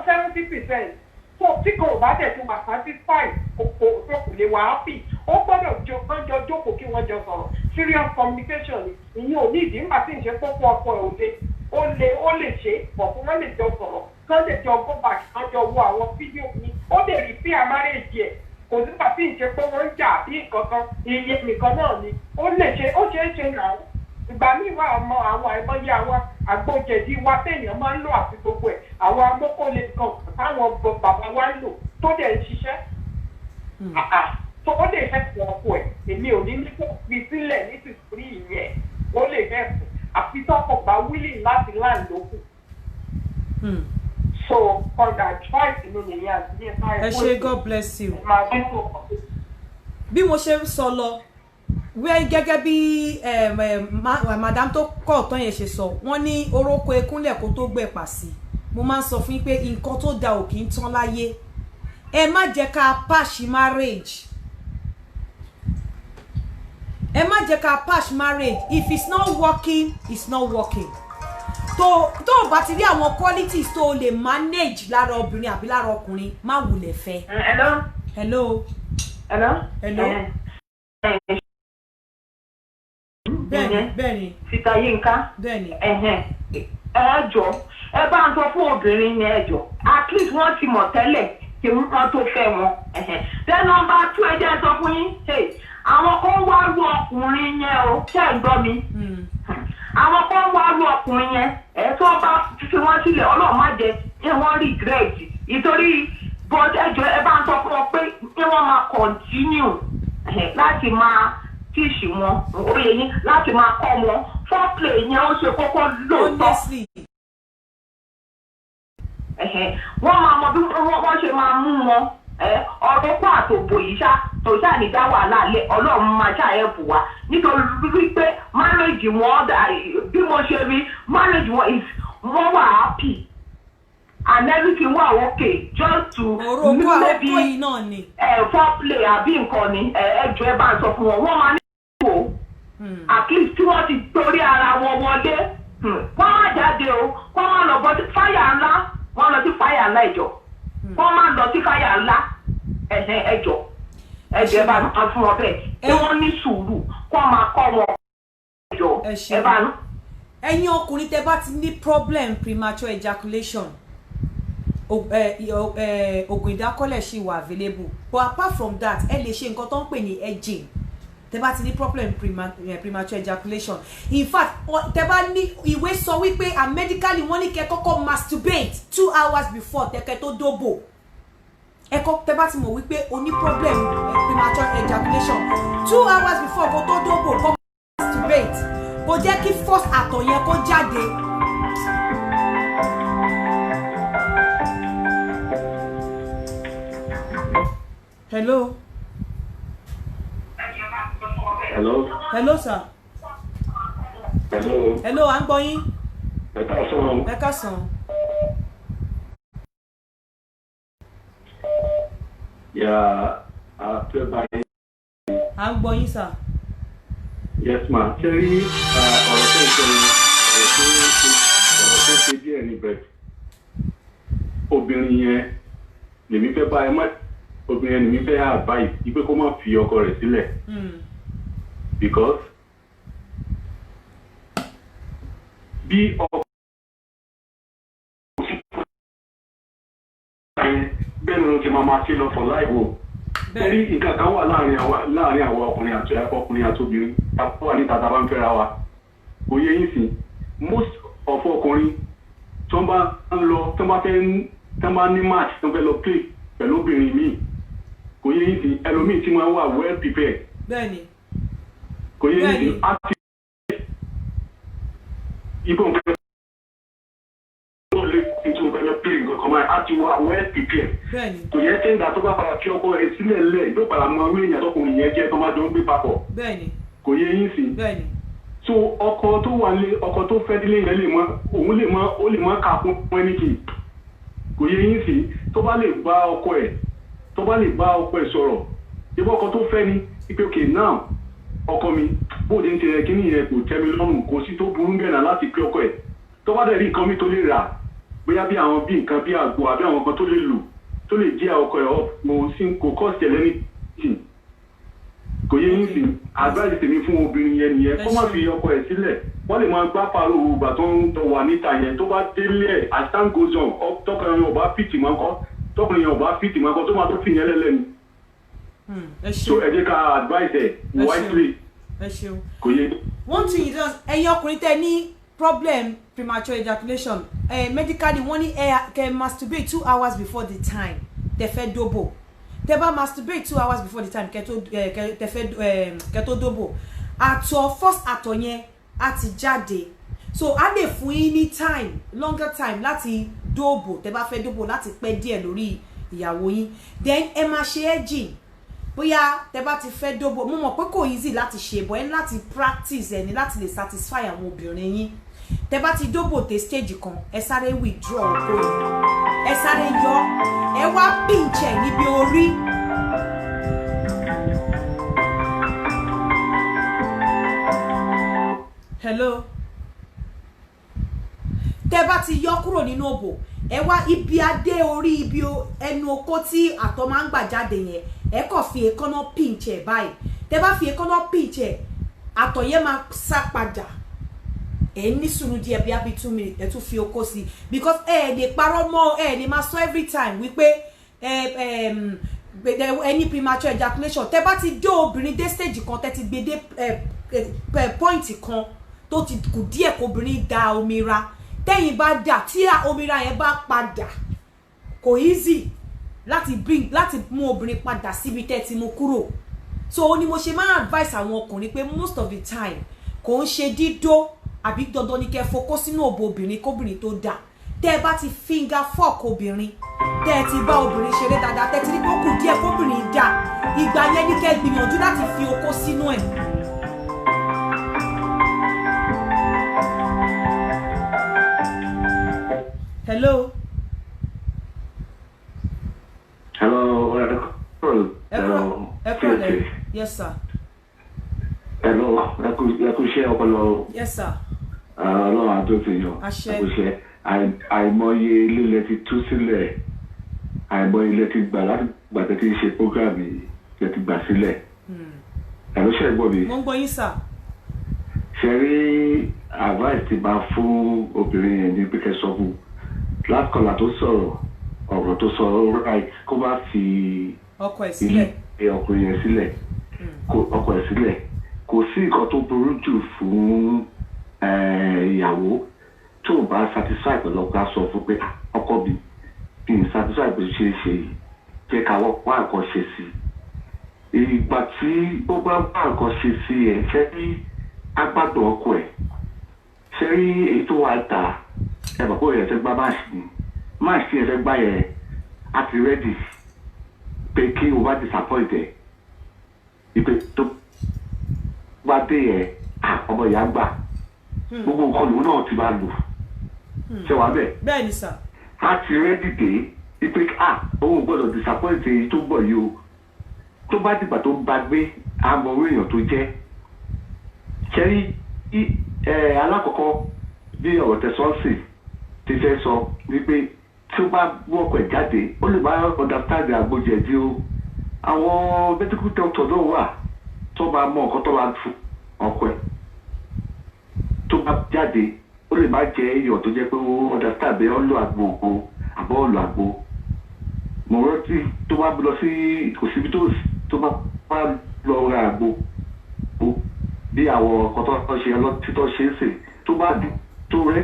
70%. so tí kò bá dẹ̀ tó wà satisfied kò lè wà happy ó gbọ́dọ̀ jọ jókòó kí wọ́n jọ sọ̀rọ̀ serious communication ìyẹn ò ní ìdí nígbà tí ìṣe pọ́pọ́ ọkọ ẹ̀ ó lè ṣe pọ̀ fún wọn lè jọ sọ̀rọ̀ kán lè jọ go back kán jọ wo àwọn fídíò mi ó lè rí sí àmárèjì ẹ̀ kò nígbà tí ìṣe pé wọ́n ń jà bí nǹkan kan iye nìkan náà ni ó ṣeé ṣe náà ìgbà míì wà ọmọ àwọn àìmọye àwọn àgbọ̀jẹ̀dí wa téèyàn máa ń lò àti gbogbo ẹ̀ àwọn amókòlè kan táwọn bàbá wa ń lò tó dẹ̀ ń ṣiṣẹ́ tó ó lè fẹ́ fún ọkọ ẹ̀ èmi ò ní ní kó fi sílẹ̀ nítorí ìyẹn ó lè fẹ́ fún àfi tọkọ bá wílì láti láǹdókù. so on that advice mi nìyẹn àti ní ẹ̀ka ẹ̀kọ́ ẹ ṣé God bless you. bí mo ṣe ń sọ lọ wẹ́ gẹ́gẹ́ bí madam tó kọ́ ọ̀tán yẹn ṣe sọ wọ́n ní orókó ekúnlẹ̀ kó tó gbẹ̀pà sí mo máa ń sọ fún yín pé nǹkan tó da ò kì í tán láyé ẹ má jẹ́ ká patch marriage ẹ má jẹ́ ká patch marriage if it's not working it's not working tó o bá ti rí àwọn qualities tó o lè manage lára obìnrin àbí lára ọkùnrin má wulẹ̀ fẹ́. hello. bẹ́ẹ̀ni síta Yínká bẹ́ẹ̀ni ẹ jọ ẹ bá ń sọ fún obìnrin yẹn ẹ jọ at least wọ́n ti mọ̀ tẹ́lẹ̀ kí wọ́n tó fẹ́ wọn. Then number 2 ẹ jẹ́ sọ fún yín àwọn kan wá lu ọkùnrin yẹn o ṣe ń gbọ́ mi. Àwọn kan wá lu ọkùnrin yẹn tó bá fi wọ́n sílẹ̀ Ọlọ́run má jẹ́ kí wọ́n regret ìtorí but ẹjọ́ ẹ bá ń sọ fún wọn pé kí wọ́n máa continue láti máa tíìsì wọn òye yín láti máa kọ́ wọn foreplay yẹn ó ṣe kókó lóòótọ́. Wọ́n máa mọ bí wọ́n ṣe máa mú wọn ọ̀rọ̀ kó àtòbò yìí ṣá tó ṣáà ní dá wàhálà lé Ọlọ́run máa ṣàyẹ̀bù wa nítorí pé marriage wọn bí mo ṣe rí marriage wọn is wọ́n wà happy and everything wà okay just to maybe foreplay àbí nǹkan ni ẹjọ́ ẹ bá ń sọ fún wọn wọ́n máa ní ìwò at least tí wọ́n ti torí ara wọn wọlé wọ́n má jáde o wọ́n má lọ bọ́ sí fáyà ńlá wọ́n lọ sí fáyà ńlá ìjọ wọ́n má lọ sí fáyà ńlá ẹjọ́ ẹ bá ń fún wọn bẹ́ẹ̀ tí wọ́n ní sùúrù kó máa kọ́ wọn ẹjọ́ ẹ bá ń. ẹ̀yin ọkùnrin tẹ́ bá ti ní problem premature ejaculation oògùn ìdákọ́lẹ̀ ṣì wà available but apart from that ẹ lè ṣe nǹkan tó ń pè ní edging tẹ́ bá ti ní problem premature ejaculation in fact tẹ́ bá ní ìwé sọ wípé medically wọ́n ní kẹ́ kọ́kọ́ masturbate 2 hours before tẹ́kẹ́ tó dóbò tẹ́ bá ti mọ̀ wípé o ní problem premature ejaculation 2 hours before kó tó dóbò kọ́ masturbate kó jẹ́ kí first àtọ̀ yẹn kó jáde. Hello. Hello, sir. Hello, à ń gbọ́ yín. Ẹ káàsán. À ń gbọ́ yín, sir. Yes, ma. Ṣé rí ọ̀rọ̀ tó ń sọ ọ̀rọ̀ tó ṣe díẹ̀ ní bẹ̀rẹ̀. Obìnrin yẹn lèmi fẹ́ bá ẹ má obìnrin yẹn lèmi fẹ́ advice ipe kó má fi ọkọ rẹ̀ sílẹ̀. Because bí ọkọ bẹ́ẹ̀ ló ti máa ṣe lọ for life o. Bẹ́ẹ̀ni nǹkan kan wà láàrin àwọn ọkùnrin àti obìnrin tàbí wà ní tàtà bá ń fẹ́ra wa. Kò yẹ yín sí most of ọkùnrin tó bá ń lọ tó bá ní match tó fẹ́ lọ play pẹ̀lú obìnrin míì. Kò yẹ yín sí ẹlòmíì tí wọ́n wà well prepared. Bẹ́ẹ̀ni. Kò yẹ yín sí àti ibò nǹkan tó lè tó fẹ́ lọ play nǹkan kan máa àti wà well prepared. Bẹ́ẹ̀ni. Kò yẹ kí n dà tó bá padà fi ọkọ rẹ̀ sílẹ̀ lẹ̀ yóò padà mọ orí èèyàn tọkùnrin yẹn jẹ́ tó máa jọ ń gbé papọ̀. Bẹ́ẹ̀ni. Kò yẹ yín sí. Bẹ́ẹ̀ni. So ọkọ tó wà lé ọkọ tó fẹ́ dílé yẹn lè mọ ó lè mọ kà fún ẹnìkì. Kò yẹ yín sí tó bá lè bá ọkọ ẹ̀ sọ̀rọ̀ ìbọn ọkọ tó fẹ́ ni ipe òkè náà ọkọ mi bóde ń tẹ̀lé kíní yẹn kò tẹ́ mi lọ́rùn kò sí tó burú bẹ́ẹ̀ láti pé ọkọ ẹ̀ tó bá dẹ̀ rí nǹkan mi tó lè rà bóyá bí nǹkan bí àgbo àbí àwọn kan tó lè lò tó lè jẹ́ ọkọ ẹ̀ mo sì kò kọ́ sí ẹlẹ́ni tì kò yẹ yín sí advice tèmi fún obìnrin yẹn nìyẹn kó má fi ọkọ ẹ̀ sílẹ̀ wọ́n lè máa gbá pariwo ògbà tó ń wà níta yẹn tó bá délé ẹ̀ as time goes on tọkùnrin yẹn ò bá fìtì máa kọ́ tó máa tó fi yẹn lẹ́lẹ́ni. So ẹ jẹ́ ká advice ẹ̀ wisely. Kò yẹ. One thing you don't ẹ̀yin ọkùnrin tẹ́ ní problem premature ejaculation medically wọ́n ní kẹ́ masturbate 2 hours before the time tẹ́ fẹ́ dóbò tẹ́ bá masturbate 2 hours before the time kẹ́ tó dóbò àtọ̀ first àtọ̀ yẹn á ti jáde so á lè fún yín ní time longer time láti dóbò tẹ́ bá fẹ́ dóbò láti pẹ́ díẹ̀ lórí ìyàwó yín then ẹ máa ṣe edging bóyá tẹ́ bá ti fẹ́ dóbò mo mọ̀ pé kò easy láti ṣe bọ́ ẹ ní láti practice ẹ ní láti lè satisfy àwọn obìnrin yín tẹ́ bá ti dóbò dé stage kan ẹ sáré withdraw ọkọ yìí ẹ sáré yọ ẹ wá pinch ẹ níbi orí. Hello. Tẹ́ bá ti yọ kúrò nínú òbò ẹ wá ibi adé orí ibi ẹnu okó tí àtọ̀ máa ń gbà jáde yẹn ẹ kàn fi èékánná pinch ẹ báyìí tẹ́ bá fi èékánná pinch ẹ àtọ̀ yẹn máa sá padà ẹ ní sùúrù díẹ̀ bí 2 minutes ẹ tún fi okó sí because ẹ lè parọ́ mọ́ ẹ ní máa sọ every time wípé any premature ejaculation tẹ́ bá ti dé obìnrin dé stage kan tẹ́ ti gbé dé point kan tó ti kù díẹ̀ kó obìnrin da omi ra tẹ́yìn bá dà tí omi ra yẹn bá padà kò easy láti mú obìnrin padà síbi tẹ́ ti mú kúrò so ó ní mo ṣe máa advice àwọn ọkùnrin pé most of the time kò ń ṣe dídó àbí dandan ni kẹ́ focus sínú òbò obìnrin kóbìnrin tó dà tẹ́ bá ti finger fuck obìnrin tẹ́ ti bá obìnrin ṣeré dáadáa tẹ́ ti ní kó kù díẹ̀ kóbìnrin dà ìgbà yẹn ní kẹ́ gbìyànjú láti fi okó sínú ẹ̀. Hello. Hello. Yes, sir. Hello. Ẹkúṣẹ́ ọpọlọ. Yes, sir. Ọlọ́run àtúntìyàn. Ẹkúṣẹ́. Àìmọye ilé ilẹ̀ ti tú sílẹ̀. Àìmọye ilé ti gbà láti gbàtẹ́ tí ń ṣe prógrámì ilẹ̀ ti gbà sílẹ̀. Ẹ̀lọ́ṣẹ́ gbọ́ mi. Mo ń gbọ́ yín, sir. Ṣé rí advice ti máa fún obìnrin yẹn ní pé kẹ́ sọ fún last caller tó sọ̀rọ̀ ọ̀rọ̀ tó sọ right kó má fi ọkọ ẹ̀ sílẹ̀ ọkùnrin yẹn sílẹ̀ ọkọ ẹ̀ sílẹ̀ kò sí nǹkan tó burú jù fún ìyàwó tó bá satisfy pẹ̀lú ọkọ sọ fún pé ọkọ bí n satisfy pẹ̀lú ṣe é ṣe yìí jẹ́ ká wá nǹkan ṣe sí i ìgbà tí ó bá bá nǹkan ṣe sí ẹ̀ ṣe rí agbádùn ọkọ ẹ̀ ṣe rí èyí tó wà ta ẹ bàbá òye ẹ̀fẹ́ gbá máàṣì ẹ̀fẹ́ gbá yẹn á ti rẹ́dì pé kí o bá disappoint ẹ̀ ìpè tó bá dé yẹn ọmọ ìyá gbà gbogbo nǹkan lòun náà ti máa lò ṣé wàá bẹ̀. bẹ́ẹ̀ ni sà. á ti rẹ́dì dé ìpè òun gbọ́dọ̀ disappoint èyí tó gbọ̀ yìí o tó bá dìgbà tó bá gbé àmọ́ orí èèyàn tó jẹ́ ṣẹ́rí alákọ̀ọ́kọ́ bí ọ̀rọ̀ tẹ̀sọ́ọ̀sì ti fẹ́ sọ wípé tí ó bá wọ́pọ̀ ẹ̀ jáde ó lè bá understand àgbòjẹ̀dí o àwọn medical doctor náà wà tó bá mọ nǹkan tó bá fún ọkọ ẹ̀ tó bá jáde ó lè má jẹ́ èèyàn tó jẹ́ pé ó understand bẹ́ẹ̀ ó lo àgbo ògbó àbọ̀ ó lo àgbo mo rántí tó bá lọ sí òsibí tó bá lọ ra àgbo bí àwọn ọkọ tó ṣe ọlọ́tí tó ṣe é sè tó bá dùn tó rẹ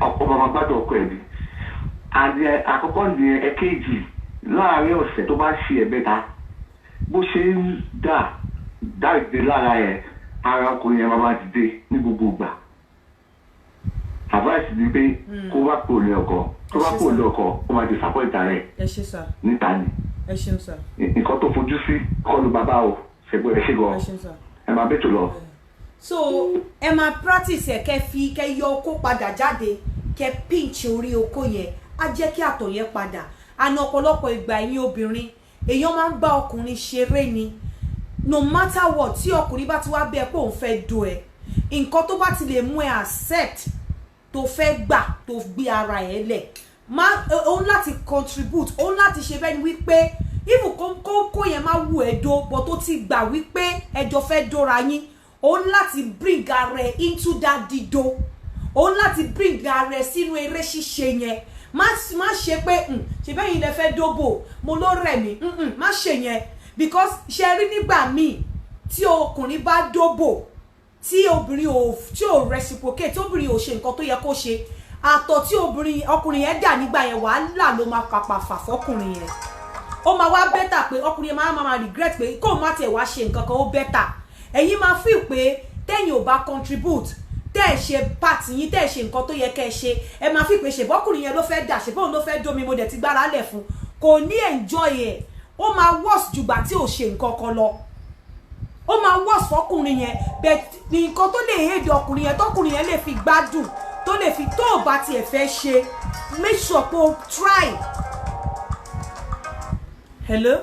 ọkọ máa gbádùn ọkọ ẹ̀ ni àti àkọ́kọ́ ní ẹ̀kejì láàárín ọ̀sẹ̀ tó bá ṣe ẹ̀mẹ́ta bó ṣe ń dáìdé lára ẹ̀ ara ọkùnrin yẹn máa dìde ní gbogbo ìgbà advice ni pé kó wá kó lé ọkọ tó bá kó lé ọkọ ó máa disappoint rẹ̀ níta ni nǹkan tó fojú sí kọ́ ló bàbá o ṣègbè ẹ̀ ṣe gan ẹ máa bẹ́ẹ̀ tó lọ. so ẹ máa practice ẹ kẹ́ yọ okó padà jáde kẹ́ pinch orí okó yẹn á jẹ́ kí àtọ̀ yẹn padà àna ọ̀pọ̀lọpọ̀ ìgbà ẹ̀yin obìnrin èèyàn máa ń bá ọkùnrin ṣeré ni no matter what tí ọkùnrin bá ti wá bẹ́ẹ̀ pé òun fẹ́ do ẹ nǹkan tó bá ti lè mú ẹ accept tó fẹ́ gbà tó gbé ara ẹ lẹ̀ òun láti contribute òun láti ṣe bẹ́ẹ̀ ni wípé even kó yẹn máa wù ẹ́ dó bọ́ tó ti gbà wípé ẹjọ́ fẹ́ dóra yín òun láti bring ara ẹ into that dídó òun láti bring ara ẹ sínú eré ṣíṣe yẹn má ṣe pé ṣe bẹ́ẹ̀ yín lẹ fẹ́ dóbò mo ló rẹ̀ mí má ṣe yẹn because ṣe rí nígbà míì tí ọkùnrin bá dóbò tí obìnrin ò reciprocate tí obìnrin ò ṣe nǹkan tó yẹ kó ṣe àtọ̀ tí ọkùnrin yẹn dà nígbà yẹn wàhálà ló máa pàpà fà fọkùnrin yẹn ó máa wá bẹ́tà pé ọkùnrin yẹn máa regret pé kó má tiẹ̀ wá ṣe nǹkan kan ó bẹ́tà ẹ̀yin máa feel pé tẹ́yìn ò bá contribute tẹ́ ẹ̀ ṣe part yín tẹ́ ẹ̀ ṣe nǹkan tó yẹ kẹ́ ẹ ṣe ẹ máa fi pé ṣèbọ́kùnrin yẹn ló fẹ́ dà ṣèbọ́n ló fẹ́ dómi mo dẹ̀ ti gbára lẹ̀ fún kò ní enjoy ẹ̀ ó máa worse jùgbà tí ò ṣe nǹkan kan lọ ó máa worse fọkùnrin yẹn bẹ́ẹ̀ nǹkan tó lè hate ọkùnrin yẹn tọkùnrin yẹn lè fi gbádùn tó lè fi tó ò bá tiẹ̀ fẹ́ ṣe make sure pé o try. hello.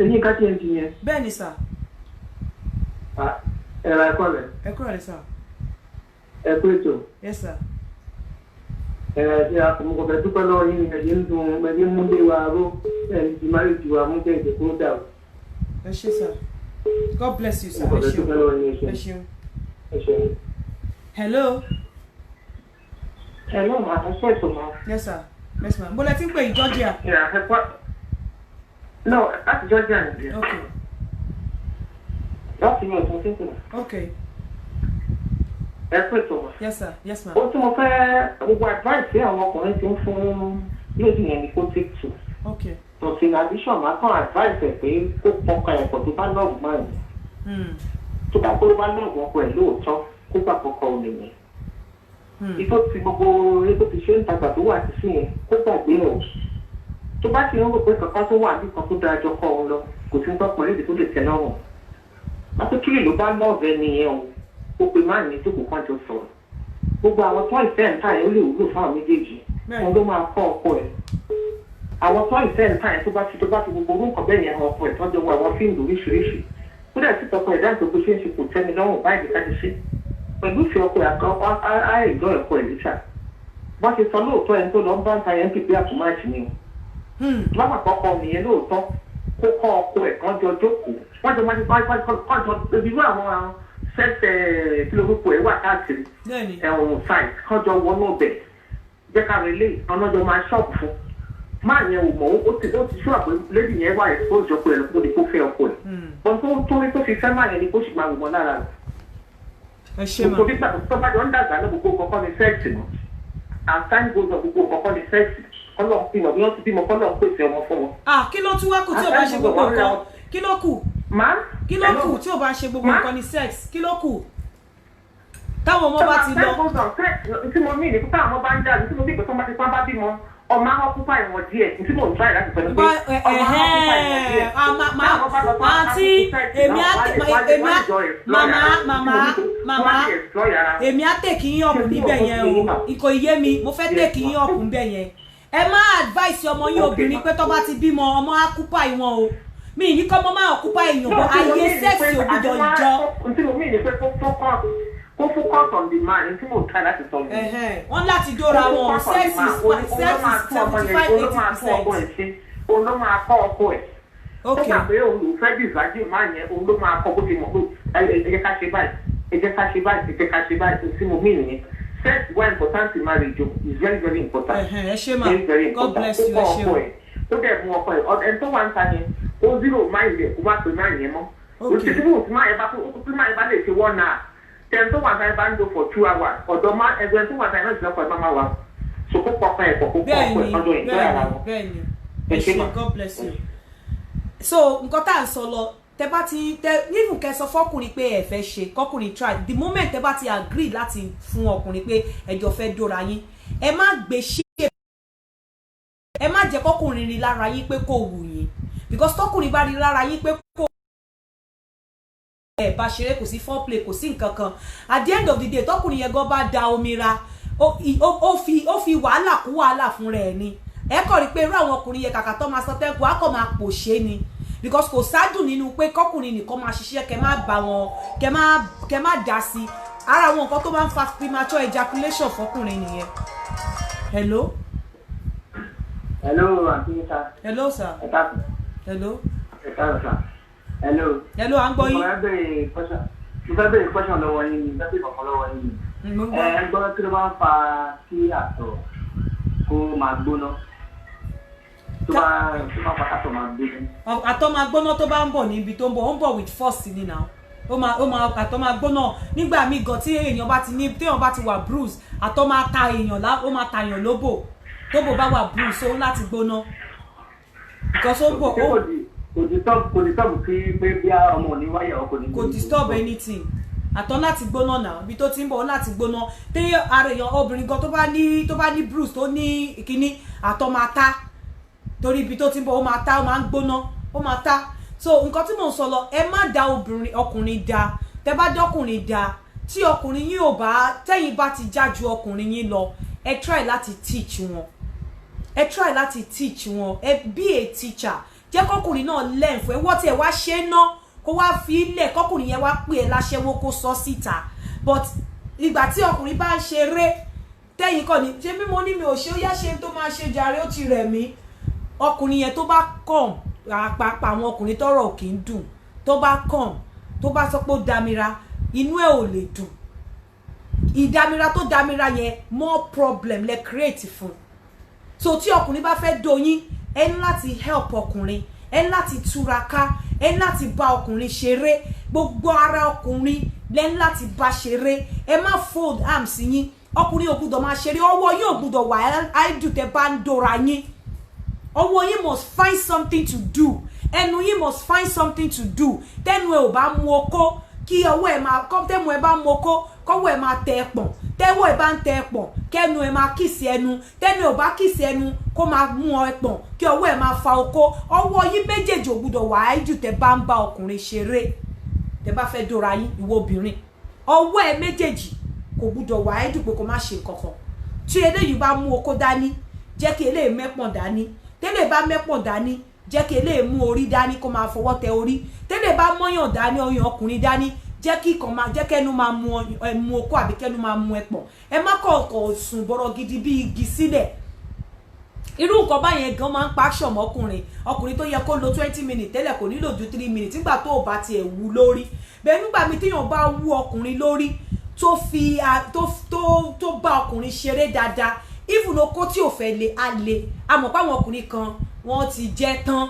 ẹni ká tiẹ̀ ti yẹn. bẹ́ẹ̀ ni sà. ẹ̀rọ ẹ̀kọ́ rẹ̀. ẹ̀kọ́ rẹ̀ sà. ẹ̀kọ́ ètò. yes sir. ṣe àkùnmọ̀kọ̀fẹ́ dúpẹ́ lọ́wọ́ yín ẹ̀jẹ̀ ń dun ẹ̀jẹ̀ ń múlé wa ró ẹ̀jẹ̀ ti máa rí ju amújẹ́ ìdẹ́kùn dà o. ẹ ṣé sir. God bless you sir. ẹ ṣeun. ẹ ṣeun. ẹ ṣeun. hello. hello ma ẹ ṣe ètò ma. yes sir. Yes ma'am. Bọ́lá tí ń pè ní Georgia. No, that's Georgia. Okay. That's me, I'm thinking. Okay. Yes sir. Yes ma'am. Ó tí mo fẹ́ gbogbo advice tí àwọn ọkùnrin ti ń fún lójú yẹn ni kó take two. Okay. But in addition, máa kàn advice ẹ̀ pé kó pọkàn ẹ̀kọ́ tó bá lọ́ọ̀bù máa ń. Tó bá kó bá lọ́ọ̀bù ọkọ ẹ̀ lóòótọ́ kó gbà kọ́kọ́ ò lè yẹn. Ìtò ti gbogbo epo ti ṣe ń tagbà tó wà sí yẹn kó gbàgbé ẹ̀ o. Tó bá ti ń rò pé kankan tó wà ní kan tó dáa jọ kọ́ ọ lọ kò sí ń tọ́pọ̀ lédè tó lè tẹ́ lọ́rùn. Mátókìrì ló bá lọ́ọ̀bù ẹ nìyẹn o. Ó pe máa ní ìjókòó kan jọ sọ̀rọ̀. Gbogbo àwọn tó ìfẹ́ ń ta ẹ̀ ó lè wúlò fáwọn méjèèjì. Wọ́n ló máa kọ́ ọkọ ẹ̀. Àwọn tó ìfẹ́ ń ta ẹ̀ tó bá ti gbogbo orúkọ bẹ́ẹ̀ yẹn ọkọ ẹ̀ tọ́jú àwọn fíìmù oríṣiríṣi. Ó dẹ̀ sí tọkọ ẹ̀ dáńtò bó ṣe ń ṣe kò tẹ́mi lọ́rùn báyìí ká ti ṣe. Pẹ̀lú ìfẹ́ ọkọ ẹ̀ àìjọ ẹ̀kọ́ ẹ̀ níta. Wọ́n ti sọ lóòótọ́ ẹni tó lọ ń bá ń ta ẹ̀ ń pèpè àtúmáàtì ni o. Lápapọ̀ ọkọ nìyẹn lóòótọ́ kó kọ́ ọkọ ẹ̀ kan jọ jókòó. Wọ́n jọ máa ti kọ́ irú àwọn sẹ́tẹ̀ kìlógúpù ẹ̀ wà káàkiri ẹ̀wọ̀n sáì kọ́jọ wọnú ọbẹ̀ jẹ́ ká relé ọlọ́jọ́ máa ṣọ́ọ̀bù fún máa yẹn ò mọ̀ ó ti ṣọ́ àpò lẹ́dí yẹn wà expose ọkọ ẹ̀ lọ́pọ̀ ní kó fẹ́ ọkọ ẹ̀ bọ́n tó rí tó fi fẹ́ máa yẹn ni kó sì máa wò wọ́n lára rẹ̀. ẹ ṣe máa nítorí pàtó tó bá jọ ń dàgbà náà gbogbo kọ́kọ́ ní sẹ́ẹ̀sì mọ́ àǹtáì gbogbo kọ́kọ́ ní sẹ́ẹ̀sì kọ́lọ́ ń bímọ bí wọ́n ti bímọ kọ́lọ́ ń pèsè ọmọ fún wọn. Kí ló tún wá kù tí o bá ṣe gbogbo nǹkan kí ló kù kí ló kù tí o bá ṣe gbogbo nǹkan ní sex kí ló kù táwọn ọmọ bá ti lọ. tí mo ní ìdíkú táwọn ọmọ bá ń dà ní tí mo ní ìpè tó bá ti pọ́n bá bímọ ọmọ àwọn ọkùnfà ìwọ̀n díẹ̀ tí mò ń try láti pẹ̀lú pé ọmọ àwọn ọkùnfà ìwọ̀n díẹ̀. àǹtí èmi á tèkì yín ọ̀pù níbẹ̀ yẹn o ìkò iye mi mo fẹ́ tèkì yín ọ̀pù níbẹ̀ yẹn ẹ má advice ọmọ yín obìnrin pé tó bá ti bímọ ọmọ á kúpà ìwọ̀n o mi ní kọ́ mọ́ máa kúpà èèyàn bọ́ ayé sẹ́ẹ̀sì ògbúdọ̀ jọ. tí mo mí ní pé kó focus on the man tí mo try láti sọ mi. wọ́n láti dóra wọn sẹ́ẹ̀sì 75-80%. òun ló máa kọ́ ọkọ ẹ̀. tó gbà pé òun ló fẹ́ dìsájú máa yẹn òun ló máa kọ́ bó ti mọ̀ pé ẹ jẹ́ ká ṣe báyìí ẹ jẹ́ ká ṣe báyìí ẹ jẹ́ ká ṣe báyìí tí mo mí nìyẹn. sex were important in marriage is very very important. ẹ ṣé ma God bless you ẹ ṣé o. ó dẹ̀ mú ọkọ ẹ̀ ẹni tó wà ń ta yẹn ó zero máìlì ẹ̀ kó má pè máìlì yẹn mọ́. òtítí mú òtí máìlì bá lè ṣe 1 hour tẹ̀ tó wà táyé bá ń lò for 2 hours ọ̀dọ̀ má ẹgbẹ́ tó wà táyé náà ti lọ́kọ̀ ẹ̀ má má wà so kó pọkàn ẹ̀ pọ̀ kó pọ̀ ọkọ̀ ẹ̀ ọdọ̀ ẹ̀ bẹ́ẹ̀ ara wọn. bẹ́ẹ̀ni ẹ ṣé God bless you. so nǹkan tá à ń sọ lọ tẹ bá ti even kẹ́ sọ fọ́kùnrin pé ẹ fẹ́ ṣe kọ́kùnrin try the moment tẹ bá ti agree láti fún ọkùnrin pé ẹjọ́ fẹ́ dóra yín ẹ má gbé ṣe ẹ má jẹ́ kọ́kùnrin rí lára yín pé kò wù yín because tọ́kùnrin bá rí lára yín pé kò ẹ bá ṣeré kò sí foreplay kò sí nǹkan kan at the end of the day tọ́kùnrin yẹn gan bá da omi ra ó fi wàhálà kú wàhálà fún rẹ̀ ni ẹ kàn rí pé irú àwọn ọkùnrin yẹn kàkà tó máa sọ tẹ́kù á kàn máa pòṣé ni because kò sádùn nínú pé kọ́kùnrin nìkan máa ṣiṣẹ́ kẹ má bá wọn kẹ má dá sí ara àwọn nǹkan tó máa ń fa premature ejaculation fọkùnrin nìyẹn. hello. hello aunty sir. hello sir. ẹ káàkiri. hello. ẹ káàkiri sir. hello. hello à ń gbọ́ yín. mo fẹ́ bẹ̀rẹ̀ question lọ́wọ́ yín ni mo fẹ́ bẹ̀rẹ̀ kọ̀ọ̀kan lọ́wọ́ yín ni. ẹ gbọ́ kí ló máa ń fa kí àtọ̀ kó máa gbóná tó máa fa kátọ̀ máa gbóná. àtọ̀ máa gbóná tó bá ń bọ̀ níbi tó ń bọ̀ ó ń bọ̀ with force ni now ó máa àtọ̀ máa gbóná nígbà míì gan tí èèyàn bá ti ní téèyàn bá ti wà bruise àtọ̀ máa ta èèyàn ó máa ta èèyàn lóbò tóbò bá wà bruise ó láti gbóná because ó ń bọ̀ ó kò disturb kí pé bí ọmọ ò ní wáyà ọkọ ní. kò disturb anything àtọ̀ láti gbóná náà ibi tó ti ń bọ̀ ó láti gbóná tí ara èèyàn obìnrin gan tó bá ní bruise tó ní ìkíní àtọ̀ máa ta torí ibi tó ti ń bọ̀ ó máa ta ó máa ń gbóná ó máa ta so nǹkan tí mò ń sọ lọ ẹ má dá ọkùnrin dá tẹ bá dọkùnrin dá tí ọkùnrin yín ò bá tẹ́yìn bá ti já ju ọkùnrin yín lọ ẹ try láti teach wọn ẹ be a teacher jẹ́ kọkùnrin náà learn fún ẹ wọ́n tí ẹ wá ṣe ná kó wá fi ilẹ̀ kọkùnrin yẹn wá pè é láṣẹ́wó kó sọ síta but ìgbà tí ọkùnrin bá ń ṣeré tẹ́yìn kọ́ ni ṣé mímọ́ ní mi ò ṣe ó yá ṣe tó máa ṣe jàre ó ti rẹ̀ mí ọkùnrin yẹn tó bá kàn àpapọ̀ àwọn ọkùnrin tọ́rọ̀ ò kì í dùn tó bá kàn tó bá sọ pé ó damira inú ẹ̀ ò lè dùn ìdamira tó damira yẹn more problem lẹ create fún so tí ọkùnrin bá fẹ́ dóyin ẹ ní láti help ọkùnrin ẹ ní láti túraká ẹ ní láti bá ọkùnrin ṣeré gbogbo ara ọkùnrin lẹ ní láti bá ṣeré ẹ má fold arms yín ọkùnrin ò gbọ́dọ̀ máa ṣeré ọwọ́ yín ò gbọ́dọ̀ wà áìdù tẹ́ bá ń dóra yín ọwọ́ yín must find something to do ẹnu yín must find something to do tẹ́nu ẹ ò bá mú okó kí ọwọ́ ẹ máa kọ́ tẹ́mu ẹ bá mú okó kọ́wọ́ ẹ máa tẹ ẹpọ̀n tẹ́wọ́ ẹ bá ń tẹ ẹpọ̀n kẹ́nu ẹ máa kìsì ẹnu tẹ́nu ẹ ò bá kìsì ẹnu kó máa mú ẹpọ̀n kí ọwọ́ ẹ máa fa okó ọwọ́ yín méjèèjì ò gbọ́dọ̀ wà áìdù tẹ́ bá ń bá ọkùnrin ṣeré tẹ́ bá fẹ́ dóra yín ìwọ obìnrin ọwọ́ ẹ méjèèjì kò gbọ́dọ̀ wà áìdù pé kó má ṣe nǹkan kan tí eléyìí bá mú okó dání jẹ́ kí eléyìí mẹ́pọ̀n dání tẹ́lẹ̀ bá mẹ́pọ̀n dání jẹ́ kí eléyìí mú orí dání kó máa fọwọ́ tẹ orí tẹ́lẹ̀ bá mọ́yàn dání ọyàn ọkùnrin dání jẹ́ kí kan máa jẹ́ kẹ́nu máa mu okó àbí kẹ́nu máa mu ẹpọ̀n ẹ má kọ̀ọ̀kọ̀ sùn bọ̀rọ̀ gidi bí igi sílẹ̀ irú nǹkan báyẹn gan máa ń pa action ọkùnrin tó yẹ kó lo 20 minutes tẹ́lẹ̀ kò nílò ju 3 minutes nígbà tó o bá tiẹ̀ wú lórí bẹ́ẹ̀ nígbà mi téèyàn bá wú ọkùnrin lórí tó bá ọkùnrin ṣeré dáadáa even okó tí ò fẹ́ le á le àmọ́ páwọn ọkùnrin kan wọ́n ti jẹ́ tán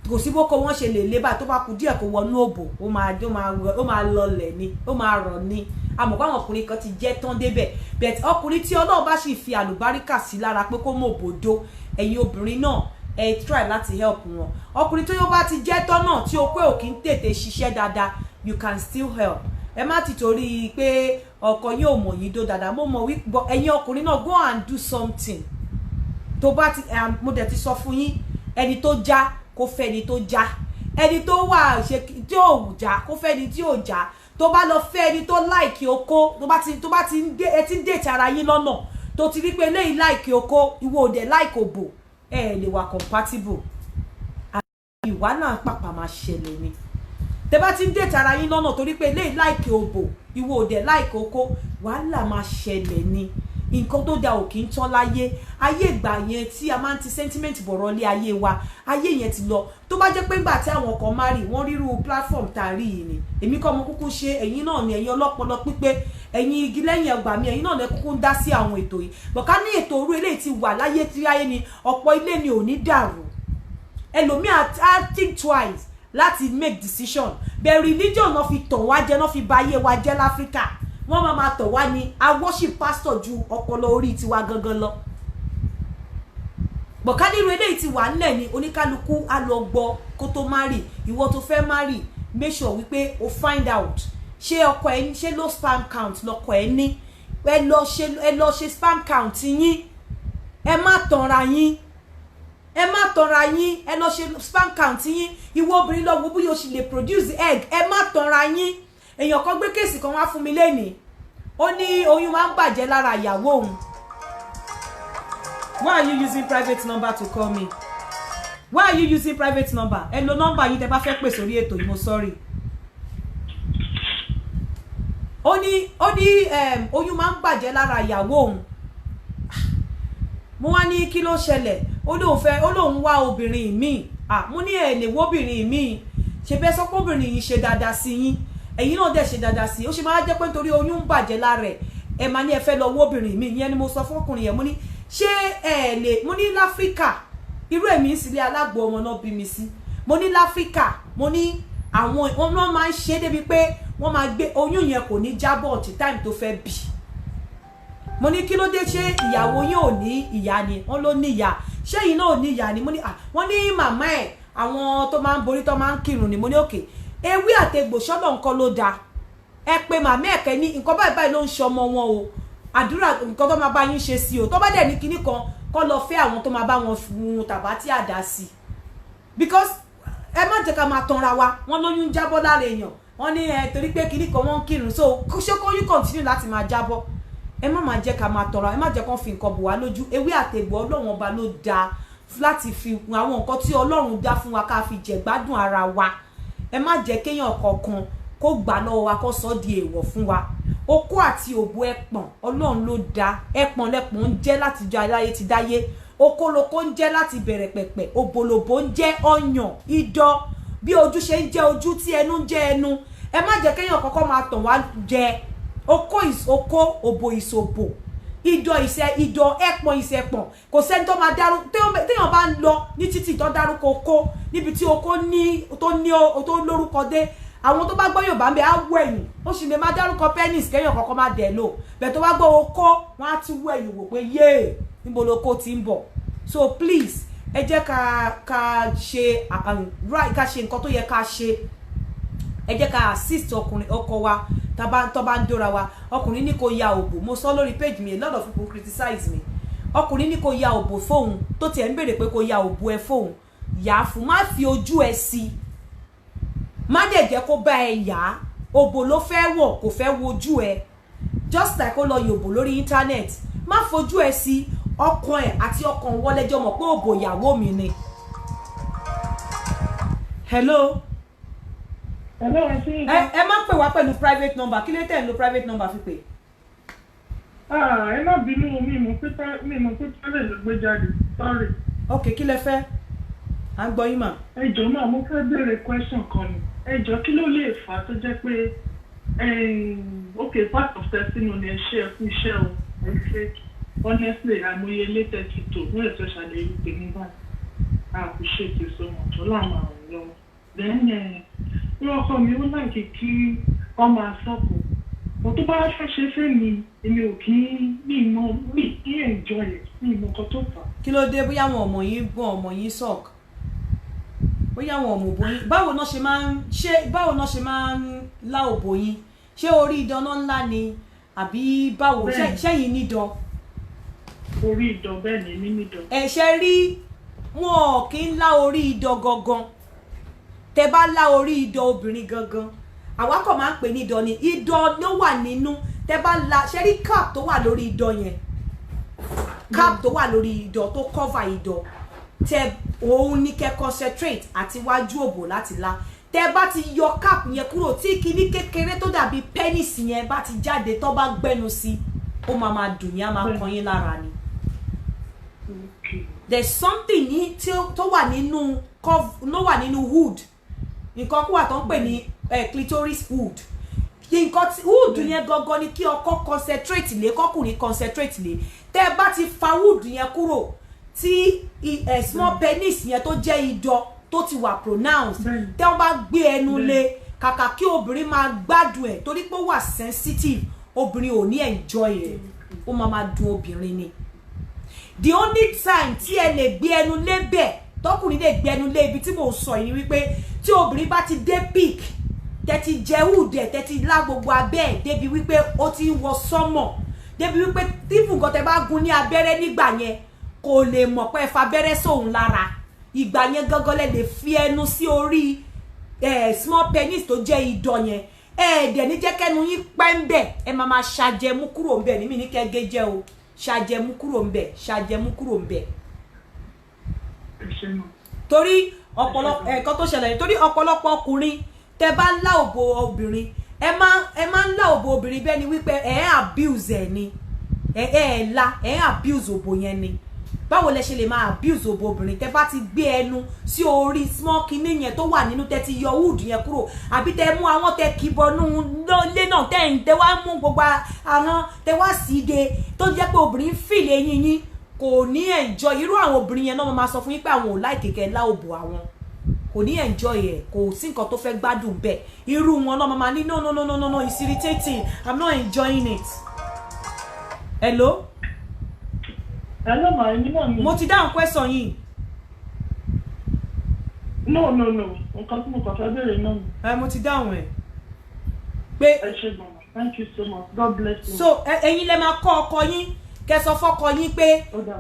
kò sí bókó wọ́n ṣe lè lé bá tó bá kù díẹ̀ kó wọnú òbò ó máa lọlẹ̀ ni ó máa rọ̀ ni àmọ́ páwọn ọkùnrin kan ti jẹ́ tán débẹ̀ but ọkùnrin tí Ọlọ́run bá sì fi àlùbáríkà sí lára pé kó mọ̀ òbòdó ẹ̀yin obìnrin náà ẹ try láti help wọn ọkùnrin tó yóò bá ti jẹ́ tán náà tí okó ò kí ń tètè ṣiṣẹ́ dáadáa you can still help ẹ má ti torí pé ọkọ yóò mọ̀ yín dó dáadáa mo mọ̀ wípé ẹ̀yin ọkùnrin náà go and do something tó bá ti mo dẹ̀ ti sọ fún yín ẹni tó já kó fẹ́ ẹni tó já ẹni tó wà ṣe tí ò já kó fẹ́ ẹni tí ò já tó bá lọ fẹ́ ẹni tó láìkì okó tó bá ti ń date ara yín lọ́nà tó ti rí pé eléyìí láìkì okó ìwọ òdẹ láìkì òbò ẹ lè wà compatible ìwà náà pàpà máa ṣẹlẹ̀ ni tẹ́ bá ti ń date ara yín lọ́nà torí pé eléyìí láìkì òbò ìwọ òdẹ láìkì okó wàhálà máa ṣẹlẹ̀ ni nǹkan tó da ò kí ń tán láyé ayé ìgbà yẹn tí a máa ń ti sentiment bọ̀rọ̀ lé ayé wa ayé yẹn ti lọ tó bá jẹ́ pé ńgbà tí àwọn kan marry wọ́n ríru platform tá a rí yìí ni èmi kọ́ mo kúkú ṣe ẹ̀yin náà ni ẹ̀yin ọlọ́pọlọ pípé ẹ̀yin igi lẹ́yìn ẹgbà mi ẹ̀yin náà lẹ kúkú ń dá sí àwọn ètò yìí bọ̀ká ní ètò orú eléyìí ti wà láyé tí ayé ni ọ̀pọ̀ ilé ni ò ní dàrú ẹlòmíì á think twice láti make decision bẹ́ẹ̀ religion náà fi tàn wá jẹ náà fi bà ayé wa jẹ́ láfíríkà wọ́n máa tọ̀ wá ní a worship pastor ju ọpọlọ orí tiwa gangan lọ bọ̀ká nínú eléyìí ti wà nílẹ̀ ni oníkálukú á lọ gbọ́ kó tó marry ìwọ tó fẹ́ marry make sure wípé o find out ṣé ọkọ ẹ ṣé low sperm count lọkọ ẹ ní ẹ lọ ṣe sperm count yín ẹ má tanra yín ẹ lọ ṣe sperm count yín ìwọ obìnrin lọ wo bóyá o sì lè produce egg ẹ má tanra yín èèyàn kan gbé kéèsì kan wá fún mi lénìí ó ní oyún máa ń bàjẹ́ lára ìyàwó òun. Why are you using private number to call me? Why are you using private number? Ẹ lo nọ́mbà yín tẹ́ bá fẹ́ pè sórí ètò yìí mo sorry. ó ní oyún máa ń bàjẹ́ lára ìyàwó òun. Mo wá ní kí ló ṣẹlẹ̀ ó lóun wá obìnrin míì mo ní ẹ lè wo obìnrin míì ṣe bẹ́ẹ̀ sọ pé obìnrin yìí ṣe dáadáa sí yín ẹ̀yin náà dẹ̀ ṣe dáadáa sí ó ṣe máa jẹ́ pé nítorí oyún ń bàjẹ́ lára ẹ̀ máa ní ẹ fẹ́ lọ wo obìnrin míì ìyẹn ni mo sọ fún ọkùnrin yẹn mo ní ṣé ẹ lè mo ní láfíríkà irú èmi sílé alágbo ọmọ náà bí mi sí mo ní láfíríkà mo ní àwọn wọn máa ń ṣe débi pé wọ́n máa gbé oyún yẹn kò ní jábọ̀ ọ̀tí táìmù tó fẹ́ bì mo ní kí ló dé ṣé ìyàwó yín ò ní ìyá ni wọ́n ló ní ìyá ṣé yìí náà ò ní ìyá ni mo ní wọ́n ní màmá ẹ̀ àwọn tó máa ń borí tó máa ń kírun ni mo ní òkè ewé àtegbò sọ́dọ̀ nǹkan ló dáa ẹ pé màmá ẹ̀kẹ́ ní nǹkan báyìí ló ń ṣe ọmọ wọn o àdúrà nǹkan tó máa bá yín ṣe sí o tó bá dẹ̀ ní kinní kan kọ́ lọ fẹ́ àwọn tó máa bá wọn fún tàbá tí àdá sí because ẹ má jẹ́ ká máa tanra wa wọ́n lóyún jábọ́ lára èèyàn wọ́n ní torí pé kinní kan wọ́n ń kírun so ṣé kóyún continue láti máa jábọ́ ẹ má máa jẹ́ ká máa tanra ẹ má jẹ́ kán fi nǹkan bò wá lójú ewé àtegbò Ọlọ́run ọba ló dáa láti fi àwọn nǹkan tí Ọlọ́run dá fún wa ká fi jẹ̀gbádùn ara wa ẹ má jẹ́ kéèyàn kọ̀ọ̀kan kó gbà lọ́wọ́ wa kó sọ di èèwọ̀ fún wa okó àti òbò ẹpọ̀n Ọlọ́run ló dá ẹpọ̀n lẹ́pọ̀n ń jẹ́ láti jọ aláyé ti dáyé okóloko ń jẹ́ láti bẹ̀rẹ̀ pẹ̀pẹ̀ òbòlòbò ń jẹ́ ọyàn idọ̀ bí ojú ṣe ń jẹ́ ojú tí ẹnu ń jẹ́ ẹnu ẹ má jẹ́ kéèyàn kọ́kọ́ máa tàn wá jẹ okó is okó òbò is òbò ìdọ̀ ẹ̀pọ̀n ìṣẹ̀pọ̀n kò sẹ́ni tó máa dárú téèyàn bá ń lọ ní títì tó dárúkọ oko níbi tí oko tó lórúkọ dé àwọn tó bá gbọ́ Yorùbá ń bẹ á wọ ẹ̀yìn ó sì lè máa dárúkọ penis kẹ́yàn kọ̀ọ̀kan máa dẹ̀ lò bẹ̀ tó bá gbọ́ oko wọ́n á ti wọ ẹ̀yìn wò pé yéè níbo lóko ti ń bọ̀ so please ẹ jẹ́ ká ṣe nǹkan tó yẹ ká ṣe ẹ jẹ́ ká assist ọkọ wa tó bá ń dóra wa ọkùnrin ní kó ya òbò mo sọ lórí page mi a lot of people criticize me ọkùnrin ní kó ya òbò fóun tó tiẹ̀ ń béèrè pé kó ya òbò ẹ fóun yà á fún má fi ojú ẹ sí má dẹ̀ jẹ́ kó bá ẹ yà á òbò ló fẹ́ wọ̀ kò fẹ́ wojú ẹ just like ó lọ yòbò lórí internet má fojú ẹ sí ọkàn ẹ àti ọkàn wọlẹ́jọ́ mọ̀ pé òbò ìyàwó mi ni. hello. ẹ má pè wá pẹ̀lú private number kí ló tẹ̀ ń lo private number fi pè. ẹ má bínú mi mọ̀ pé private ló gbé jáde sorry. ok kí lẹ fẹ́ à ń gbọ́ yín mà. ẹ jọ̀ọ́ máa mo fẹ́ béèrè question kan ni ẹ jọ̀ọ́ kí ló lè fà á tó jẹ́ pé ok part of testimony ẹ ṣe ẹ fún iṣẹ́ o ẹ ṣe honestly àmúyẹ latest to ní ètò ìṣàlẹ̀ ìlú pè ní báyìí I appreciate you so much ọlọ́run àwọn ọ̀rọ̀ lọ́wọ́ then ní ọkọ mi ó láìkí kí ọmọ àsọkù mo tó bá fẹ́ ṣe fẹ́ mi èmi ò kí ní enjoy it ní ìmọ̀ nǹkan tó fà. kí ló dé bóyá àwọn ọmọ yín gbọ́n ọmọ yín sọ̀k bóyá àwọn ọmọ òbò yín báwo náà ṣe máa ń lá òbò yín ṣé orí ìdáná ńlá ni àbí báwo ṣẹ́yìn nídọ̀. orí ìdọ̀ bẹ́ẹ̀ ni ní nídọ̀. ẹ̀ṣẹ̀ rí wọn kì í lá orí ìdọ̀ gangan tẹ bá lá orí ìdọ̀ obìnrin gangan àwa kò máa ń pè ní ìdọ̀ ni ìdọ̀ ló wà nínú tẹ bá lá ṣe rí cap tó wà lórí ìdọ̀ yẹn cap tó wà lórí ìdọ̀ tó cover ìdọ̀ tẹ òun ní kẹ́ concentrate àti wájú òbò láti lá tẹ bá ti yọ cap yẹn kúrò tí kinní kékeré tó dàbí penis yẹn bá ti jáde tó bá gbẹnu sí ó máa dùn yín á máa kan yín lára ni. There's something ní tí tó wà nínú hood nǹkan kó wà tó ń pè ní clitoris hood nǹkan hood yẹn gangan ni kí ọkọ concentrate lé kọkùnrin concentrate lé tẹ́ bá ti fa hood yẹn kúrò tí small penis yẹn tó jẹ́ ìdọ̀ tó ti wà pronounced tẹ́ wọ́n bá gbé ẹnu lé kàkà kí obìnrin máa gbádùn ẹ̀ torí pé ó wà sensitive obìnrin ò ní enjoy ẹ̀ ó máa dùn obìnrin ni. The only time tí ẹ lè gbé ẹnu lé bẹ́ẹ̀ tọkùnrin lè gbé ẹnu lé ibi tí mò ń sọ yìí wípé tí obìnrin bá ti dé peak tẹ́tí jẹ́ hùdẹ̀ tẹ́tí lá gbogbo abẹ́ ẹ̀ débi wípé ó ti ń wọ sọ́mọ̀ débi wípé tífù nǹkan tẹ́ bá gún ní abẹ́rẹ́ nígbà yẹn kò lè mọ̀ pé ẹ fa abẹ́rẹ́ sóun lára ìgbà yẹn gángan lẹ lè fi ẹnu sí orí small penis tó jẹ́ ìdọ̀ yẹn dẹ̀ ní jẹ́ kẹ́nu yín pẹ́ ń bẹ̀ ẹ máa ṣàjẹmú kúrò ń bẹ̀ ní mi ní kẹ́gẹ́ jẹ́ o ṣàjẹmú kúrò ń bẹ̀ ṣàjẹmú kúrò ń bẹ̀. torí ọ̀pọ̀lọpọ̀ ẹ̀kọ́ tó ṣẹlẹ̀ torí ọ̀pọ̀lọpọ̀ ọkùnrin tẹ́ bá ń lá òbò obìnrin ẹ máa ń lá òbò obìnrin bẹ́ẹ̀ ni wípé abuse ẹ̀ ni abuse òbò yẹn ni báwo lẹ ṣe lè máa abuse òbò obìnrin tẹ́ bá ti gbé ẹnu sí orí small kinní yẹn tó wà nínú tẹ́ ti yọ wood yẹn kúrò àbí tẹ́ mú àwọn tẹ́ kìbọnú lé náà tẹ́ wá mú gbogbo àwọn tẹ́ wá sí de tó jẹ́ pé obìnrin fìlè yín kò ní enjoy irú àwọn obìnrin yẹn náà máa sọ fún yín pé àwọn ò like kẹ́ lá òbò àwọn kò ní enjoy ẹ̀ kò sí nǹkan tó fẹ́ gbádùn bẹ́ẹ̀ irú wọn náà máa ní no it's irritating I'm not enjoying it. Hello? Hello, ma, èmi náà ni. Mo ti dáhùn question yìí. No. Nǹkan tí mo kàn fẹ́ béèrè náà ni. Mo ti dáhùn ẹ̀. Pé ẹ ṣé gan. Thank you so much. God bless you. So, ẹ̀yin lẹ máa kọ́ ọkọ yín kẹ́ sọ fọ́kọ yín pé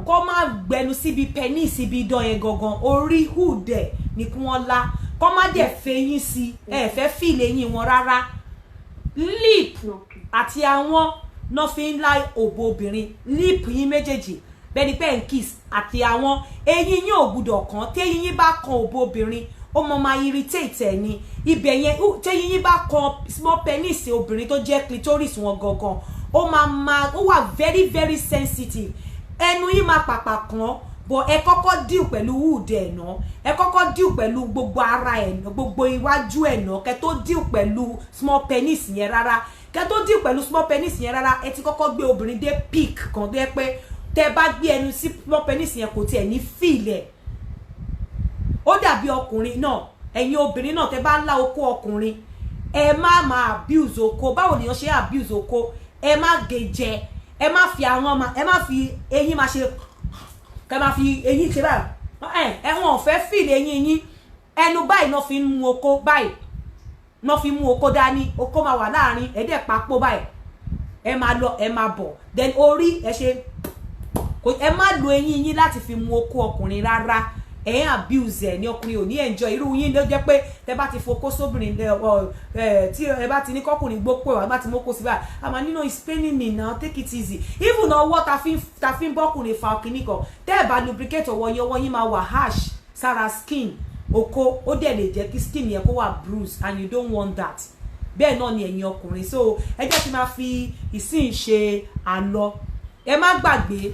kó má gbẹnu síbi penis ibi idán yẹn gangan orí hood ẹ̀ ni kí wọ́n lá kó má dẹ̀ fẹ̀yìn sí fẹ́ fìlè yín wọn rárá. Lip àti àwọn náà fi ń lá òbò obìnrin lip yín méjèèjì bẹ́ẹ̀ni pé ń kiss àti àwọn eyín yín ò gbúdọ̀ kàn tí eyín yín bá kan òbò obìnrin ó máa irritate ẹ̀ ní ibẹ̀ yẹn tí eyín yín bá kan small penis obìnrin tó jẹ́ clitoris wọn gangan ó wà very very sensitive ẹnu yín máa pàpà kàn bọ̀ ẹ kọ́kọ́ deal pẹ̀lú wood ẹ̀ náà ẹ kọ́kọ́ deal pẹ̀lú gbogbo ara ẹ̀ náà gbogbo iwájú ẹ̀ náà kẹ́ tó deal pẹ̀lú small penis yẹn rárá kẹ́ tó deal pẹ̀lú small penis yẹn rárá ẹ ti kọ́kọ́ gbé obìnrin dé peak kan tó yẹ pé tẹ́ bá gbé ẹnu sí small penis yẹn kò tiẹ̀ ní feel ẹ̀ ó dàbí ọkùnrin náà ẹ̀yin obìnrin náà tẹ́ bá ń lá okó ọkùnrin ẹ má máa abuse okó báwo nìyẹn ṣe abuse okó ẹ má gé jẹ ẹ má fi àwọn ẹ má fi eyín máa ṣe kẹ́ má fi eyín ṣe báyìí wọn ò fẹ́ feel eyín yín ẹnu báyìí náà fi ń mú okó báyìí náà fi mú okó dání okó máa wà láàrin ẹ̀dẹ̀ papò báyìí ẹ máa lọ ẹ máa bọ̀ then orí ẹ ṣe ẹ má lo eyín yín láti fi mú okó ọkùnrin rárá ẹ abuse ẹ ní ọkùnrin ò ní enjoy irú yín ló jẹ́ pé tẹ́ bá ti fokó sóbìnrin tí ẹ bá ti ní kọkùnrin gbópò ẹ bá ti mọ́kó sí báyìí àmọ́ nínú it's paining me now take it easy even ọwọ́ ta fi ń bọ́kùnrin fa ọkùnrin kan tẹ́ ẹ bá lubricate ọwọ́ yín máa wà harsh sára skin oko ó dẹ̀ lè jẹ́ kí skin yẹn kó wà bruise and you don't want that bẹ́ẹ̀ náà ni ẹ̀yin ọkùnrin so ẹ jẹ́ kí n máa fi ìsìn ṣe àlọ ẹ má gbàgbé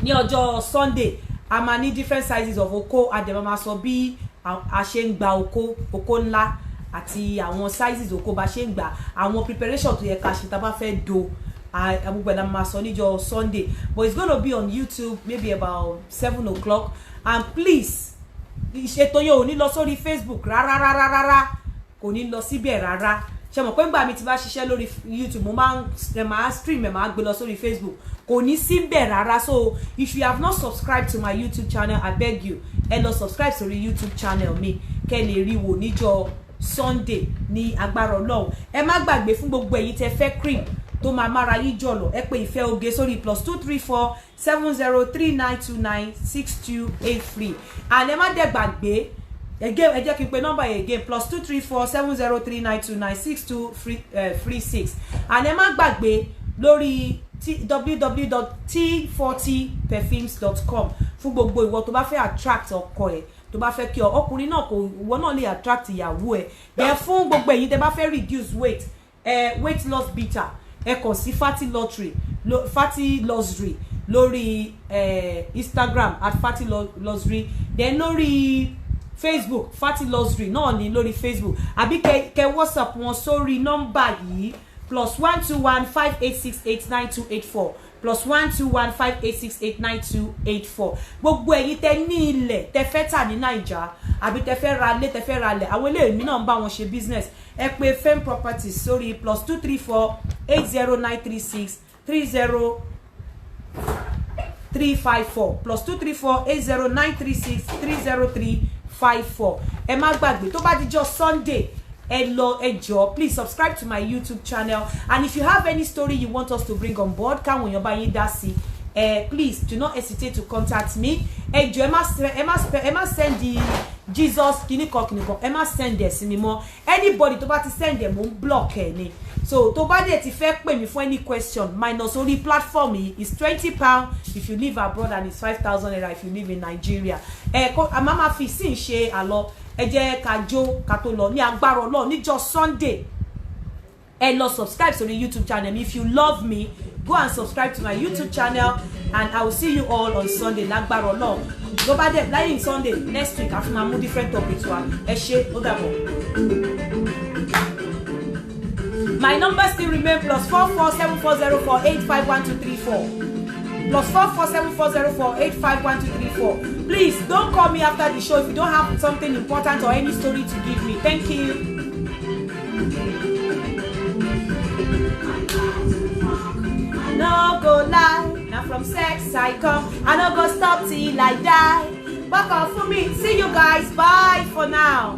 ní ọjọ́ Sunday a máa ní different sizes of oko àdèmọ́ máa sọ bí a ṣe ń gba oko ńlá àti àwọn sizes oko bá ṣe ń gbà àwọn preparation tó yẹ ká ṣe tá a bá fẹ́ do gbogbo ẹ̀ la máa sọ níjọ́ Sunday but it's gonna be on YouTube maybe about 7 o'clock and please ìṣètò yẹn ò ní lọ sórí Facebook rárá kò ní lọ síbẹ̀ rárá ṣe mọ̀ pé ńgbà mi ti bá ṣiṣẹ́ lórí YouTube mo máa stream ẹ̀ máa gbé lọ sórí Facebook kò ní síbẹ̀ rárá so if you have not subscribed to my YouTube channel I beg you ẹ lọ subscribe sórí YouTube channel mi kẹ́ lè rí wò níjọ́ Sunday ní agbára Ọlọ́run ẹ má gbàgbé fún gbogbo ẹ̀yin tẹ́ fẹ́ cream tó máa mára yín jọ̀lọ̀ ẹ pè Ìfẹ́ Oge sórí +234 7039296283 and ẹ má dẹ̀ gbàgbé again ẹ jẹ́ kí n pe nọ́mbà yẹn again +234 7039296236 and ẹ má gbàgbé lórí www.t40perfumes.com fún gbogbo ìwọ tó bá fẹ́ attract ọkọ ẹ̀ tó bá fẹ́ kí ọkùnrin náà kò ìwọ náà lè attract ìyàwó ẹ̀ then fún gbogbo ẹ̀yin tẹ́ bá fẹ́ reduce weight weight loss bitter ẹ kàn sí Fatty Luxury lórí Instagram @fattyluxury then lórí Facebook Fatty Luxury náà ní lórí Facebook àbí kẹ WhatsApp wọn sórí nọ́mbà yìí +12158689284 +12158689284 gbogbo ẹ̀yin tẹ́ ní ilẹ̀ tẹ́ fẹ́ tà ní Naija àbí tẹ́ fẹ́ ra ilé tẹ́ fẹ́ ra ilẹ̀ àwọn ilé mi náà ń bá wọn ṣe business ẹ pè Fem Properties sórí +234 80936 30354 +234 80936 30354 ẹ má gbàgbé tó bá dijọ́ Sunday ẹ jọ̀ọ́ please subscribe to my YouTube channel and if you have any story you want us to bring on board káwọn èèyàn bá yín dá sí please do not hesitate to contact me ẹ jọ̀ọ́ ẹ má send the Jesus kìnnìkan ẹ má send ẹ sí mi mọ́ anybody tó bá ti send ẹ mo ń block ẹ ni so tó bá dẹ̀ ti fẹ́ pè mí fún any question minus orí platform yìí is £20 if you live abroad and it's 5,000 naira if you live in Nigeria àmàmà fi sí ṣe àlọ́ ẹ jẹ́ ká jó ká tó lọ ní agbára Ọlọ́run níjọ́ Sunday ẹ lọ subscribe to the YouTube channel if you love me go and subscribe to my YouTube channel and I will see you all on Sunday lágbára Ọlọ́run ló bá dẹ̀ láyé Sunday next week àfi máa mú different topics wa ẹ ṣé ó dàbọ̀. My number still remain +447404851234 +447404851234. Please don't call me after the show if you don't have something important or any story to give me. Thank you. No go lie, now from sex I come. I no go stop till I die. Back off for me. See you guys. Bye for now.